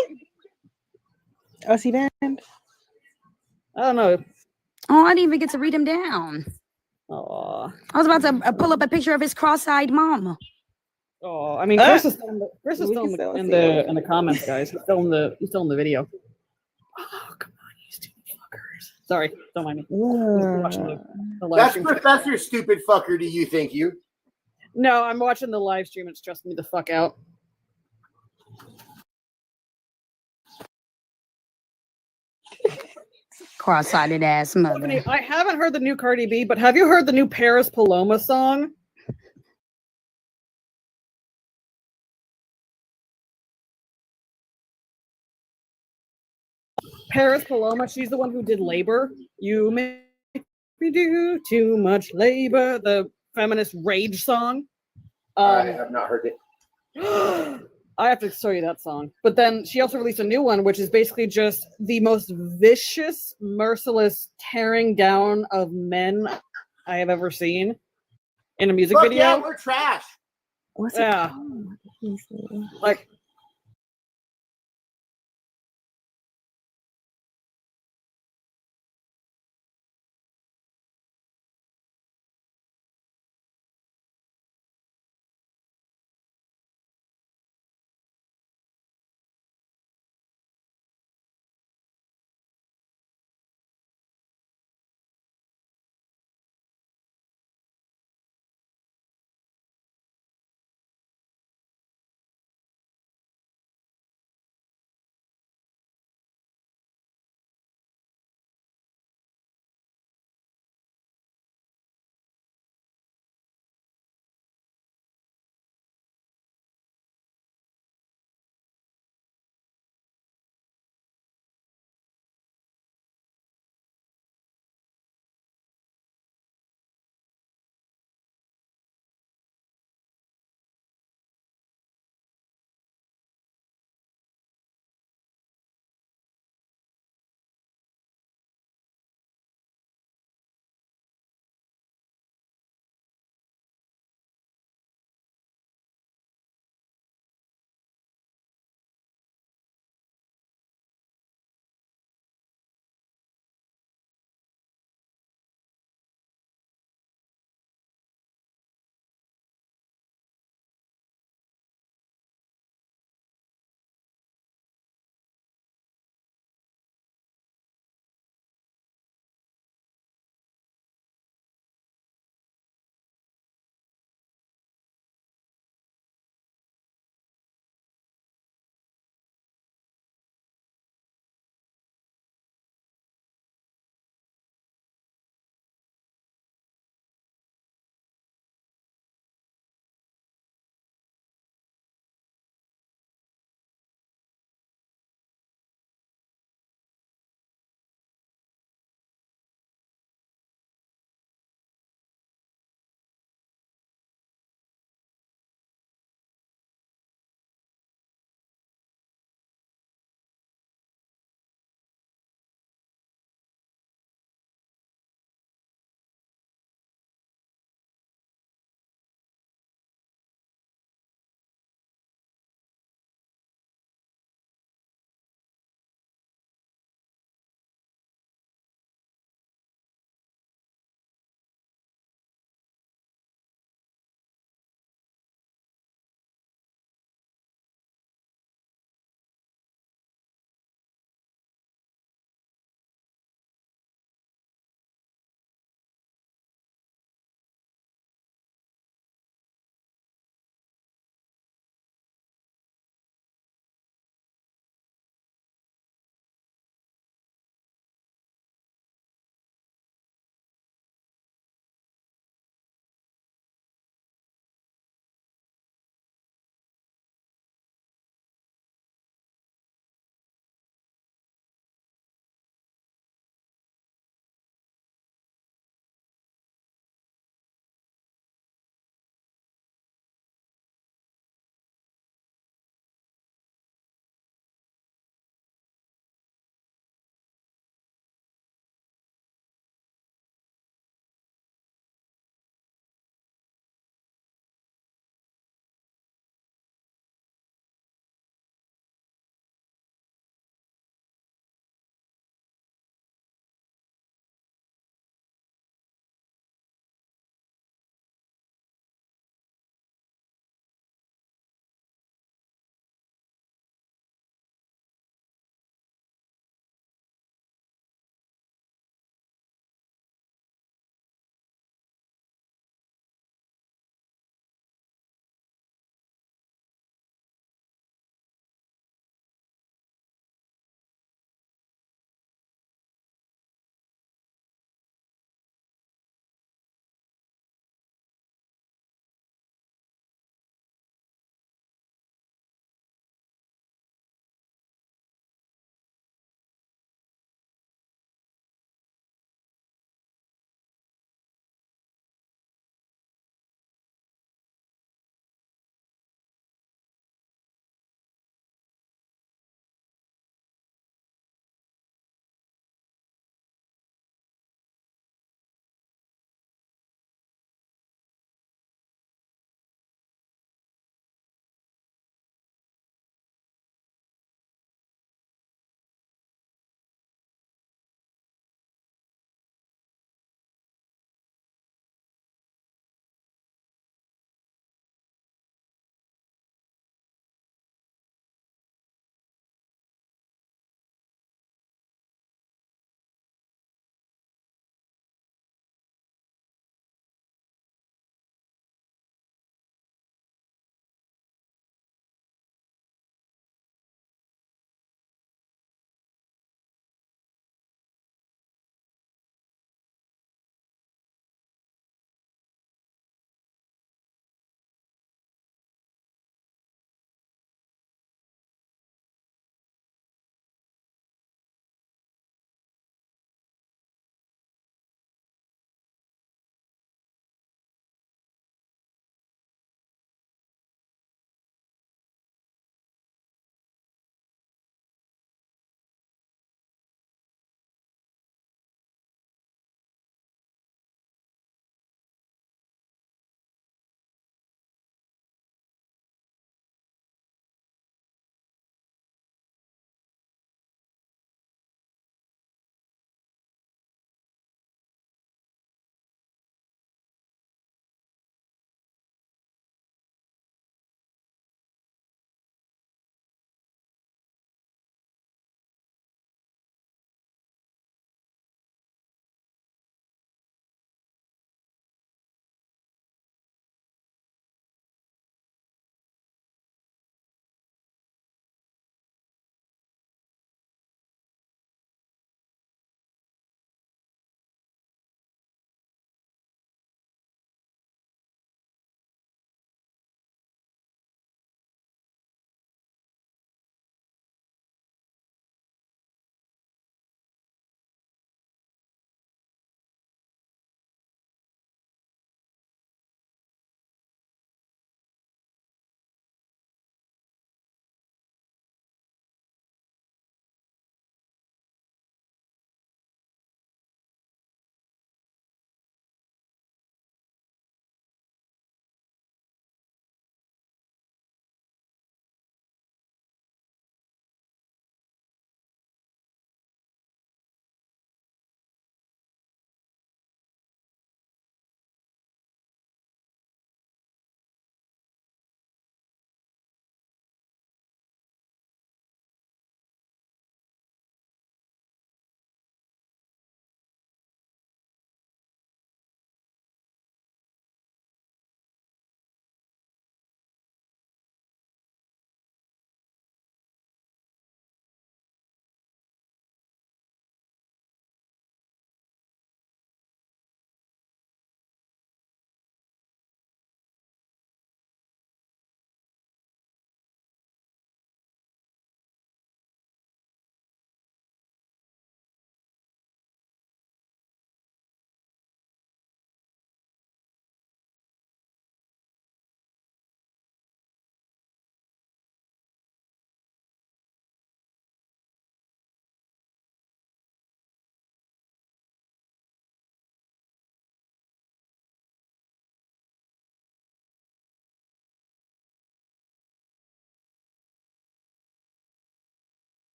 Oh, is he banned? I don't know. Oh, I didn't even get to read him down. Oh, I was about to pull up a picture of his cross-eyed mama. oh, I mean, Chris is still in the comments, guys. He's still in the video. Oh, come on, you stupid fuckers. Sorry, don't mind me. Watching the live That's stream. Professor Stupid Fucker, do you think you? No, I'm watching the live stream. It's stressing me the fuck out. Cross-eyed ass mother. Stephanie, I haven't heard the new Cardi B, but have you heard the new Paris Paloma song? Paris Paloma, she's the one who did Labor. You make me do too much labor, the feminist rage song. I have not heard it. I have to show you that song. But then she also released a new one, which is basically just the most vicious, merciless tearing down of men I have ever seen in a music Fuck video. yeah, we're trash. What's it Yeah. called? Like,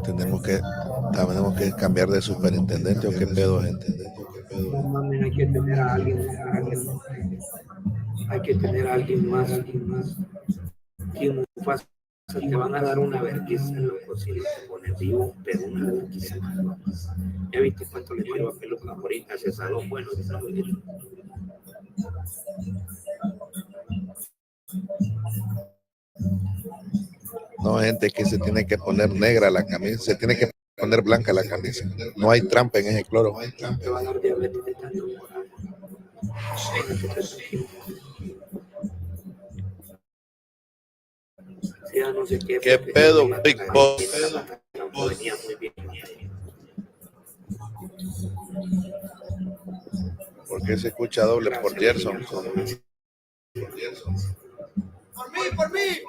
Tenemos que cambiar de superintendente o qué pedo, gente. No mames, hay que tener a alguien más, quien Mufasa, te van a dar una vergüenza, loco, si te pones vivo, pero una vergüenza. Ya viste cuánto le dio a Peluca ahorita, se saló, bueno, se saló. No, gente, que se tiene que poner negra la camisa, se tiene que poner blanca la camisa. No hay trampa en ese cloro. Te va a dar diabetes de tanto morar. Ya no sé qué. ¿Qué pedo, Big Boss? Venía muy bien. ¿Por qué se escucha doble por Gerson? Por mí.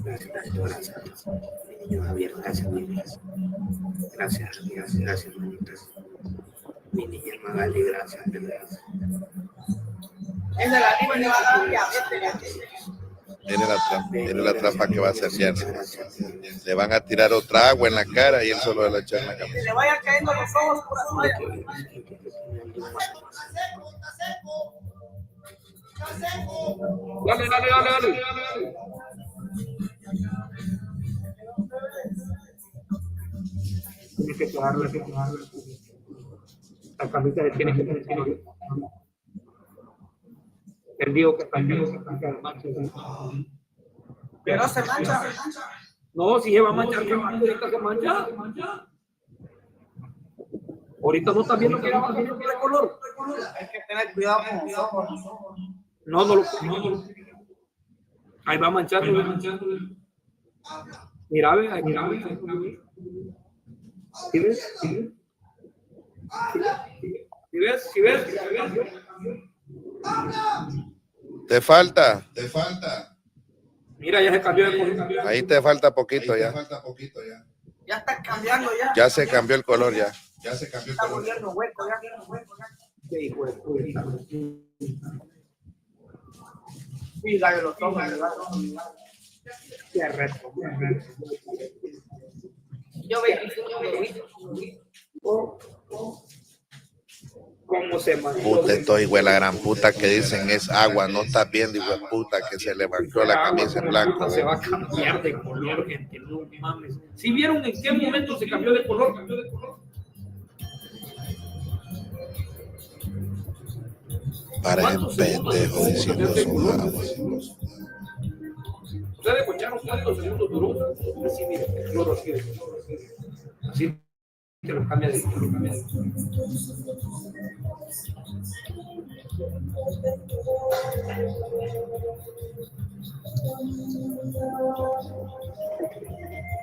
Gracias. Mi niño Javier, gracias, manitas. Mi niña Magali, gracias. Esa la lima le va a dar diabetes. Viene la trampa que va a hacer Gerson. Le van a tirar otra agua en la cara y él solo va a echar en la cabeza. Que le vayan cayendo los ojos por afuera. Dale. Tienes que quedarle. La camisa le tiene que tener. Él dijo que mancha. Pero se mancha. No, si lleva mancha, ahorita se mancha. Ahorita no está viendo que era de color. Hay que tener cuidado con los ojos. No. Ahí va manchando. Mira, ve. ¿Sí ves? ¿Sí ves? Te falta. Mira, ya se cambió de color. Ahí te falta poquito ya. Ya está cambiando ya. Ya se cambió el color ya. Está volviendo hueco ya. Qué hijo de puta. Cuida de los ojos. Qué reto. Yo veo. ¿Cómo se mandó? Puta, esto hijo de la gran puta que dicen es agua, no estás viendo, hijo de puta, que se levantó la camisa en blanco. Se va a cambiar de color, gente, no mames. ¿Sí vieron en qué momento se cambió de color? Para el pendejo diciendo son aguas. ¿Ustedes escucharon cuántos segundos duró? Así, mira, el cloro así. Así que lo cambia de color.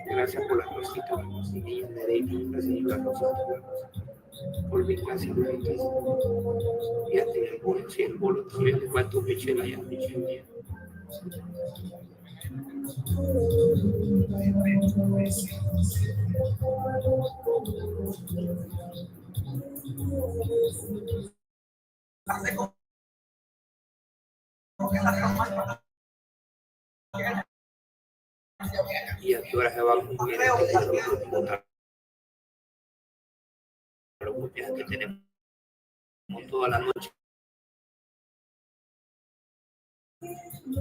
Gracias por la cosita. Gracias por la cosita. Por mi clase. Fíjate, el bolo, sí, el bolo todavía le falta un Michel allá. ¿Y a qué hora se va a cumplir los viajes que tenemos toda la noche?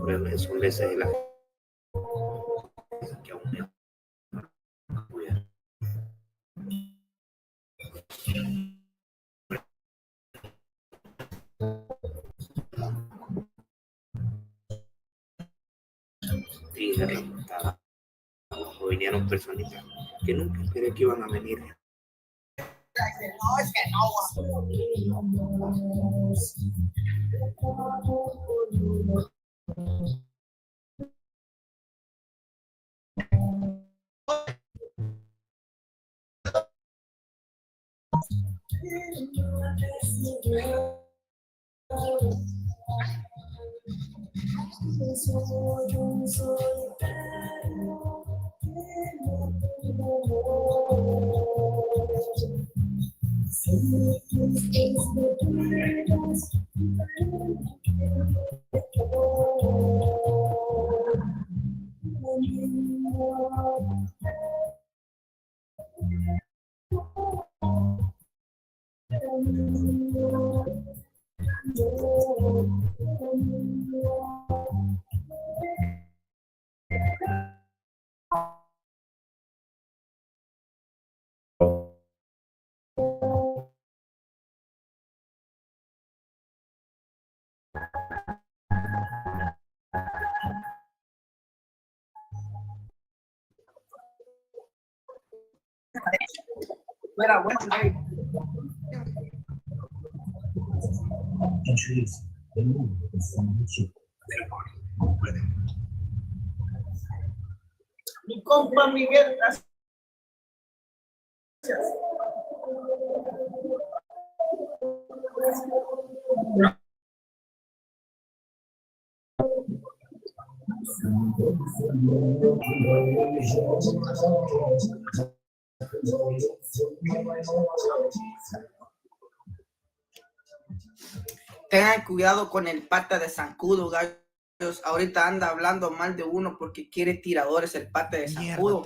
Pero son veces de la que aún me vinieron personitas que nunca esperé que iban a venir. No, es que no. Mi compa Miguel, gracias. Tengan cuidado con el pata de zancudo, gallos. Ahorita anda hablando mal de uno porque quiere tiradores el pata de zancudo.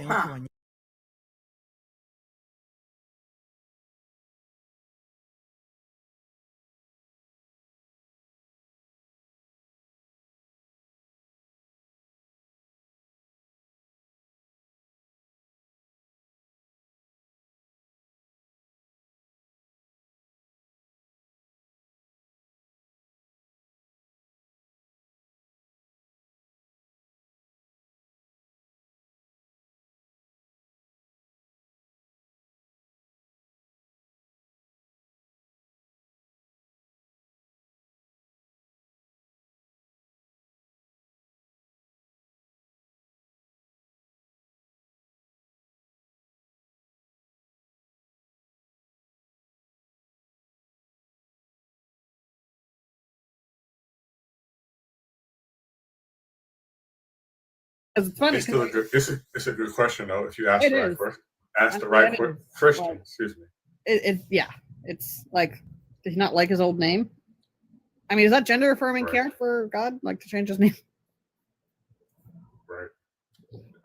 It's funny. It's still a good. It's a good question though. If you ask It the right is. question, ask the right Christian. Like, Excuse me. Yeah. It's like, does he not like his old name? I mean, is that gender affirming care for God? Like to change his name? Right.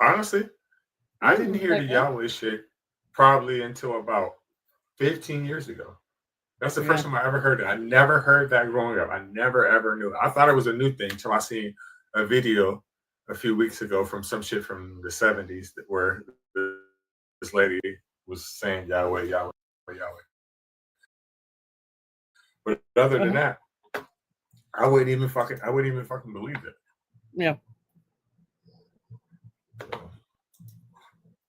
Honestly, I didn't hear the Yahweh shit probably until about 15 years ago. That's the first time I ever heard it. I never heard that growing up. I never ever knew it. I thought it was a new thing until I seen a video a few weeks ago from some shit from the 70s where this lady was saying Yahweh, Yahweh, Yahweh. But other than that, I wouldn't even fucking believe it. Yeah.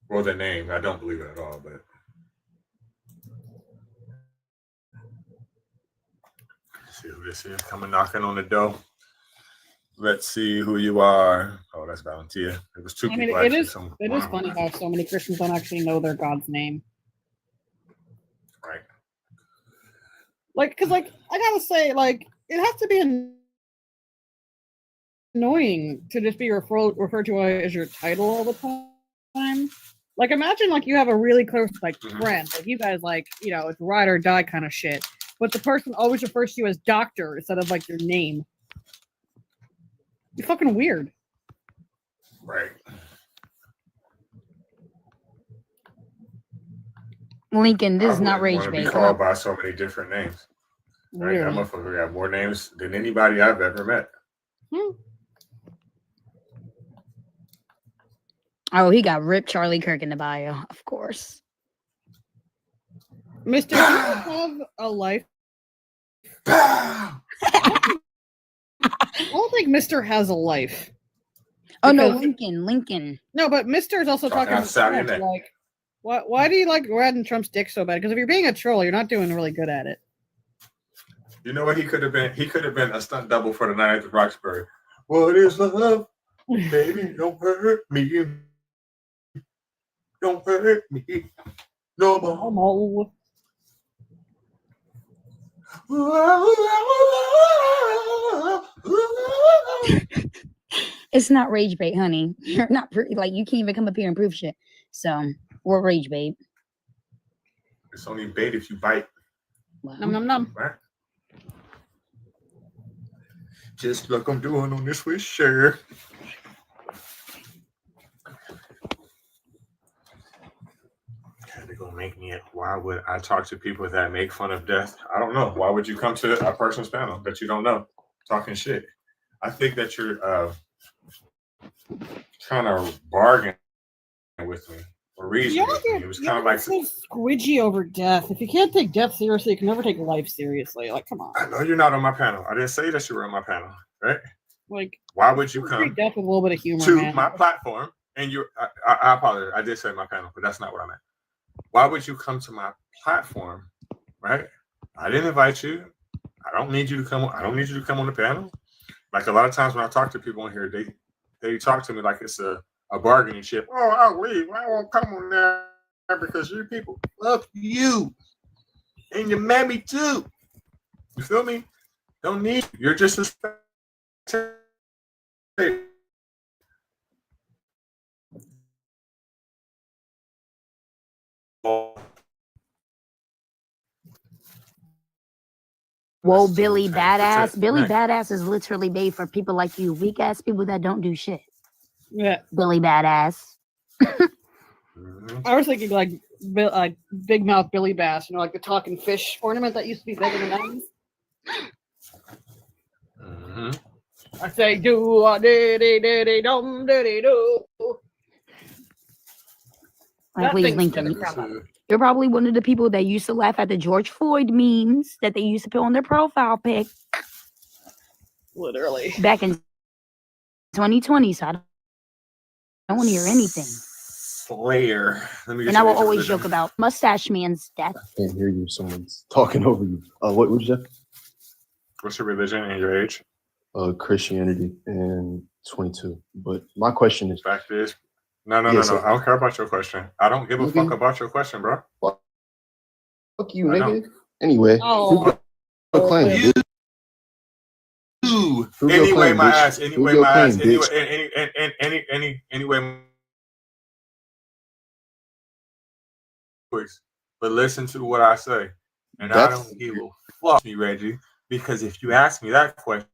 Or the name. I don't believe it at all, but let's see who this is coming knocking on the door. Let's see who you are. Oh, that's Valentia. It was two people. It is funny how so many Christians don't actually know their God's name. Right. Like, because, like, I gotta say, like, it has to be annoying to just be referred to as your title all the time. Like, imagine, like, you have a really close, like, friend. Like, you guys, like, you know, it's ride or die kind of shit. But the person always refers to you as doctor instead of, like, your name. You're fucking weird. Right. Lincoln, this is not rage bait. bait. Called by so many different names. Right? That motherfucker got more names than anybody I've ever met. Oh, he got Rip Charlie Kirk in the bio, of course. Mr. Do you have a life? I don't think Mr. has a life. Oh no, Lincoln. No, but Mr. is also talking about Trump, like, why do you like riding Trump's dick so bad? Because if you're being a troll, you're not doing really good at it. You know what he could have been? He could have been a stunt double for the night at the Roxbury. What is love? Baby, don't hurt me. Don't hurt me. No more. It's not rage bait, honey. You're not like you can't even come up here and prove shit. So we're rage bait. It's only bait if you bite. Wow. Nom nom nom. Right? Just like I'm doing on this with Cher. They're gonna make me. Why would I talk to people that make fun of death? I don't know. Why would you come to a person's panel that you don't know, talking shit? I think that you're trying to bargain with me or reason with me. It was kind of like so squidgy over death. If you can't take death seriously, you can never take life seriously. Like, come on. I know you're not on my panel. I didn't say that you were on my panel, right? Like, why would you come death with a little bit of humor, to man. my platform? And I apologize. I did say my panel, but that's not what I meant. Why would you come to my platform, right? I didn't invite you. I don't need you to come. I don't need you to come on the panel. Like a lot of times when I talk to people on here, they talk to me like it's a bargaining chip. Oh, I'll leave. I won't come on there because you people love you and your mammy too. You feel me? Don't need you. You're just a spectator. Whoa, Billy Badass. Billy Badass is literally made for people like you, weak ass people that don't do shit. Yeah. Billy Badass. I was thinking like big mouth Billy Bass, you know, like the talking fish ornament that used to be big in the 90s. I say do a diddy diddy dum diddy do. Please, Lincoln. You're probably one of the people that used to laugh at the George Floyd memes that they used to put on their profile pic. Literally. Back in 2020, so I don't want to hear anything. Slayer. And I will always joke about Mustache Man's death. I can't hear you. Someone's talking over you. What would you say? What's your religion and your age? Christianity and 22. But my question is. Fact is, no. I don't care about your question. I don't give a fuck about your question, bro. Fuck you, nigga. Anyway. Claim, anyway, my ass. Anyway, my ass. Anyway. But listen to what I say, and I don't give a fuck, me, Reggie. Because if you ask me that question,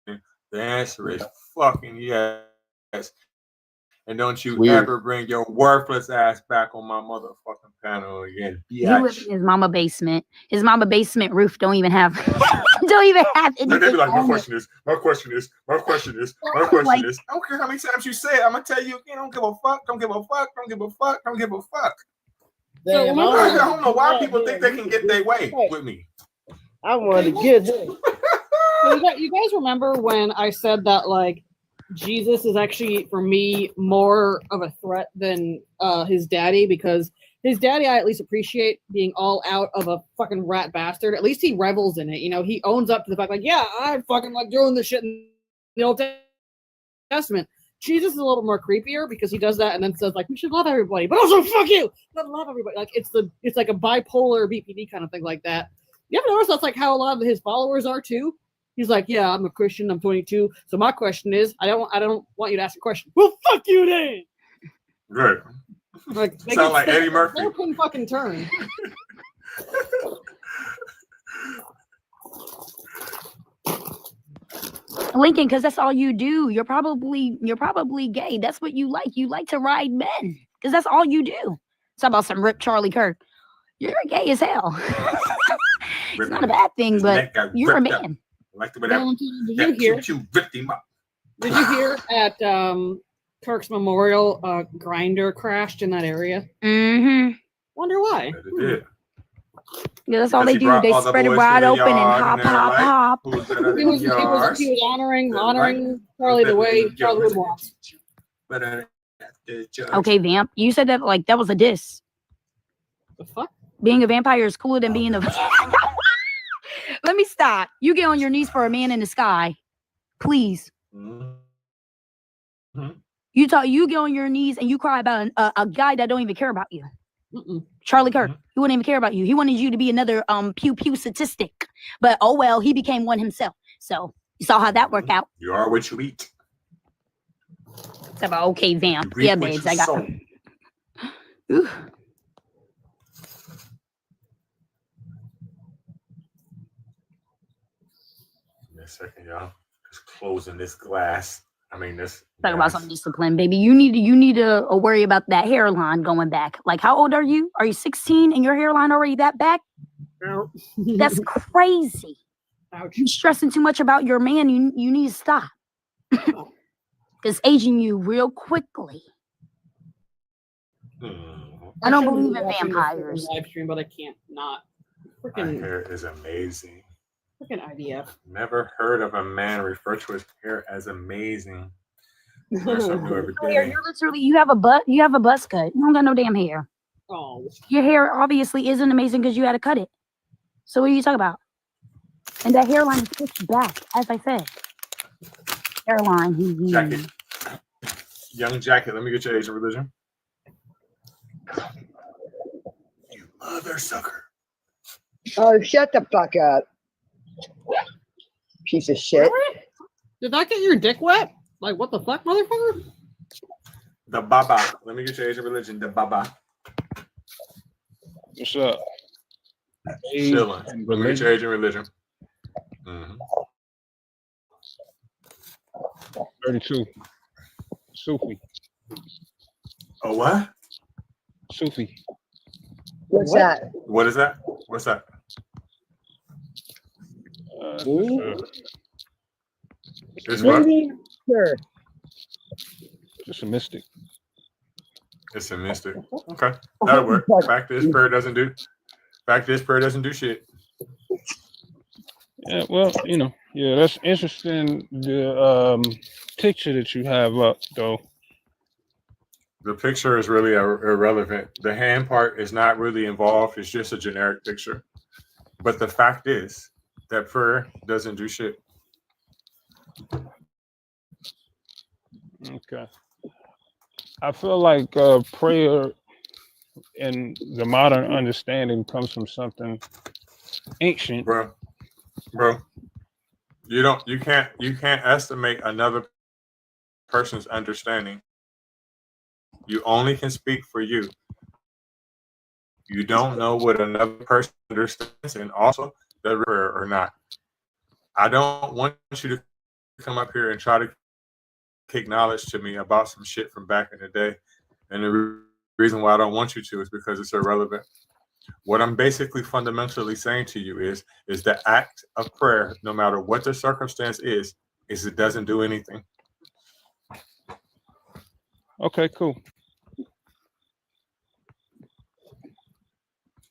the answer is fucking yes. And don't you ever bring your worthless ass back on my motherfucking panel again. He lives in his mama basement. His mama basement roof don't even have anything. They be like, my question is. I don't care how many times you say it. I'm gonna tell you again. Don't give a fuck. Don't give a fuck. So, I don't know why people think they can get their way with me. I want to get it. So you guys remember when I said that, like, Jesus is actually, for me, more of a threat than his daddy, because his daddy, I at least appreciate being all out of a fucking rat bastard. At least he revels in it. You know, he owns up to the fact, like, yeah, I fucking like doing this shit in the Old Testament. Jesus is a little more creepier because he does that and then says, like, we should love everybody, but also fuck you, not love everybody. Like, it's like a bipolar BPD kind of thing like that. You ever notice that's like how a lot of his followers are too? He's like, yeah, I'm a Christian, I'm 22. So my question is, I don't want you to ask a question. Well, fuck you then. Good. Like, sound like Eddie Murphy. Can fucking turn. Lincoln, because that's all you do. You're probably gay. That's what you like. You like to ride men because that's all you do. It's about some Rip Charlie Kirk. You're gay as hell. It's not a bad thing, but you're a man. Like the way that ripped him up. Did you hear at Kirk's memorial, Grinder crashed in that area? Mm-hmm. Wonder why. Yeah, that's all they do. They spread it wide open and hop. He was honoring Charlie the way Charlie would want. Okay, Vamp, you said that like that was a diss. The fuck? Being a vampire is cooler than being a. Let me stop. You get on your knees for a man in the sky, please. Mm-hmm. You get on your knees and you cry about a guy that don't even care about you. Charlie Kirk, he wouldn't even care about you. He wanted you to be another pew pew statistic. But oh well, he became one himself. So you saw how that worked out. You are what you eat. It's about okay, Vamp. Yeah, babes, I got them. Give me a second, y'all. Just closing this glass. I mean, this. Talk about some discipline, baby. You need to worry about that hairline going back. Like, how old are you? Are you 16 and your hairline already that back? That's crazy. Ouch. You're stressing too much about your man. You need to stop. It's aging you real quickly. I don't believe in vampires. Live stream, but I can't not. My Freaking hair is amazing. IDF. Never heard of a man refer to his hair as amazing. Learn something new every You're day. literally you have a buzz cut. You don't got no damn hair. Oh. Your hair obviously isn't amazing because you had to cut it. So what are you talking about? And that hairline is pushed back, as I said. Hairline. Jacket. Young Jacket, let me get your age and religion. You mother sucker. Oh, shut the fuck up. Piece of shit. Did that get your dick wet? Like, what the fuck, motherfucker? The Baba. Let me get your age and religion. The Baba. What's up? Chilling. Let me get your age and religion. 32. Sufi. Oh, what? Sufi. What's that? What is that? What's that? It's what? Sure. Just a mystic. It's a mystic. Okay, that'll work. Fact is, prayer doesn't do shit. Yeah, well, yeah, that's interesting. The picture that you have up, though. The picture is really irrelevant. The hand part is not really involved. It's just a generic picture. But the fact is that prayer doesn't do shit. Okay. I feel like prayer in the modern understanding comes from something ancient. Bro. You can't estimate another person's understanding. You only can speak for you. You don't know what another person understands, and also the prayer or not. I don't want you to come up here and try to kick knowledge to me about some shit from back in the day. And the reason why I don't want you to is because it's irrelevant. What I'm basically fundamentally saying to you is the act of prayer, no matter what the circumstance is it doesn't do anything. Okay, cool.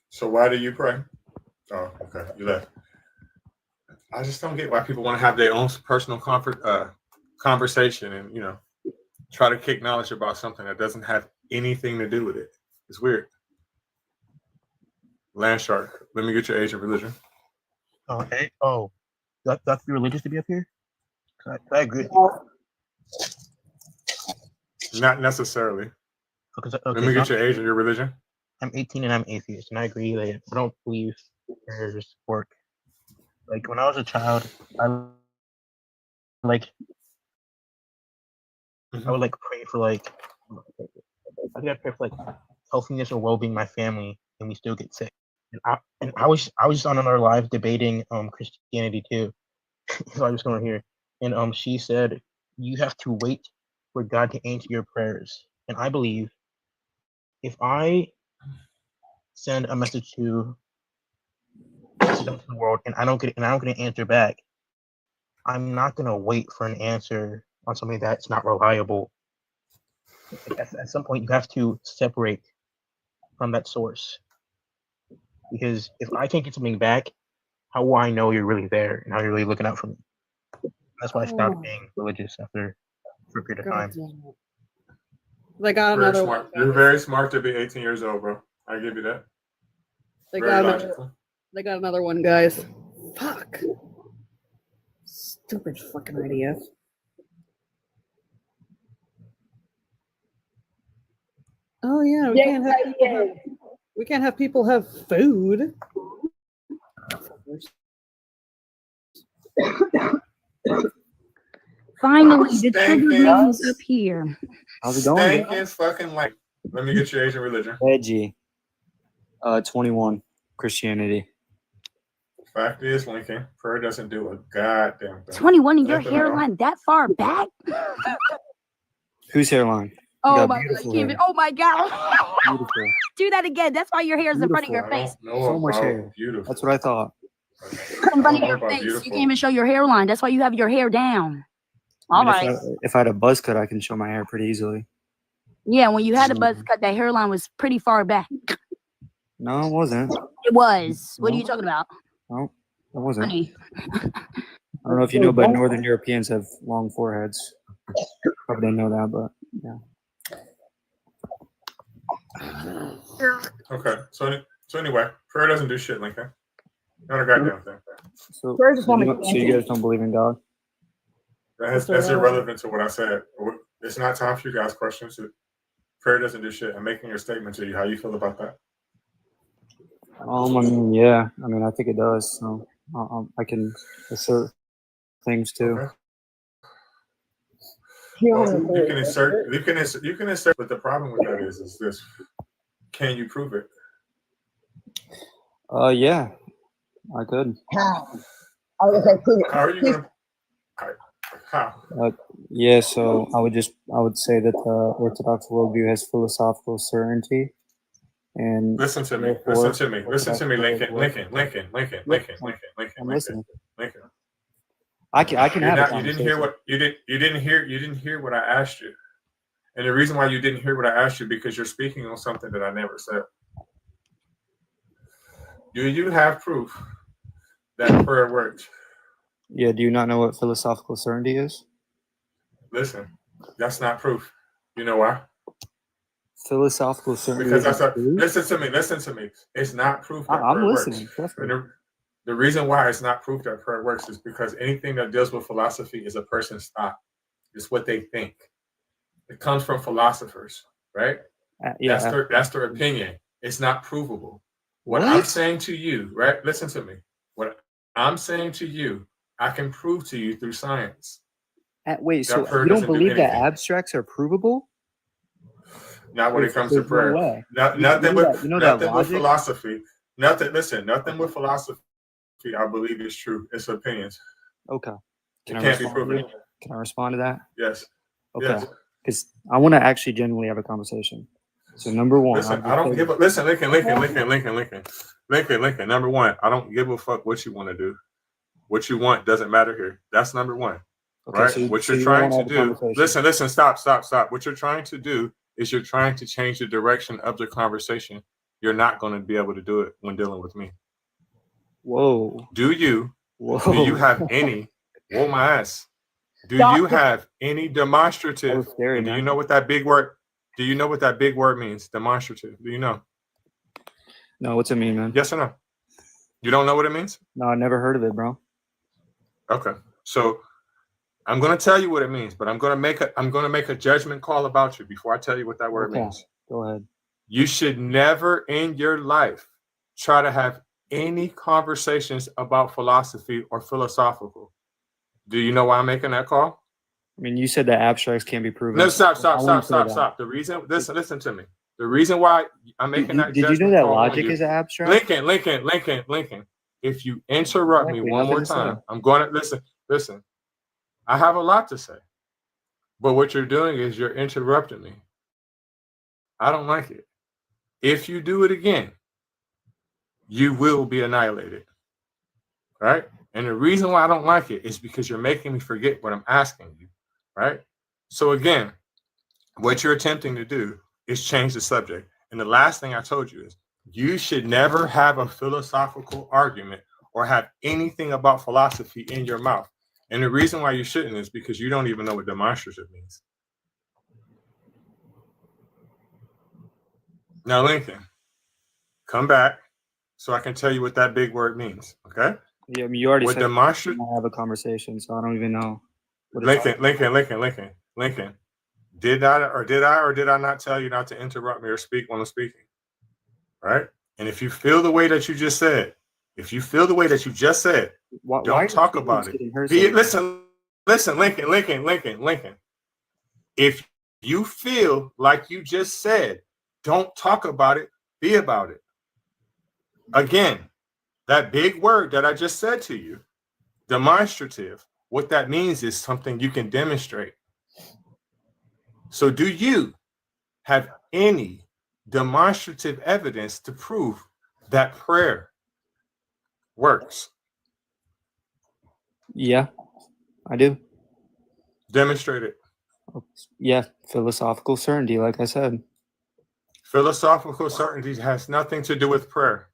So why do you pray? Oh, okay, you left. I just don't get why people want to have their own personal conversation and try to kick knowledge about something that doesn't have anything to do with it. It's weird. Land shark. Let me get your age and religion. Okay. Oh, that's be religious to be up here? I agree. Not necessarily. Okay, Let me get your age and your religion. I'm 18 and I'm atheist, and I agree that I don't believe prayers work. Like when I was a child, I would pray for I think I pray for healthiness or well-being of my family, and we still get sick. And I was just on another live debating Christianity too. So I was going here, and she said you have to wait for God to answer your prayers. And I believe if I send a message to the world and I don't get an answer back, I'm not gonna wait for an answer on something that's not reliable. At some point, you have to separate from that source, because if I can't get something back, how will I know you're really there and how you're really looking out for me? That's why I stopped being religious for a period of time. They got another one. You're very smart to be 18 years old, bro. I give you that. They Very logical. They got another one, guys. Fuck. Stupid fucking idea. Oh yeah, we can't have people have food. Finally, the trigger man is up here. How's it going? Stank is fucking like. Let me get your age and religion. Edgy. 21. Christianity. Fact is, Lincoln, prayer doesn't do a goddamn thing. 21 and your Nothing at all. hairline that far back? Whose hairline? Oh got my god! beautiful Can't hair. oh my god! Beautiful. Do that again. That's why your hair is in front of your Beautiful. face. So much hair. Beautiful. That's what I thought. In front of know your about face. You beautiful. can't even show your hairline. That's why you have your hair down. I All mean, right. if I had a buzz cut, I can show my hair pretty easily. Yeah, when you had a buzz cut, that hairline was pretty far back. No, it wasn't. It was. What are No. you talking about? No, it wasn't. Honey. I don't know if you know, but Northern Europeans have long foreheads. Probably didn't know that, but yeah. Okay, so anyway, prayer doesn't do shit, Lincoln. Not a goddamn thing. So you guys don't believe in God? That's irrelevant to what I said. It's not time for you guys' questions. Prayer doesn't do shit. I'm making your statement to you. How you feel about that? I mean, yeah. I mean, I think it does. So I can assert things too. Okay. Well, you can insert, but the problem with that is this: can you prove it? Yeah, I could. How? I was like, prove it. How are you gonna? How? Yeah, so I would say that the Orthodox worldview has philosophical certainty, and Listen to me, Lincoln. I can have a You didn't hear what I asked you, and the reason why you didn't hear what I asked you because you're speaking on something that I never said. Do you have proof that prayer works? Yeah, do you not know what philosophical certainty is? Listen, that's not proof. You know why? Philosophical certainty. Because listen to me. It's not proof that I'm prayer listening. works. The reason why it's not proof that prayer works is because anything that deals with philosophy is a person's thought. It's what they think. It comes from philosophers, right? Yeah. That's their opinion. It's not provable. What I'm saying to you, right? Listen to me. What I'm saying to you, I can prove to you through science. Wait, so you don't believe that abstracts are provable? Not when it comes to prayer. No way. Nothing with philosophy. Nothing with philosophy. I believe is true. It's opinions. Okay. It can't be proven. Can I respond to that? Yes. Okay. Because I want to actually genuinely have a conversation. So number one, listen, I don't give a listen, Lincoln. Number one, I don't give a fuck what you want to do. What you want doesn't matter here. That's number one. Okay, right? So what you're trying to do. Listen, stop. What you're trying to do is you're trying to change the direction of the conversation. You're not going to be able to do it when dealing with me. Whoa. Do you have any? Whoa, my ass. Do you have any demonstrative? Scary, do you know what that big word? Do you know what that big word means? Demonstrative. Do you know? No, what's it mean, man? Yes or no? You don't know what it means? No, I never heard of it, bro. Okay, so I'm gonna tell you what it means, but I'm gonna make a judgment call about you before I tell you what that word means. Go ahead. You should never in your life try to have any conversations about philosophy or philosophical. Do you know why I'm making that call? I mean, you said that abstracts can't be proven. No, stop. The reason, listen to me. The reason why I'm making that. Did you know that logic is abstract? Lincoln. If you interrupt me one more time, I'm going to listen. I have a lot to say, but what you're doing is you're interrupting me. I don't like it. If you do it again, you will be annihilated. Right? And the reason why I don't like it is because you're making me forget what I'm asking you. Right? So again, what you're attempting to do is change the subject. And the last thing I told you is you should never have a philosophical argument or have anything about philosophy in your mouth. And the reason why you shouldn't is because you don't even know what demonstrative means. Now, Lincoln, come back so I can tell you what that big word means. Okay? Yeah, I mean, you already what said demonstrative. I have a conversation, so I don't even know. Lincoln. Did I not tell you not to interrupt me or speak when I'm speaking? Right? And if you feel the way that you just said, don't talk about it. Listen, Lincoln. If you feel like you just said, don't talk about it, be about it. Again, That big word that I just said to you, demonstrative, what that means is something you can demonstrate. So do you have any demonstrative evidence to prove that prayer works? Yeah, I do. Demonstrate it. Yeah, philosophical certainty, like I said. Philosophical certainty has nothing to do with prayer.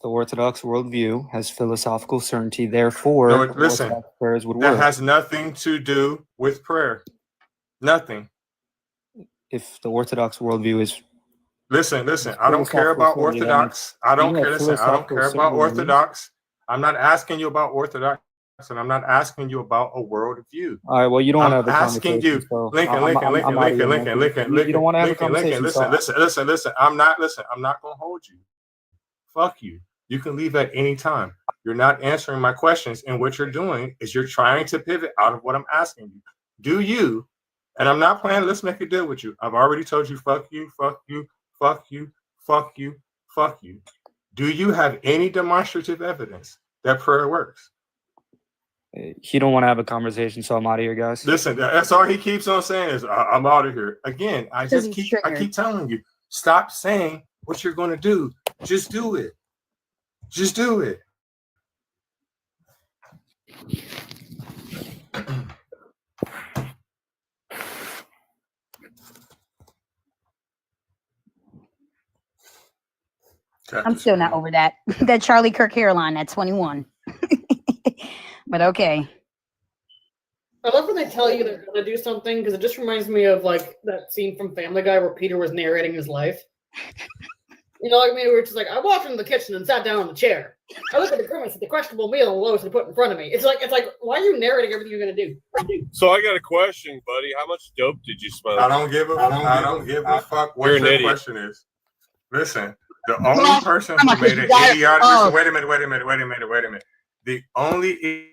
The Orthodox worldview has philosophical certainty, therefore, No, listen, Orthodox prayers would that work. has nothing to do with prayer. Nothing. If the Orthodox worldview is Listen, I don't care about Orthodox. I don't care. Listen, I don't care about Orthodox. I'm not asking you about Orthodox, and I'm not asking you about a worldview. All right, well, you don't want to have I'm a asking conversation, you, so Lincoln. I'm out of here, man. You don't want to have a conversation, Listen. I'm not gonna hold you. Fuck you. You can leave at any time. You're not answering my questions, and what you're doing is you're trying to pivot out of what I'm asking you. Do you? And I'm not playing. Let's make a deal with you. I've already told you. Fuck you. Fuck you. Fuck you. Fuck you. Fuck you. Do you have any demonstrative evidence that prayer works? He don't want to have a conversation, so I'm out of here, guys. Listen, that's all he keeps on saying is I'm out of here. Again, I keep telling you, stop saying what you're going to do. Just do it. Just do it. I'm still not over that. That Charlie Kirk hairline at 21. But okay. I love when they tell you they're going to do something because it just reminds me of like that scene from Family Guy where Peter was narrating his life. You know what I mean? Where it's just like, I walked into the kitchen and sat down on the chair. I looked at the grimace at the questionable meal and Lois had put in front of me. It's like, why are you narrating everything you're going to do? So I got a question, buddy. How much dope did you smoke? I don't give a fuck what your question is. Listen, the only person who made an idiotic. Listen, wait a minute. The only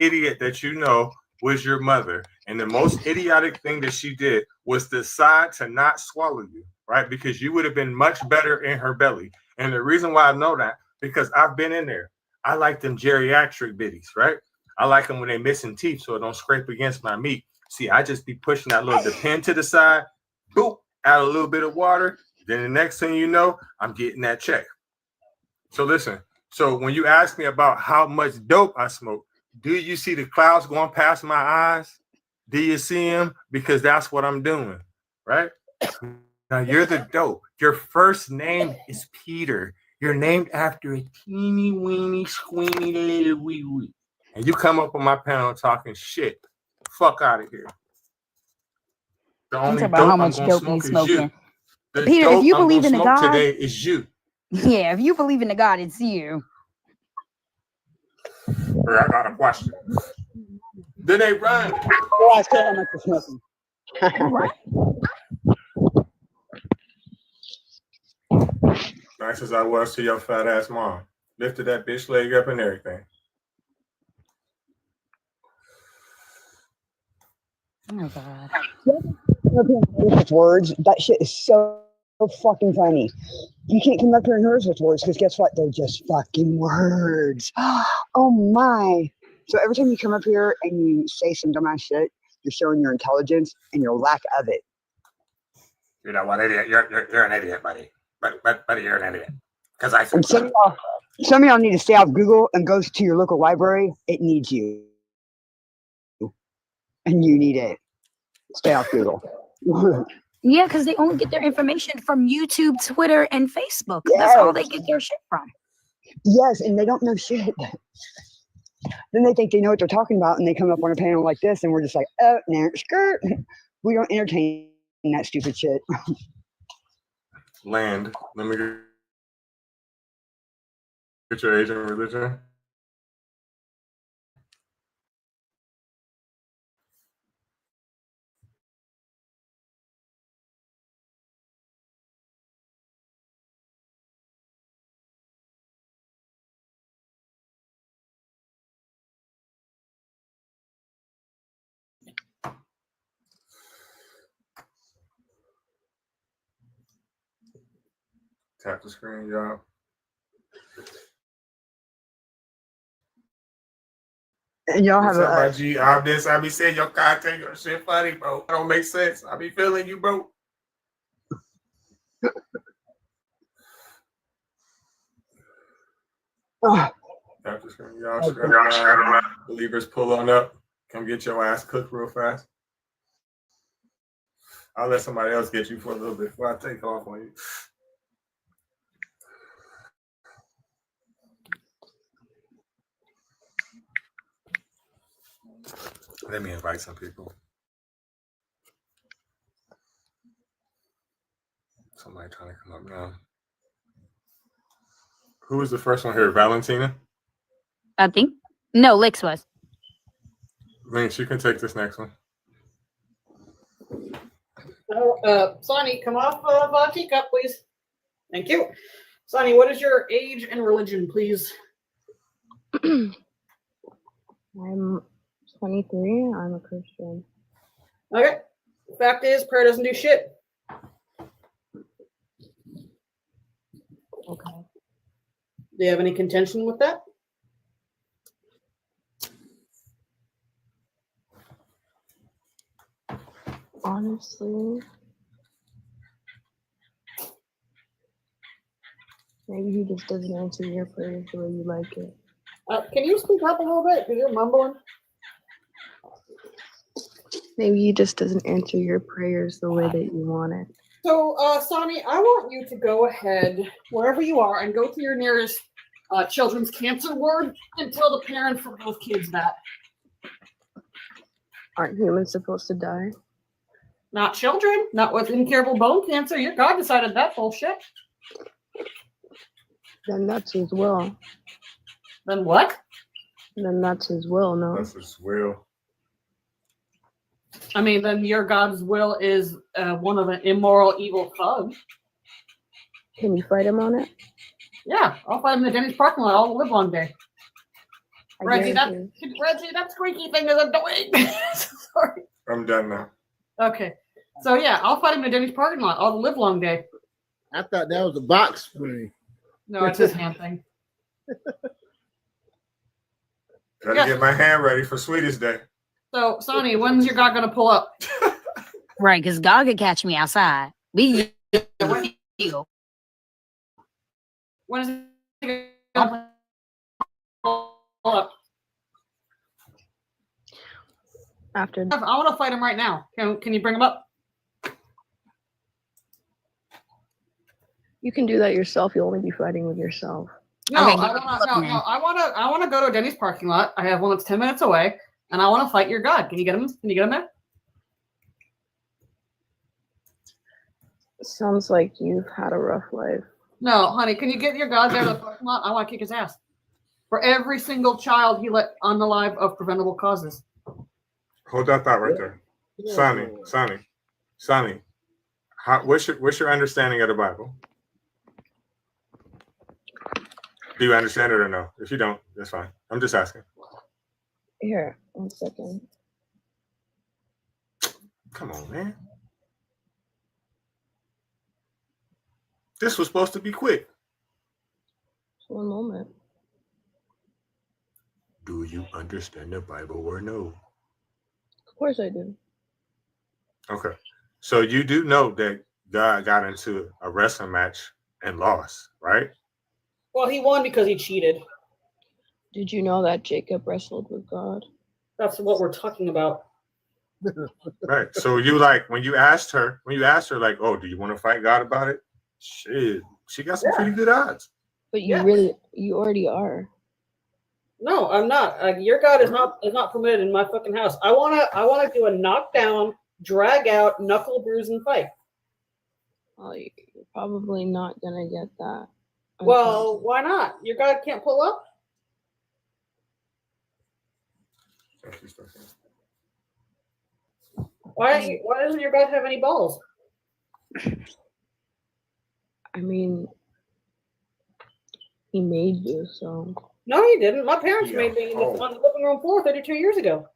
idiot that you know was your mother, and the most idiotic thing that she did was decide to not swallow you, right? Because you would have been much better in her belly. And the reason why I know that, because I've been in there. I like them geriatric bitties, right? I like them when they're missing teeth so it don't scrape against my meat. See, I just be pushing that little pen to the side, boop, add a little bit of water. Then the next thing you know, I'm getting that check. So listen, so when you ask me about how much dope I smoke, do you see the clouds going past my eyes? Do you see them? Because that's what I'm doing, right? Now you're the dope. Your first name is Peter. You're named after a teeny weeny squeamy little wee wee. And you come up on my panel talking shit. Fuck out of here. The only about dope how I'm much gonna dope smoke you is you. smoking. The Peter, if dope you I'm believe gonna in a smoke God, today is you. yeah, if you believe in a God, it's you. I got a question. Then they run. Oh, I still how much you're smoking. Nice as I was to your fat ass mom. Lifted that bitch leg up and everything. Oh God. With words, that shit is so fucking funny. You can't come up here and hurt us with words because guess what? They're just fucking words. Oh my. So every time you come up here and you say some dumbass shit, you're showing your intelligence and your lack of it. You know what, idiot? You're an idiot, buddy. Buddy, you're an idiot. Because I And some of y'all need to stay off Google and go to your local library. It needs you. And you need it. Stay off Google. Yeah, because they only get their information from YouTube, Twitter, and Facebook. Yes. That's all they get their shit from. Yes, and they don't know shit. Then they think they know what they're talking about, and they come up on a panel like this, and we're just like, oh, no, skirt. We don't entertain that stupid shit. Land. Let me get your age and religion. Tap the screen, y'all. And y'all have a. I be saying your content, your shit funny, bro. That don't make sense. I be feeling you, bro. Y'all screaming, believers pull on up. Come get your ass cooked real fast. I'll let somebody else get you for a little bit before I take off on you. Let me invite some people. Somebody trying to come up now. Who was the first one here? Valentina? I think. No, Lix was. Lynx, you can take this next one. Sonny, come off teacup, please. Thank you. Sonny, what is your age and religion, please? I'm 23. I'm a Christian. Okay. The fact is, prayer doesn't do shit. Okay. Do you have any contention with that? Honestly, maybe he just doesn't answer your prayers the way you like it. Can you speak up a little bit? Because you're mumbling. Maybe he just doesn't answer your prayers the way that you want it. So, Sonny, I want you to go ahead, wherever you are, and go to your nearest children's cancer ward and tell the parents of those kids that. Aren't humans supposed to die? Not children, not with incurable bone cancer. Your God decided that bullshit. Then that's his will. Then what? Then that's his will, no? That's his will. I mean, then your God's will is one of an immoral, evil thug. Can you fight him on it? Yeah, I'll fight him in the Denny's parking lot all the live long day. Reggie, guarantee. that squeaky thing is annoying. Sorry. I'm done now. Okay. So, yeah, I'll fight him in the Denny's parking lot all the live long day. I thought that was a box spring. No, it's his hand thing. Gotta get my hand ready for Sweetest Day. So, Sonny, when's your God gonna pull up? Right, because God could catch me outside. We When is he gonna pull up? After I want to fight him right now. Can you bring him up? you can do that yourself, you'll only be fighting with yourself. No, Okay, I want to go to Denny's parking lot. I have one that's 10 minutes away, and I want to fight your God. Can you get him? Can you get him there? Sounds like you've had a rough life. No, honey. Can you get your God there to the parking lot? I want to kick his ass. For every single child he let unalive of preventable causes. Hold that thought right there. Sonny. What's your understanding of the Bible? Do you understand it or no? If you don't, that's fine. I'm just asking. Here, 1 second. Come on, man. This was supposed to be quick. 1 moment. Do you understand the Bible or no? Of course I do. Okay. So you do know that God got into a wrestling match and lost, right? Well, he won because he cheated. Did you know that Jacob wrestled with God? That's what we're talking about. Right. So you when you asked her like, oh, do you want to fight God about it? Shit, she got some pretty good odds. But you already are. No, I'm not. Your God is not permitted in my fucking house. I wanna do a knockdown, drag out, knuckle bruising fight. Well, you're probably not gonna get that. Well, why not? Your God can't pull up. Why doesn't your God have any balls? I mean, he made you, so. No, he didn't. My parents made me on the living room floor 32 years ago.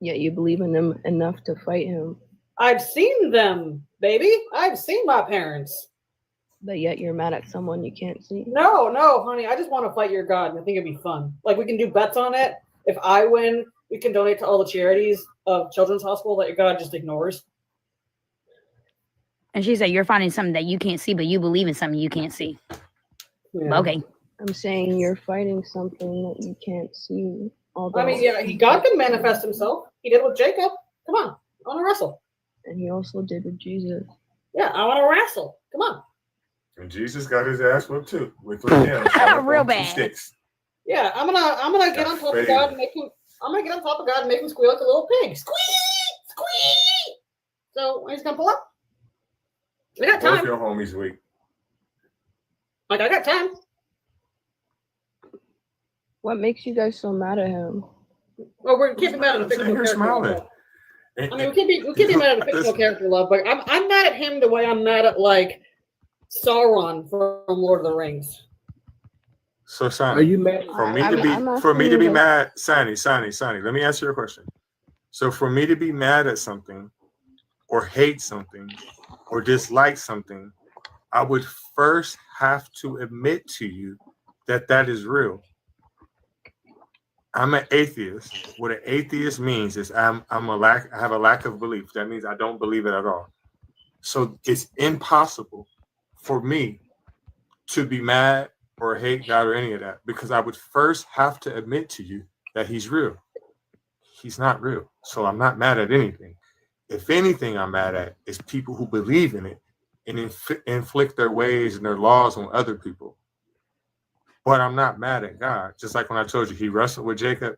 Yet you believe in him enough to fight him. I've seen them, baby. I've seen my parents. but yet you're mad at someone you can't see. No, honey. I just want to fight your God, and I think it'd be fun. Like, we can do bets on it. If I win, we can donate to all the charities of Children's Hospital that your God just ignores. And she said, "You're finding something that you can't see, but you believe in something you can't see." Yeah. Okay. I'm saying you're fighting something that you can't see. Although I mean, yeah, God can manifest himself. He did with Jacob. Come on, I want to wrestle. And he also did with Jesus. Yeah, I want to wrestle. Come on. And Jesus got his ass whipped too with 3 nails. Real 2 bad. sticks. Yeah, I'm gonna get on top of God and make him. I'm gonna get on top of God and make him squeal like a little pig. Squeak, squeak. So he's gonna pull up. I got Both time. your homies weak. Like, I got time. What makes you guys so mad at him? Well, we can't be mad at a fictional You're character. smiling. Love. I mean, we can't be mad at a fictional character, love. But I'm mad at him the way I'm mad at like Sauron from Lord of the Rings. So Sonny, Are you mad? for me I'm to be asking mad, Sonny, let me answer your question. So for me to be mad at something or hate something or dislike something, I would first have to admit to you that that is real. I'm an atheist. What an atheist means is I have a lack of belief. That means I don't believe it at all. So it's impossible for me to be mad or hate God or any of that, because I would first have to admit to you that he's real. He's not real. So I'm not mad at anything. If anything I'm mad at is people who believe in it and inflict their ways and their laws on other people. But I'm not mad at God. Just like when I told you he wrestled with Jacob,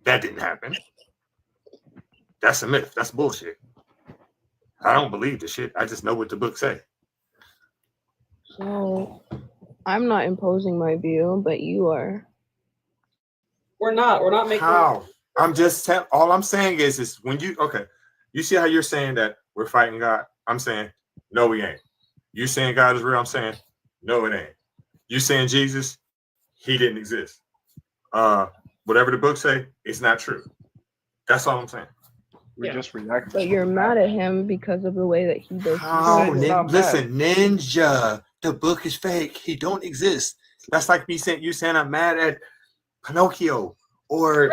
that didn't happen. That's a myth. That's bullshit. I don't believe the shit. I just know what the book say. So I'm not imposing my view, but you are. We're not making. How? I'm just all I'm saying is when you see how you're saying that we're fighting God. I'm saying no, we ain't. You saying God is real. I'm saying no, it ain't. You saying Jesus, he didn't exist. Whatever the book say, it's not true. That's all I'm saying. We just react. But you're mad at him because of the way that he does. Listen, Ninja, the book is fake. He don't exist. That's like me saying I'm mad at Pinocchio or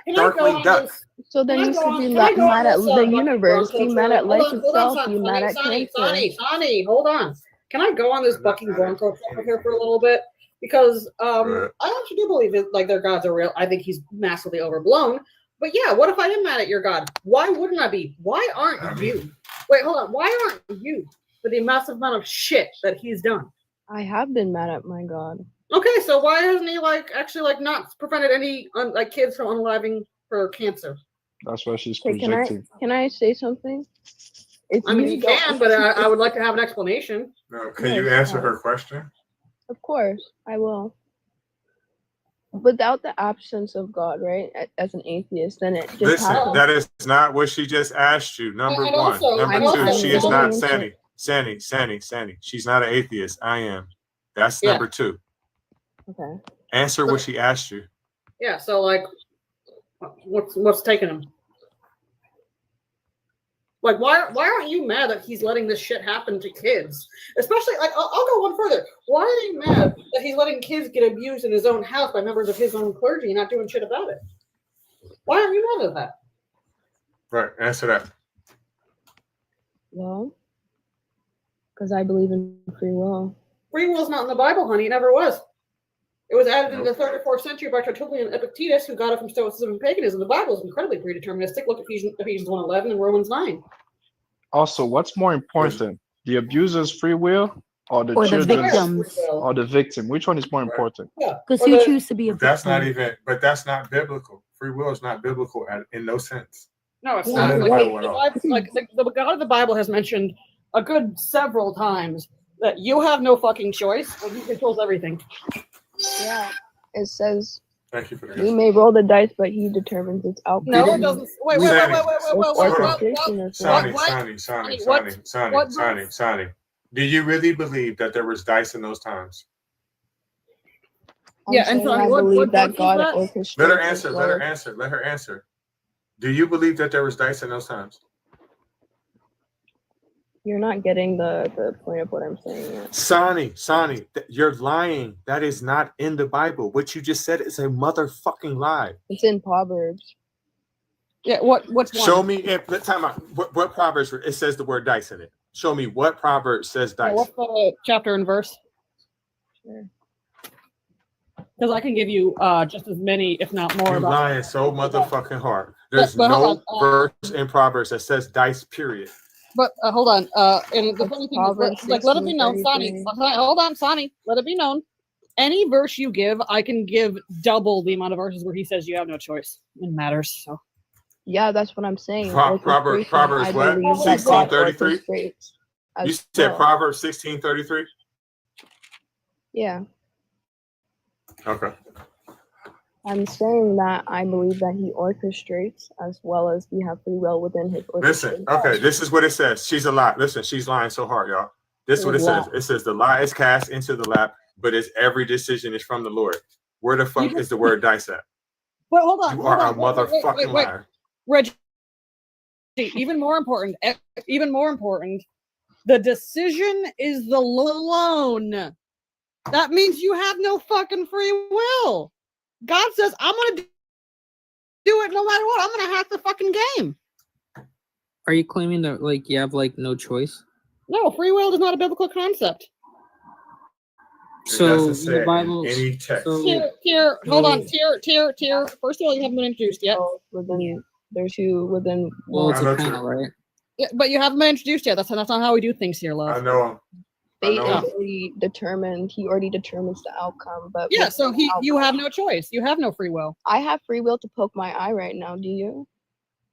Darkwing Duck. So then you should be mad at the universe. Be mad at life itself. Be mad at cancer. Sonny, hold on. Can I go on this bucking Bronco trip here for a little bit? Because I actually do believe that like their gods are real. I think he's massively overblown. But yeah, what if I am mad at your God? Why wouldn't I be? Why aren't you? Wait, hold on. Why aren't you for the massive amount of shit that he's done? I have been mad at my God. Okay, so why hasn't he actually not prevented any kids from unaliving for cancer? That's why she's Okay, projecting. can I say something? I mean, you can, but I would like to have an explanation. No, can you answer her question? Of course, I will. Without the absence of God, right? As an atheist, then it just happens. That is not what she just asked you. Number And one. also- Number and two, also- she is not Sandy. She's not an atheist. I am. That's number two. Okay. Answer what she asked you. Yeah, so what's taking him? Like, why aren't you mad that he's letting this shit happen to kids? Especially, I'll go one further. Why are you mad that he's letting kids get abused in his own house by members of his own clergy and not doing shit about it? Why aren't you mad at that? Right, answer that. Well, because I believe in free will. Free will's not in the Bible, honey. It never was. It was added in the 3rd or 4th century by Tertullian and Epictetus, who got it from Stoicism and paganism. The Bible is incredibly predeterministic. Look at Ephesians 1:11 and Romans 9. Also, what's more important, the abuser's free will or the children's victims? or the victim? Which one is more important? Because who choose to be a That's not victim? but that's not biblical. Free will is not biblical in no sense. No, it's Not not. in the Bible at all. The God of the Bible has mentioned a good several times that you have no fucking choice and he controls everything. Yeah. It says Thank you for we may roll the dice, but he determines its outcome. No, it doesn't. Wait. Sonny. Do you really believe that there was dice in those times? Yeah, and so I what believe that is God that? orchestrates. Let her answer. Do you believe that there was dice in those times? You're not getting the point of what I'm saying yet. Sonny, you're lying. That is not in the Bible. What you just said is a motherfucking lie. It's in Proverbs. Yeah, what's one? Show me if time out. What Proverbs it says the word dice in it. Show me what Proverb says dice. Yeah, what's the chapter and verse? Sure. Because I can give you just as many, if not more. You're about lying so motherfucking hard. There's but no hold verse in Proverbs that says dice, period. But hold on. And the funny thing is, like, let it be known, Sonny. Hold on, Sonny. Let it be known. Any verse you give, I can give double the amount of verses where he says you have no choice. It matters. So. Yeah, that's what I'm saying. Proverbs what? 16:33. You said Proverbs 16:33. Yeah. Okay. I'm saying that I believe that he orchestrates as well as we have free will within his orchestration. Listen, okay, this is what it says. She's a lie. Listen, she's lying so hard, y'all. This is what it says. It says the lie is cast into the lap, but it's every decision is from the Lord. Where the fuck is the word dice at? But hold on. You are a motherfucking liar. Reggie, even more important, the decision is the loan. That means you have no fucking free will. God says, I'm going to do it no matter what. I'm going to hack the fucking game. Are you claiming that, like, you have, like, no choice? No, free will is not a biblical concept. So, in the Bible, any text. Tier, hold on. Tier. First of all, you haven't been introduced yet. There's you within. Well, it's a panel, right? Yeah, but you haven't been introduced yet. That's not how we do things here, love. I know. Fate is already determined. He already determines the outcome. But yeah, so you have no choice. You have no free will. I have free will to poke my eye right now. Do you?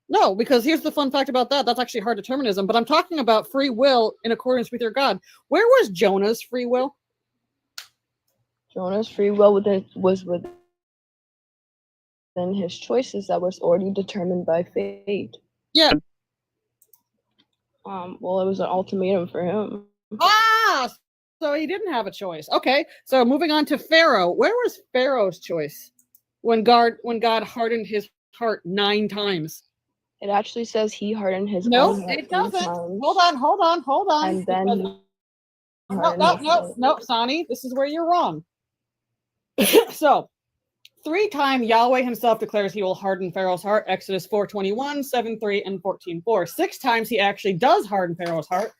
No, because here's the fun fact about that. That's actually hard determinism. But I'm talking about free will in accordance with your God. Where was Jonah's free will? Jonah's free will was within his choices that was already determined by fate. Yeah. Well, it was an ultimatum for him. So he didn't have a choice. Okay, so moving on to Pharaoh. Where was Pharaoh's choice when God hardened his heart 9 times? It actually says he hardened his No, own heart it doesn't. 3 times. Hold on. And then No, Sonny, this is where you're wrong. So 3 times Yahweh himself declares he will harden Pharaoh's heart. Exodus 4:21, 7:3, and 14:4. 6 times he actually does harden Pharaoh's heart.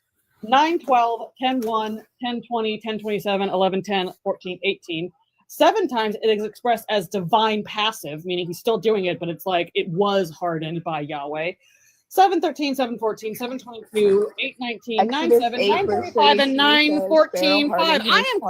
9:12, 10:1, 10:20, 10:27, 11:10, 14:18. 7 times it is expressed as divine passive, meaning he's still doing it, but it's like it was hardened by Yahweh. 7:13, 7:14, 7:22, 8:19, 9:7, 9:35, and 9:14, 5. I am